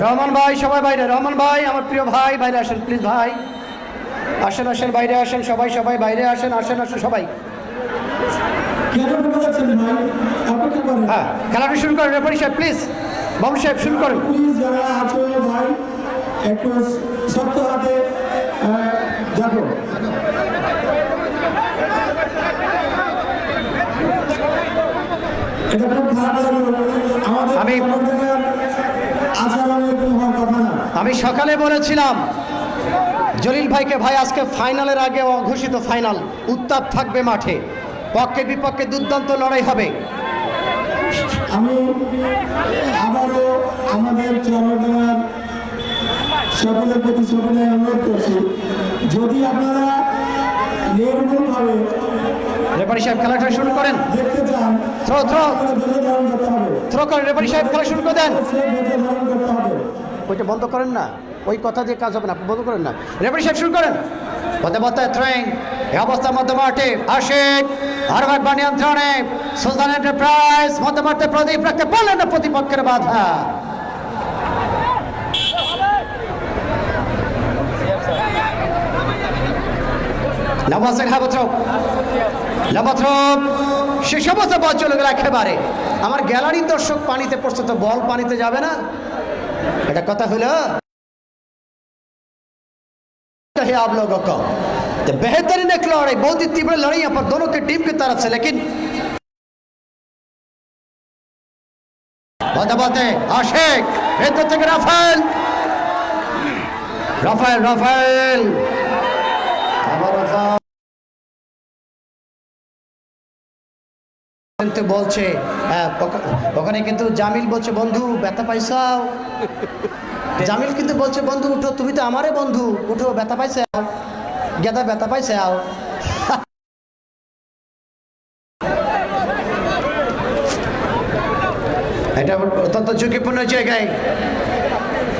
রহমান ভাই সবাই বাইরে, রহমান ভাই আমার প্রিয় ভাই বাইরে আসেন প্লিজ ভাই, আসেন আসেন বাইরে আসেন সবাই, সবাই বাইরে আসেন, আসেন আসেন সবাই। হ্যাঁ খেলাটা শুরু করেন, রেফারি সাহেব প্লিজ, বাবু সাহেব শুরু করেন। প্লিজ যারা আছো ভাই একটু শক্ত হাতে দেখো। এটা খুব খারাপ লাগলো আমাদের, আমি সকালে বলেছিলাম জলিল ভাইকে, ভাই আজকে ফাইনালের আগে অঘোষিত ফাইনাল, উত্তাপ থাকবে মাঠে, পক্ষে বিপক্ষে দুর্দান্ত লড়াই হবে। আমি আবারও আমাদের চরমডাঙ্গার সকলের প্রতি সকলে অনুরোধ করছি, যদি আপনারা নির্ভুলভাবে রেফারি সাহেব খেলাটা শুরু করেন। দেখতে চান, থ্রো থ্রো ধৈর্য ধারণ করতে হবে, থ্রো করেন, রেফারি সাহেব খেলা শুরু করে দেন। ধৈর্য ধারণ করতে হবে। ওইটা বন্ধ করেন না, ওই কথা দিয়ে কাজ হবে না, বন্ধ করেন না। রেফারি সাহেব শুরু করেন। পথে পথে থ্রোয়িং, এই অবস্থার মধ্যে মাঠে আশিক হারবার্ট বা নিয়ন্ত্রণে, সুলতান এন্টারপ্রাইজ মধ্যে মাঠে প্রদীপ রাখতে পারলেন না, প্রতিপক্ষের বাধা। নওয়াজের হাবথ্রপ, নবথ্রপ সে সমস্ত বল চলে গেল একেবারে। আমার গ্যালারির দর্শক পানিতে পড়ছে, তো বল পানিতে যাবে না, এটা কথা হলো। आप लोगों को तो बेहतरीन एक लड़ाई, बहुत ही तीव्र लड़ाई यहाँ पर दोनों की टीम की तरफ से, लेकिन बहुत आशिक भीतर থেকে রাফেল, রাফেল রাফেল আবার রাফেল কিন্তু বলছে, ওখানে কিন্তু জামিল বলছে বন্ধু ব্যথা পাইছাও, জামিল কিন্তু বলছে বন্ধু উঠো, তুমি তো আমারে বন্ধু, উঠো ব্যথা পাইছে, গেদা ব্যথা পাইছে। এটা অত্যন্ত ঝুঁকিপূর্ণ জায়গায়।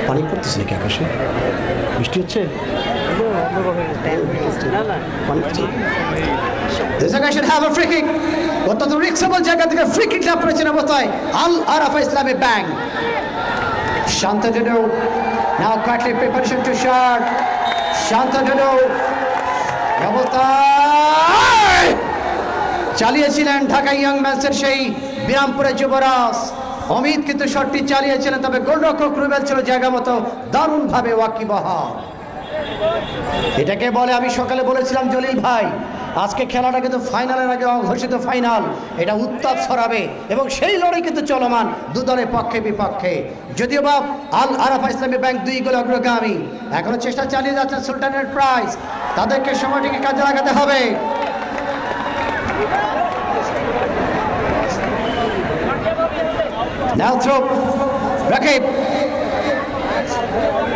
পানি পড়তেছে নাকি আকাশে, বৃষ্টি হচ্ছে? অত্যন্ত রিক্সেবল জায়গা থেকে ফ্রি কিক লাভ করেছেন অবস্থায় আল আরাফা ইসলামী bank. Shanto Now quietly preparation to shot. Shantanu অবস্থায় চালিয়েছিলেন ঢাকা ইয়ং ম্যাচের সেই বিরামপুরের যুবরাজ অমিত, কিন্তু শটটি চালিয়েছিলেন, তবে গোলরক্ষক রুবেল ছিল জায়গা মতো দারুণভাবে ওয়াকিবহাল। এটাকে বলে, আমি সকালে বলেছিলাম জলিল ভাই, আজকে খেলাটা কিন্তু ফাইনালের আগে অঘোষিত ফাইনাল, এটা উত্তাপ ছড়াবে এবং সেই লড়াই কিন্তু চলমান দু দলের পক্ষে বিপক্ষে। যদিও বা আল আরাফা ইসলামী ব্যাংক 2 গোলে অগ্রগামী, এখনো চেষ্টা চালিয়ে যাচ্ছে সুলতান এন্টারপ্রাইজ, তাদেরকে সময়টিকে কাজে লাগাতে হবে। Now throw, Rakib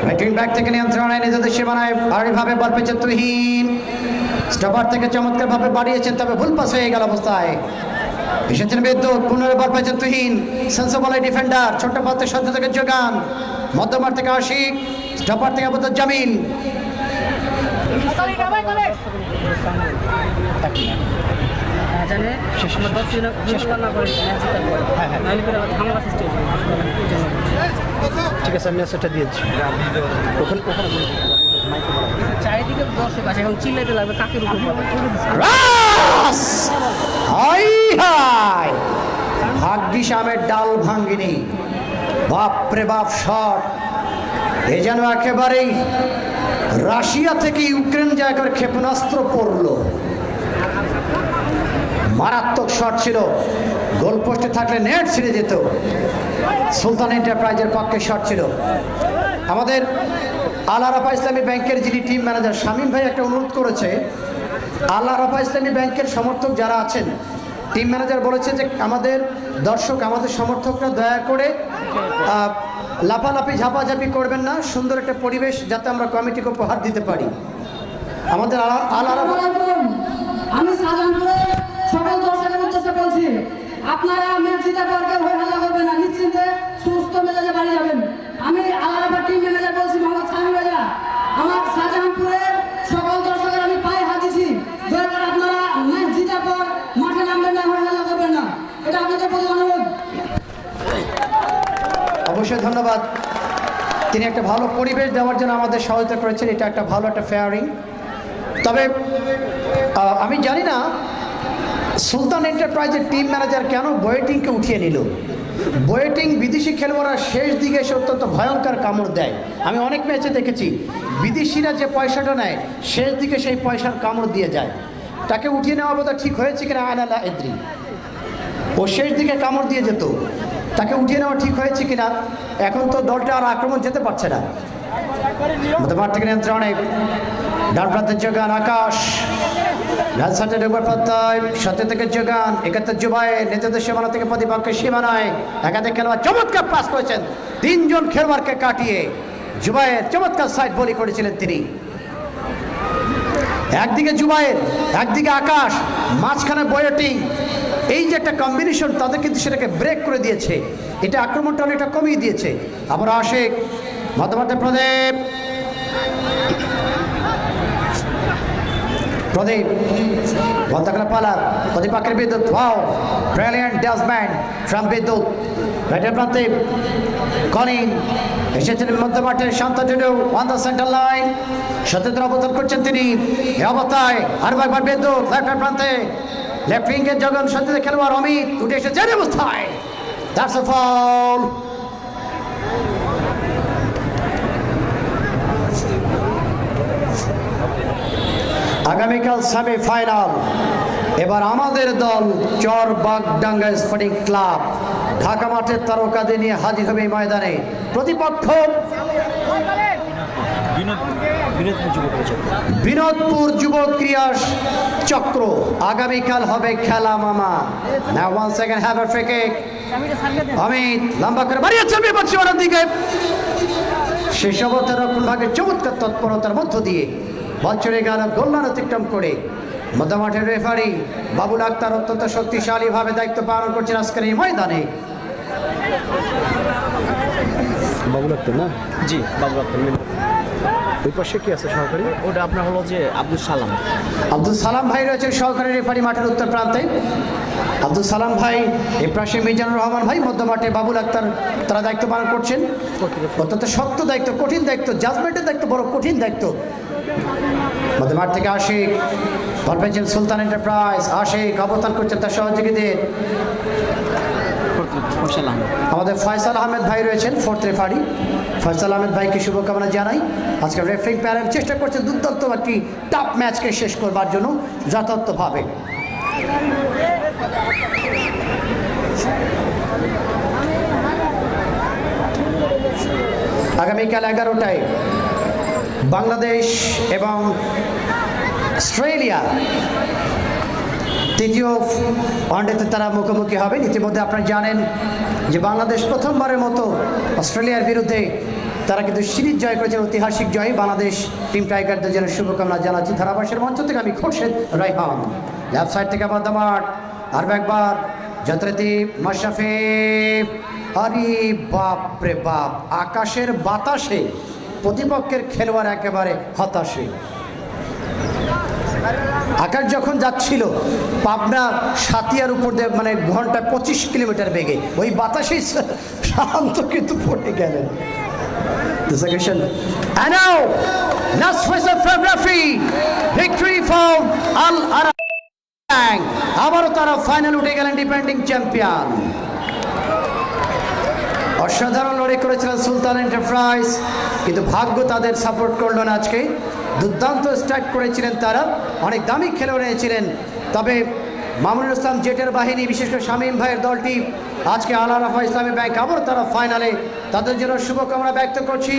writing back থেকে নিয়ন্ত্রণে নিজেদের সীমানায় ভারীভাবে বল পেয়েছে তুহিন, স্টপার থেকে চমৎকার ভাবে বাড়িয়েছেন, তবে ভুল পাস হয়ে গেল অবস্থায়। এসেছেন বিদ্যুৎ, পুনরায় বল পেয়েছেন তুহিন, সেন্সেবল ডিফেন্ডার, ছোট্ট পথে সদ্য থেকে যোগান, মধ্যমার থেকে আশিক, স্টপার থেকে আবুল জামিল। ঠিক আছে, আমি মেসেজটা দিয়েছি। চারিদিকে দর্শক আছে, এখন চিল্লাইতে লাগবে কাকের উপর ক্রস! High high! ভাগ্যিস আমের ডাল ভাঙ্গিনি, বাপরে বাপ শট! এ যেন একেবারেই রাশিয়া থেকে ইউক্রেন জায়গার ক্ষেপণাস্ত্র পড়ল। মারাত্মক শট ছিল, গোলপোস্টে থাকলে নেট ছিঁড়ে যেত। সুলতান এন্টারপ্রাইজের পক্ষে শট ছিল। আমাদের আল আরাফা ইসলামী ব্যাংকের যিনি টিম ম্যানেজার শামীম ভাই একটা অনুরোধ করেছে, আল আরাফা ইসলামী ব্যাংকের সমর্থক যারা আছেন, টিম ম্যানেজার বলেছে যে আমাদের দর্শক, আমাদের সমর্থকরা দয়া করে লাফালাফি ঝাপাঝাপি করবেন না, সুন্দর একটা পরিবেশ যাতে আমরা কমিটিকে উপহার দিতে পারি। আমাদের আল আরাফা, আমি শাহজাহানপুরের সকল দর্শকের উদ্দেশ্যে বলছি, আপনারা ম্যাচ জিতে পারবেন, হয়ে হাল্লা করবেন না, নিশ্চিন্তে সুস্থ মেজাজে বাড়ি যাবেন। আমি আলাদা টিম ম্যানেজার বলছি, মোহাম্মদ শামীম রাজা, আমার শাহজাহানপুরের সকল দর্শকের আমি পায়ে হাত দিচ্ছি, দয়া করে আপনারা ম্যাচ জিতার পর মাঠে নামবেন না, হয়ে হাল্লা করবেন না, এটা আপনাদের প্রতি অনুরোধ। অবশ্যই ধন্যবাদ। তিনি একটা ভালো পরিবেশ দেওয়ার জন্য আমাদের সহায়তা করেছেন, এটা একটা ভালো একটা ফেয়ারিং। তবে আমি জানি না সুলতান এন্টারপ্রাইজের টিম ম্যানেজার কেন বোয়েটিংকে উঠিয়ে নিল। বোয়েটিং বিদেশি খেলোয়াড়রা শেষ দিকে এসে অত্যন্ত ভয়ঙ্কর কামড় দেয়। আমি অনেক ম্যাচে দেখেছি বিদেশিরা যে পয়সাটা নেয় শেষ দিকে সেই পয়সার কামড় দিয়ে যায়। তাকে উঠিয়ে নেওয়া বোধহয় ঠিক হয়েছে কিনা আয়নালা এদ্রি, ও শেষ দিকে কামড় দিয়ে যেত, তাকে উঠিয়ে নেওয়া ঠিক হয়েছে কিনা। এখন তো দলটা আর আক্রমণ যেতে পারছে না। মধ্যমাঠ থেকে নিয়ন্ত্রণে ডান প্রান্তের যোগান আকাশ, রাজশাহী ডুবার প্রত্যয় সত্য থেকে যোগান 71 জুবাইর, নেতৃত্ব সীমানা থেকে প্রতিপক্ষের সীমানায় একাধিক খেলোয়াড় চমৎকার পাস করেছেন, 3 জন খেলোয়াড়কে কাটিয়ে জুবাইর চমৎকার সাইড বলি করেছিলেন তিনি। একদিকে জুবাইর, একদিকে আকাশ, মাঝখানে বোয়েটিং, এই যে একটা কম্বিনেশন, তাদের কিন্তু সেটাকে ব্রেক করে দিয়েছে, এটা আক্রমণটা অনেকটা কমিয়ে দিয়েছে। আবার আশিক, মধ্যমাঠে প্রদীপ, প্রদীপ বলতাকলা পালা, প্রতিপক্ষের বিদ্যুৎ, ওয়াও ব্রিলিয়ান্ট ডাসব্যান্ড ফ্রম বিদ্যুৎ। রাইটের প্রান্তে কলিং এসেছেন মধ্যমাঠের Shantanu on the centre line, Satyendra অবতরণ করছেন তিনি। এই অবস্থায় আরও একবার বিদ্যুৎ লেফটের প্রান্তে, লেফট উইঙ্গের জগন সত্যেন্দ্র খেলোয়াড় অমিত উঠে এসেছেন অবস্থায়, দ্যাটস আ ফাউল। আগামীকাল সেমিফাইনাল, এবার আমাদের দল চরবাগডাঙ্গা স্পোর্টিং ক্লাব ঢাকা মাঠের তারকাদের নিয়ে হাজির হবে ময়দানে। প্রতিপক্ষ বিনোদপুর যুব ক্রীড়া চক্র। আগামীকাল হবে খেলা মামা। নাও 1 second have a free kick. Amit লম্বা করে বাড়িয়েছেন বিপদ সীমানার দিকে, শেষ অবস্থায় রক্ষণ ভাগের চমৎকার তৎপরতার মধ্য দিয়ে বল চলে গেল গোললাইন অতিক্রম করে। মধ্যমাঠের রেফারি বাবুল আক্তার অত্যন্ত শক্তিশালীভাবে দায়িত্ব পালন করছেন আজকের এই ময়দানে। বাবুল আক্তার না? জি, বাবুল আক্তার। ওই পাশে কি আছে সহকারী? ওটা আপনার হলো যে আব্দুল সালাম। আব্দুল সালাম ভাই রয়েছে সহকারী রেফারি মাঠের উত্তর প্রান্তে। আব্দুল সালাম ভাই, এই পাশে মিজানুর রহমান ভাই, মধ্য মাঠে বাবুল আক্তার, তারা দায়িত্ব পালন করছেন। অত্যন্ত শক্ত দায়িত্ব, কঠিন দায়িত্ব, জাজমেন্টের দায়িত্ব, বড় কঠিন দায়িত্ব। মধ্য মাঠ থেকে আশিক, বল পেয়েছেন সুলতান এন্টারপ্রাইজ, আশিক অবস্থান করছেন তার সহযোগীদের। আমাদের ফয়সাল আহমেদ ভাই রয়েছেন ফোর্থ রেফারি। ফয়সাল আহমেদ ভাইকে শুভকামনা জানাই। আজকে রেফারিং প্যানেল চেষ্টা করছে দুর্দান্ত একটি টাফ ম্যাচকে শেষ করবার জন্য যথার্থভাবে। আগামীকাল 11টায় বাংলাদেশ এবং অস্ট্রেলিয়া তৃতীয় ওয়ানডেতে তারা মুখোমুখি হবেন। ইতিমধ্যে আপনারা জানেন যে বাংলাদেশ প্রথমবারের মতো অস্ট্রেলিয়ার বিরুদ্ধে তারা কিন্তু সিরিজ জয় করেছেন, ঐতিহাসিক জয়। বাংলাদেশ টিম টাইগারদের জন্য শুভকামনা জানাচ্ছি। ধারাভাষের মঞ্চ থেকে আমি খোরশেদ রায়হান, লেফট সাইড থেকে মধ্যমাঠ আর একবার যথারীতি মাশরাফি। আরে বাপ রে বাপ, আকাশের বাতাসে প্রতিপক্ষের খেলোয়াড় একেবারে হতাশে। আকাশ যখন যাচ্ছিল পাবনা সাতিয়ার উপর দিয়ে, মানে ঘন্টায় 25 কিলোমিটার বেগে, ওই বাতাসেই শান্ত কিন্তু পড়ে গেলেন। And now, last whistle from referee. Victory for Al Arab Bank. আবারও তারা ফাইনাল উঠে গেলেন ডিফেন্ডিং চ্যাম্পিয়ন। অসাধারণ লড়াই করেছিলেন সুলতান এন্টারপ্রাইজ, কিন্তু ভাগ্য তাদের সাপোর্ট করল না আজকে। দুর্দান্ত স্ট্রাইক করেছিলেন তারা, অনেক দামি খেলোয়াড় এনেছিলেন। তবে মামুনুল ইসলাম জেটের বাহিনী, বিশেষ করে শামীম ভাইয়ের দলটি আজকে আল আরাফা ইসলামী ব্যাংক আবার তারা ফাইনালে, তাদের জন্য শুভকামনা ব্যক্ত করছি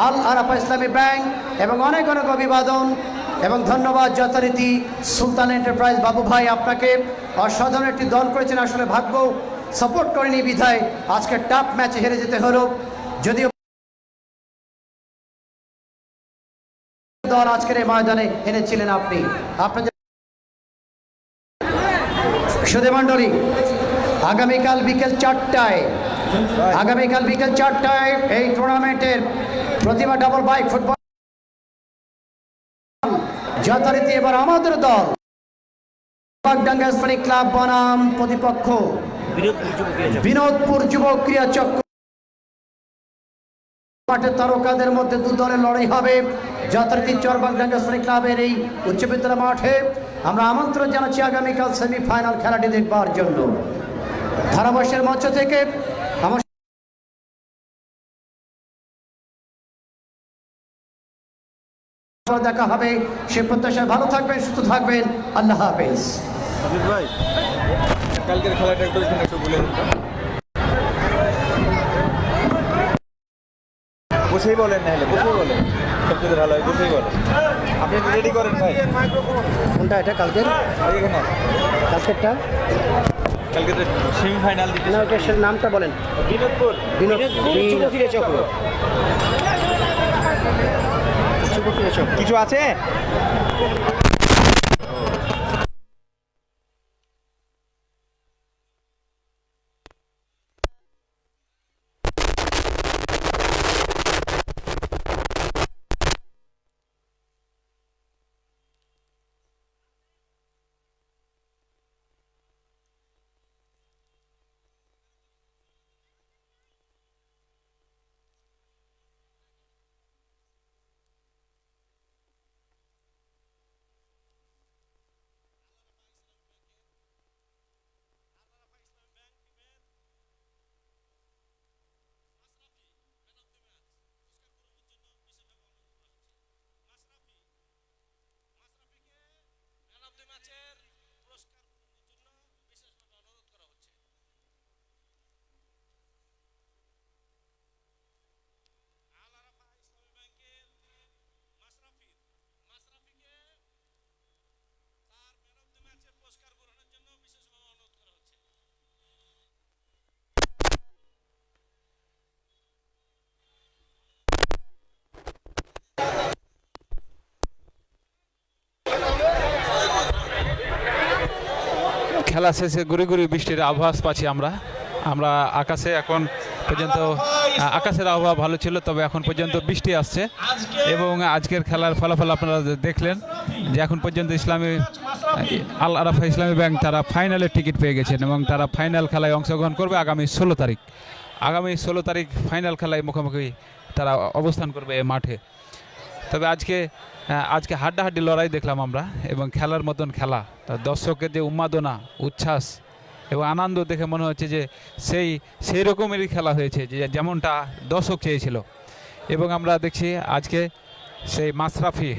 আল আরাফা ইসলামী ব্যাংক, এবং অনেক অনেক অভিবাদন এবং ধন্যবাদ যথারীতি সুলতান এন্টারপ্রাইজ বাবু ভাই, আপনাকে। অসাধারণ একটি দল করেছেন, আসলে ভাগ্য সাপোর্ট করেনি বিধায় আজকে টাফ ম্যাচে হেরে যেতে হলো। যদিও দল আজকের এই ময়দানে এনেছিলেন আপনি, আপনাদের সুধী মণ্ডলী। আগামীকাল বিকেল 4টায় এই টুর্নামেন্টের প্রতিভা ডাবল বাইক ফুটবল যথারীতি এবার আমাদের দল বাগডাঙ্গা স্পোর্টিং ক্লাব বনাম প্রতিপক্ষ বিনোদপুর যুব ক্রীড়া চক্র। মাঠে তারকাদের মধ্যে দু দলের লড়াই হবে যথারীতি চরবাগডাঙ্গা স্পোর্টিং ক্লাবের এই উচ্চ বিদ্যালয় মাঠে। আমরা আমন্ত্রণ জানাচ্ছি আগামীকাল সেমিফাইনাল খেলাটি দেখবার জন্য। ধারাভাষের মঞ্চ থেকে আমার দেখা হবে সে প্রত্যাশায় ভালো থাকবেন, সুস্থ থাকবেন। আল্লাহ হাফেজ। ভাই, কালকের খেলাটা একটু বলে দিন। বসেই বলেন, না হলে বসেই বলেন, সবচেয়ে ভালো হয় বসেই বলেন। আপনি রেডি করেন ভাই। কোনটা এটা? কালকের এখানে কালকেরটা, কালকে সেমিফাইনাল দিতে না ওটা সে নামটা বলেন। বিনোদপুর যুব ক্রীড়া চক্র। কিছু আছে? খেলা শেষে গুড়ি গুড়ি বৃষ্টির আভাস পাচ্ছি আমরা আকাশে এখন পর্যন্ত আকাশের আবহাওয়া ভালো ছিল, তবে এখন পর্যন্ত বৃষ্টি আসছে। এবং আজকের খেলার ফলাফল আপনারা দেখলেন যে এখন পর্যন্ত আল আরাফা ইসলামী ব্যাংক তারা ফাইনালের টিকিট পেয়ে গেছেন এবং তারা ফাইনাল খেলায় অংশগ্রহণ করবে আগামী 16 তারিখ। আগামী 16 তারিখ ফাইনাল খেলায় মুখোমুখি তারা অবস্থান করবে এই মাঠে। তবে আজকে হাড্ডাহাড্ডি লড়াই দেখলাম আমরা, এবং খেলার মতন খেলা, তার দর্শকের যে উন্মাদনা, উচ্ছ্বাস এবং আনন্দ দেখে মনে হচ্ছে যে সেই রকমেরই খেলা হয়েছে যে যেমনটা দর্শক চেয়েছিল। এবং আমরা দেখছি আজকে সেই মাশরাফি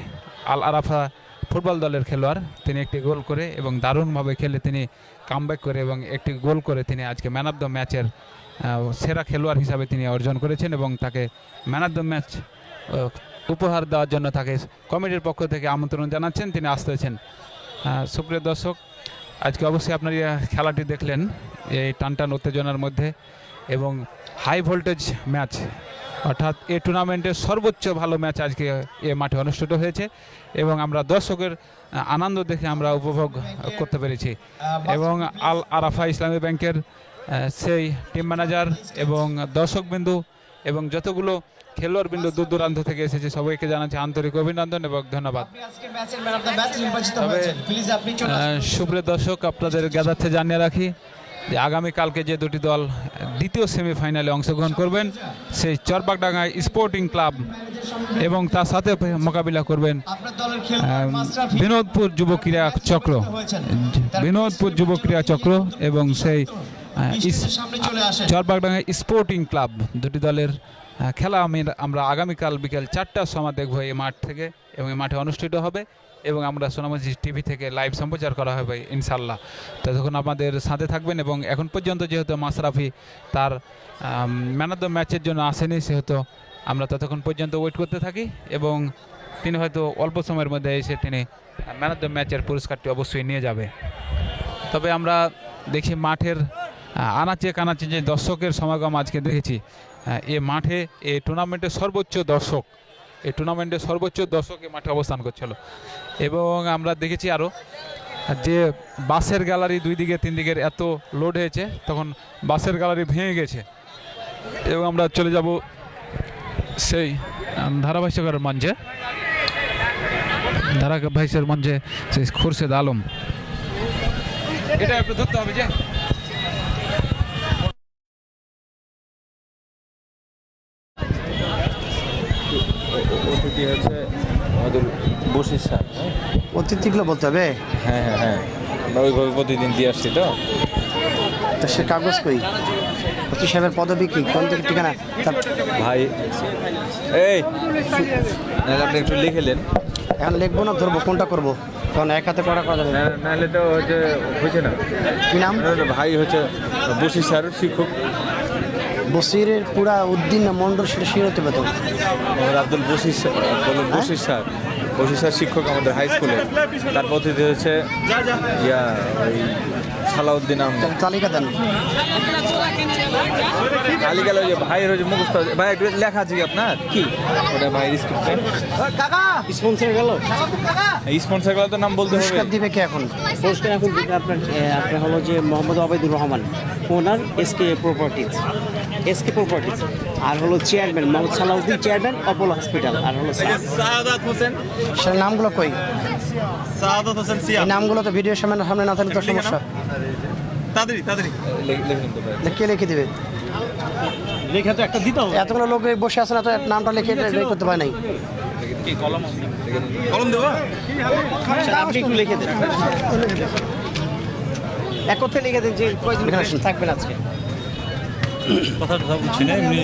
আল আরাফা ফুটবল দলের খেলোয়াড়, তিনি একটি গোল করে এবং দারুণভাবে খেলে তিনি কামব্যাক করে এবং একটি গোল করে তিনি আজকে ম্যান অফ দ্য ম্যাচের সেরা খেলোয়াড় হিসাবে তিনি অর্জন করেছেন এবং তাকে ম্যান অফ দ্য ম্যাচ উপহার দেওয়ার জন্য তাকে কমিটির পক্ষ থেকে আমন্ত্রণ জানাচ্ছেন, তিনি আসতেছেন। সুপ্রিয় দর্শক, আজকে অবশ্যই আপনারা খেলাটি দেখলেন এই টানটান উত্তেজনার মধ্যে, এবং হাই ভোল্টেজ ম্যাচ, অর্থাৎ এই টুর্নামেন্টের সর্বোচ্চ ভালো ম্যাচ আজকে এ মাঠে অনুষ্ঠিত হয়েছে এবং আমরা দর্শকের আনন্দ দেখে আমরা উপভোগ করতে পেরেছি। এবং আল আরাফা ইসলামী ব্যাংকের সেই টিম ম্যানেজার এবং দর্শকবিন্দু এবং যতগুলো খেলোয়াড়বৃন্দ দূর দূরান্ত থেকে এসেছে সবাইকে জানাচ্ছি আন্তরিক অভিনন্দন এবং ধন্যবাদ। তবে সুপ্রিয় দর্শক, আপনাদের জ্ঞাতার্থে জানিয়ে রাখি যে আগামীকালকে যে দুটি দল দ্বিতীয় সেমিফাইনালে অংশগ্রহণ করবেন সেই চরবাগডাঙ্গা স্পোর্টিং ক্লাব এবং তার সাথে মোকাবিলা করবেন বিনোদপুর যুব ক্রীড়া চক্র এবং সেই চরবাগডাঙ্গা স্পোর্টিং ক্লাব। দুটি দলের খেলা আমরা আগামীকাল বিকেল 4টার সময় দেখব এই মাঠ থেকে, এবং এই মাঠে অনুষ্ঠিত হবে এবং আমরা সোনামণি টিভি থেকে লাইভ সম্প্রচার করা হবে ইনশাল্লাহ। ততক্ষণ আমাদের সাথে থাকবেন। এবং এখন পর্যন্ত যেহেতু মাশরাফি তার ম্যান অফ দ্য ম্যাচের জন্য আসেনি, সেহেতু আমরা ততক্ষণ পর্যন্ত ওয়েট করতে থাকি এবং তিনি হয়তো অল্প সময়ের মধ্যে এসে তিনি ম্যান অফ দ্য ম্যাচের পুরস্কারটি অবশ্যই নিয়ে যাবে। তবে আমরা দেখি মাঠের আনাচে কানাচে যে দর্শকের সমাগম আজকে দেখেছি, এ মাঠে এই টুর্নামেন্টের সর্বোচ্চ দর্শক এই মাঠে অবস্থান করছিল। এবং আমরা দেখেছি আরও যে বাসের গ্যালারি 2 দিকে 3 দিকের এত লোড হয়েছে, তখন বাসের গ্যালারি ভেঙে গেছে। এবং আমরা চলে যাব সেই ধারাভাষ্যকার মঞ্চে সেই খুরশেদ আলম, এটা একটু ধরতে হবে যে অতিথি হচ্ছে আমাদের বশির স্যার। অতিথিগুলো বলতে হবে। হ্যাঁ হ্যাঁ হ্যাঁ, আমরা ওইভাবে প্রতিদিন দিয়ে আসছি তো। সে কাগজ কই? অতি সাহেবের পদবি কি, কোন দিকে ঠিকানা? ভাই এই নাহলে আপনি একটু লিখেলেন। এখন লিখবো না ধরবো, কোনটা করবো? কারণ এক হাতে করা যাবে না। নাহলে তো হচ্ছে না। কি নাম? ভাই হচ্ছে বশির স্যার, শিক্ষক। বসিরের পুরা উদ্দিন না মন্ডল, সেটা শির হতে পেত। আব্দুল বশির স্যার, বশির স্যার শিক্ষক আমাদের হাই স্কুলে। তার অতিথি হচ্ছে ওই সালাউদ্দিন আহমেদ। তালিকা দেন। তালিকা যে ভাইয়ের হচ্ছে মুখস্থ। ভাই একটু লেখা আছে কি আপনার? কি ওটা ভাইয়ের স্ক্রিপ্টে? স্পন্সর গেল, স্পন্সর গেল তো নাম বলতে হবে। পুরস্কার দিবে কে এখন? পুরস্কার এখন দিবে আপনার হলো যে মোহাম্মদ আবেদুর রহমান, ওনার এসকে প্রপার্টিজ, আর হলো chairman Mohammad Salauddin, chairman Apollo hospital, আর হলো সাহাদাত হোসেন। সে নামগুলো কই? সাহাদাত হোসেন এই নামগুলো তো ভিডিওর সামনে না থাকলে তো সমস্যা। তাড়াতাড়ি কে লিখে দিবে? লেখা তো একটা দিতে হবে। এতগুলো লোক বসে আছে না, তো নামটা লিখে বের করতে পারে নাই। কি কলম দেবো? আপনি একটু লিখে দেন, একত্রে লিখে দেন যে কয়জন থাকবেন আজকে। কথাটা বুঝছি না, এমনি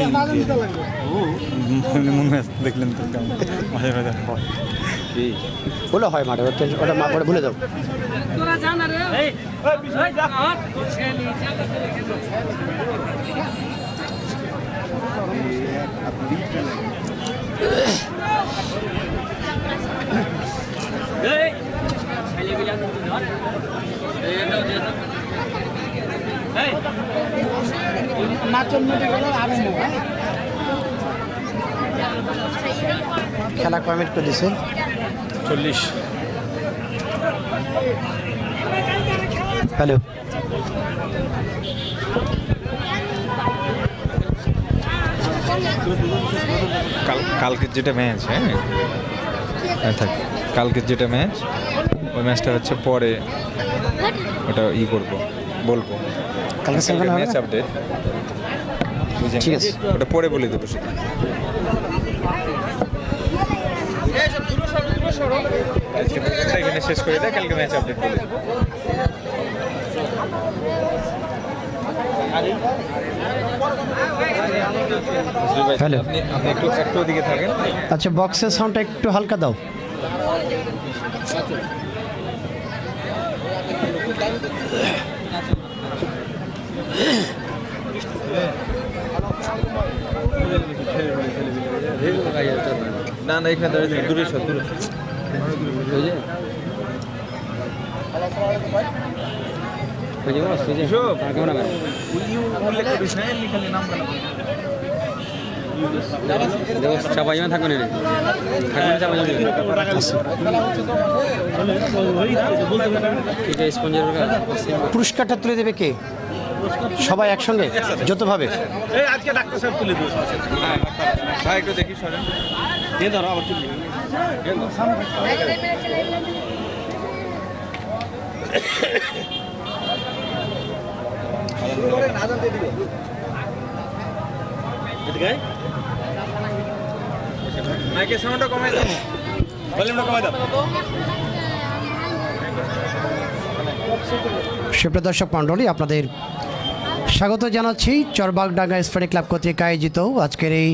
দেখলেন তো মাঝে মাঝে বলে হয় মাঠে, ওটা মা করে ভুলে যাও। খেলা কয় মিনিট করে দিছে? 40। হ্যালো। কালকের যেটা ম্যাচ, হ্যাঁ থাক, কালকের যেটা ম্যাচ, ওই ম্যাচটা হচ্ছে পরে ওটা বলবো কালকে সেমিফাইনাল হবে ম্যাচ আপডেট, ঠিক আছে। ওটা পরে বলে দেবো সেটা। আজকে প্রোগ্রামটা এখানে শেষ করে দেয়, কালকে ম্যাচ আপডেট করে দেবো। হ্যালো। আপনি একটু ওদিকে থাকেন। আচ্ছা, বক্সের সাউন্ডটা একটু হালকা দাও। না এখানে দাঁড়িয়ে দূরে সর, পুরস্কারটা তুলে দেবে কে? সবাই একসঙ্গে যতভাবে? ভাই একটু দেখি সরেন। মাইকের সাউন্ডটা কমাই দাও, ভলিউমটা কমাই দাও। সুপ্রিয় দর্শক মণ্ডলী, আপনাদের স্বাগত জানাচ্ছি চরবাগডাঙ্গা স্পোর্টিং ক্লাব কর্তৃক আয়োজিত আজকের এই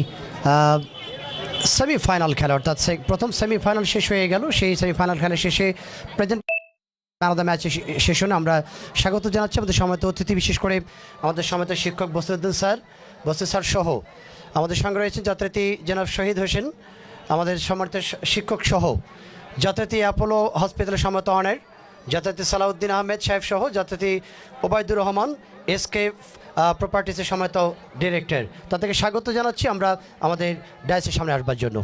সেমিফাইনাল খেলা, অর্থাৎ প্রথম সেমিফাইনাল শেষ হয়ে গেল। সেই সেমিফাইনাল খেলা শেষে present man of the match সেশনে আমরা স্বাগত জানাচ্ছি আমাদের সম্মানিত অতিথি, বিশেষ করে আমাদের সম্মানিত শিক্ষক বসিরউদ্দিন স্যার সহ আমাদের সঙ্গে রয়েছেন যাত্রীতি জনাব শহীদ হোসেন, আমাদের সম্মানিত শিক্ষক সহ যাত্রীতি অ্যাপোলো হসপিটালের সম্মানিত অনার যাত্রীতি সালাউদ্দিন আহমেদ সাহেব সহ যাত্রীতি ওবায়দুর রহমান এসকে প্রপার্টিসের সম্মানিত ডিরেক্টর, তাদেরকে স্বাগত জানাচ্ছি আমরা আমাদের ডায়াসের সামনে আসবার জন্য।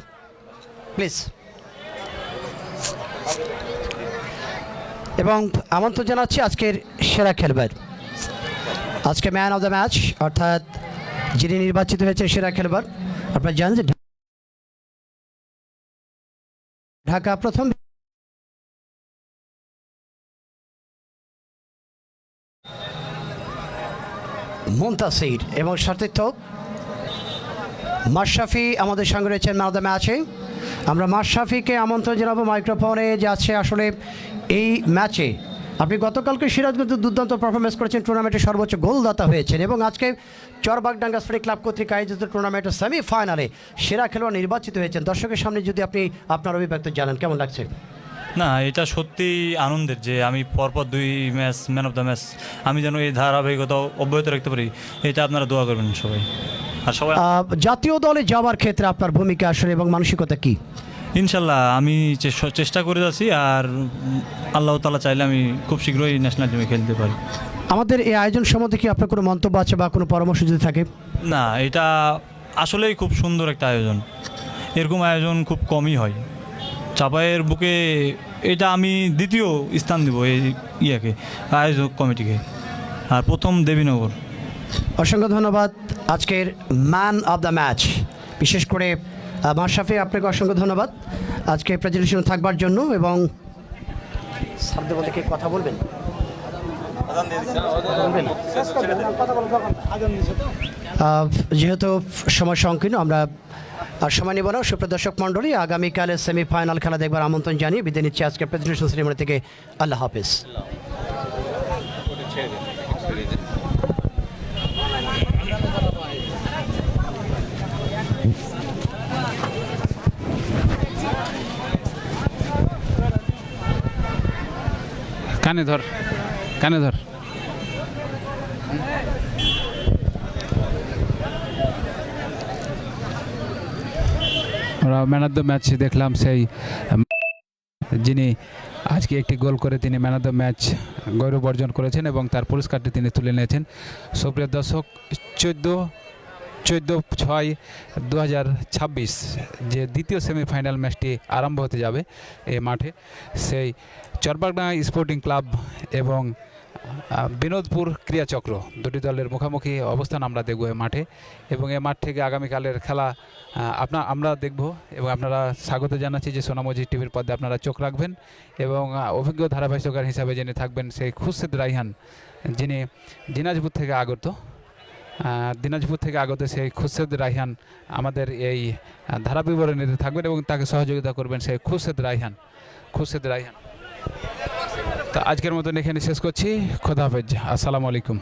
প্লিজ। এবং আমন্ত্রণ জানাচ্ছি আজকের সেরা খেলোয়াড়, আজকে ম্যান অফ দ্য ম্যাচ, অর্থাৎ যিনি নির্বাচিত হয়েছে সেরা খেলোয়াড়। আপনারা জানেন যে ঢাকা প্রথম মুনতাসির এবং সতীর্থ মাশরাফি আমাদের সঙ্গে রয়েছেন ম্যান অফ দ্য ম্যাচে। আমরা মাশরাফিকে আমন্ত্রণ জানাবো মাইক্রোফোনে, যে আছে আসলে এই ম্যাচে আপনি গতকালকে সিরাজগঞ্জে দুর্দান্ত পারফরমেন্স করেছেন, টুর্নামেন্টে সর্বোচ্চ গোলদাতা হয়েছেন এবং আজকে চরবাগডাঙ্গা স্পোর্টিং ক্লাব কর্তৃক আয়োজিত টুর্নামেন্টের সেমিফাইনালে সেরা খেলোয়াড় নির্বাচিত হয়েছেন। দর্শকের সামনে যদি আপনি আপনার অভিব্যক্তি জানান, কেমন লাগছে? না, এটা সত্যি আনন্দের যে আমি পরপর 2 match man of the match, আমি যেন এই ধারাবাহিকতা অব্যাহত রাখতে পারি, এটা আপনারা দোয়া করবেন সবাই। আর সবাই জাতীয় দলে যাওয়ার ক্ষেত্রে আপনার ভূমিকা আসলে এবং মানসিকতা কি? ইনশাল্লাহ আমি চেষ্টা করে যাচ্ছি, আর আল্লাহ তাআলা চাইলে আমি খুব শীঘ্রই ন্যাশনাল টিমে খেলতে পারি। আমাদের এই আয়োজন সম্বন্ধে কি আপনার কোনো মন্তব্য আছে বা কোনো পরামর্শ যদি থাকে? না, এটা আসলেই খুব সুন্দর একটা আয়োজন, এরকম আয়োজন খুব কমই হয় চাপাইয়ের বুকে। এটা আমি দ্বিতীয় স্থান দেব এই আয়োজক কমিটিকে, আর প্রথম দেবীনগর। অসংখ্য ধন্যবাদ আজকের ম্যান অফ দ্য ম্যাচ, বিশেষ করে মাশরাফি, আপনাকে অসংখ্য ধন্যবাদ আজকে প্রেজেন্টেশন থাকবার জন্য। এবং শব্দ বলে কি কথা বলবেন? যেহেতু সময় সংকীর্ণ, আমরা আর সময় নেব না। সুপ্রিয় দর্শক মণ্ডলী, আগামীকালে সেমিফাইনাল খেলা দেখবার আমন্ত্রণ জানিয়ে বিদায় নিচ্ছি আজকে প্রেজেন্টেশন সেরেমনি থেকে। আল্লাহ হাফেজ। কানে ধর। আমরা ম্যান অফ দ্য ম্যাচ দেখলাম, সেই যিনি আজকে একটি গোল করে তিনি ম্যান অফ দ্য ম্যাচ গৌরব অর্জন করেছেন এবং তার পুরস্কারটি তিনি তুলে নিয়েছেন। সুপ্রিয় দর্শক, 14/6/2026 যে দ্বিতীয় সেমিফাইনাল ম্যাচটি আরম্ভ হতে যাবে এই মাঠে, সেই চরবাগডাঙ্গা স্পোর্টিং ক্লাব এবং বিনোদপুর ক্রীড়াচক্র, দুটি দলের মুখোমুখি অবস্থান আমরা দেখব এই মাঠে, এবং এই মাঠ থেকে আগামীকালের খেলা আমরা দেখব। এবং আপনারা স্বাগত জানাচ্ছি যে সোনামজি টিভির পর্দায় আপনারা চোখ রাখবেন, এবং অভিজ্ঞ ধারাভাষ্যকার হিসাবে যিনি থাকবেন সেই খুরশেদ রায়হান, যিনি দিনাজপুর থেকে আগত সেই খুরশেদ রায়হান আমাদের এই ধারা বিবরণীতে থাকবেন, এবং তাকে সহযোগিতা করবেন সেই খুরশেদ রায়হান। তো আজকের মতন এখানে শেষ করছি। খোদা হাফেজ, আসসালামু আলাইকুম।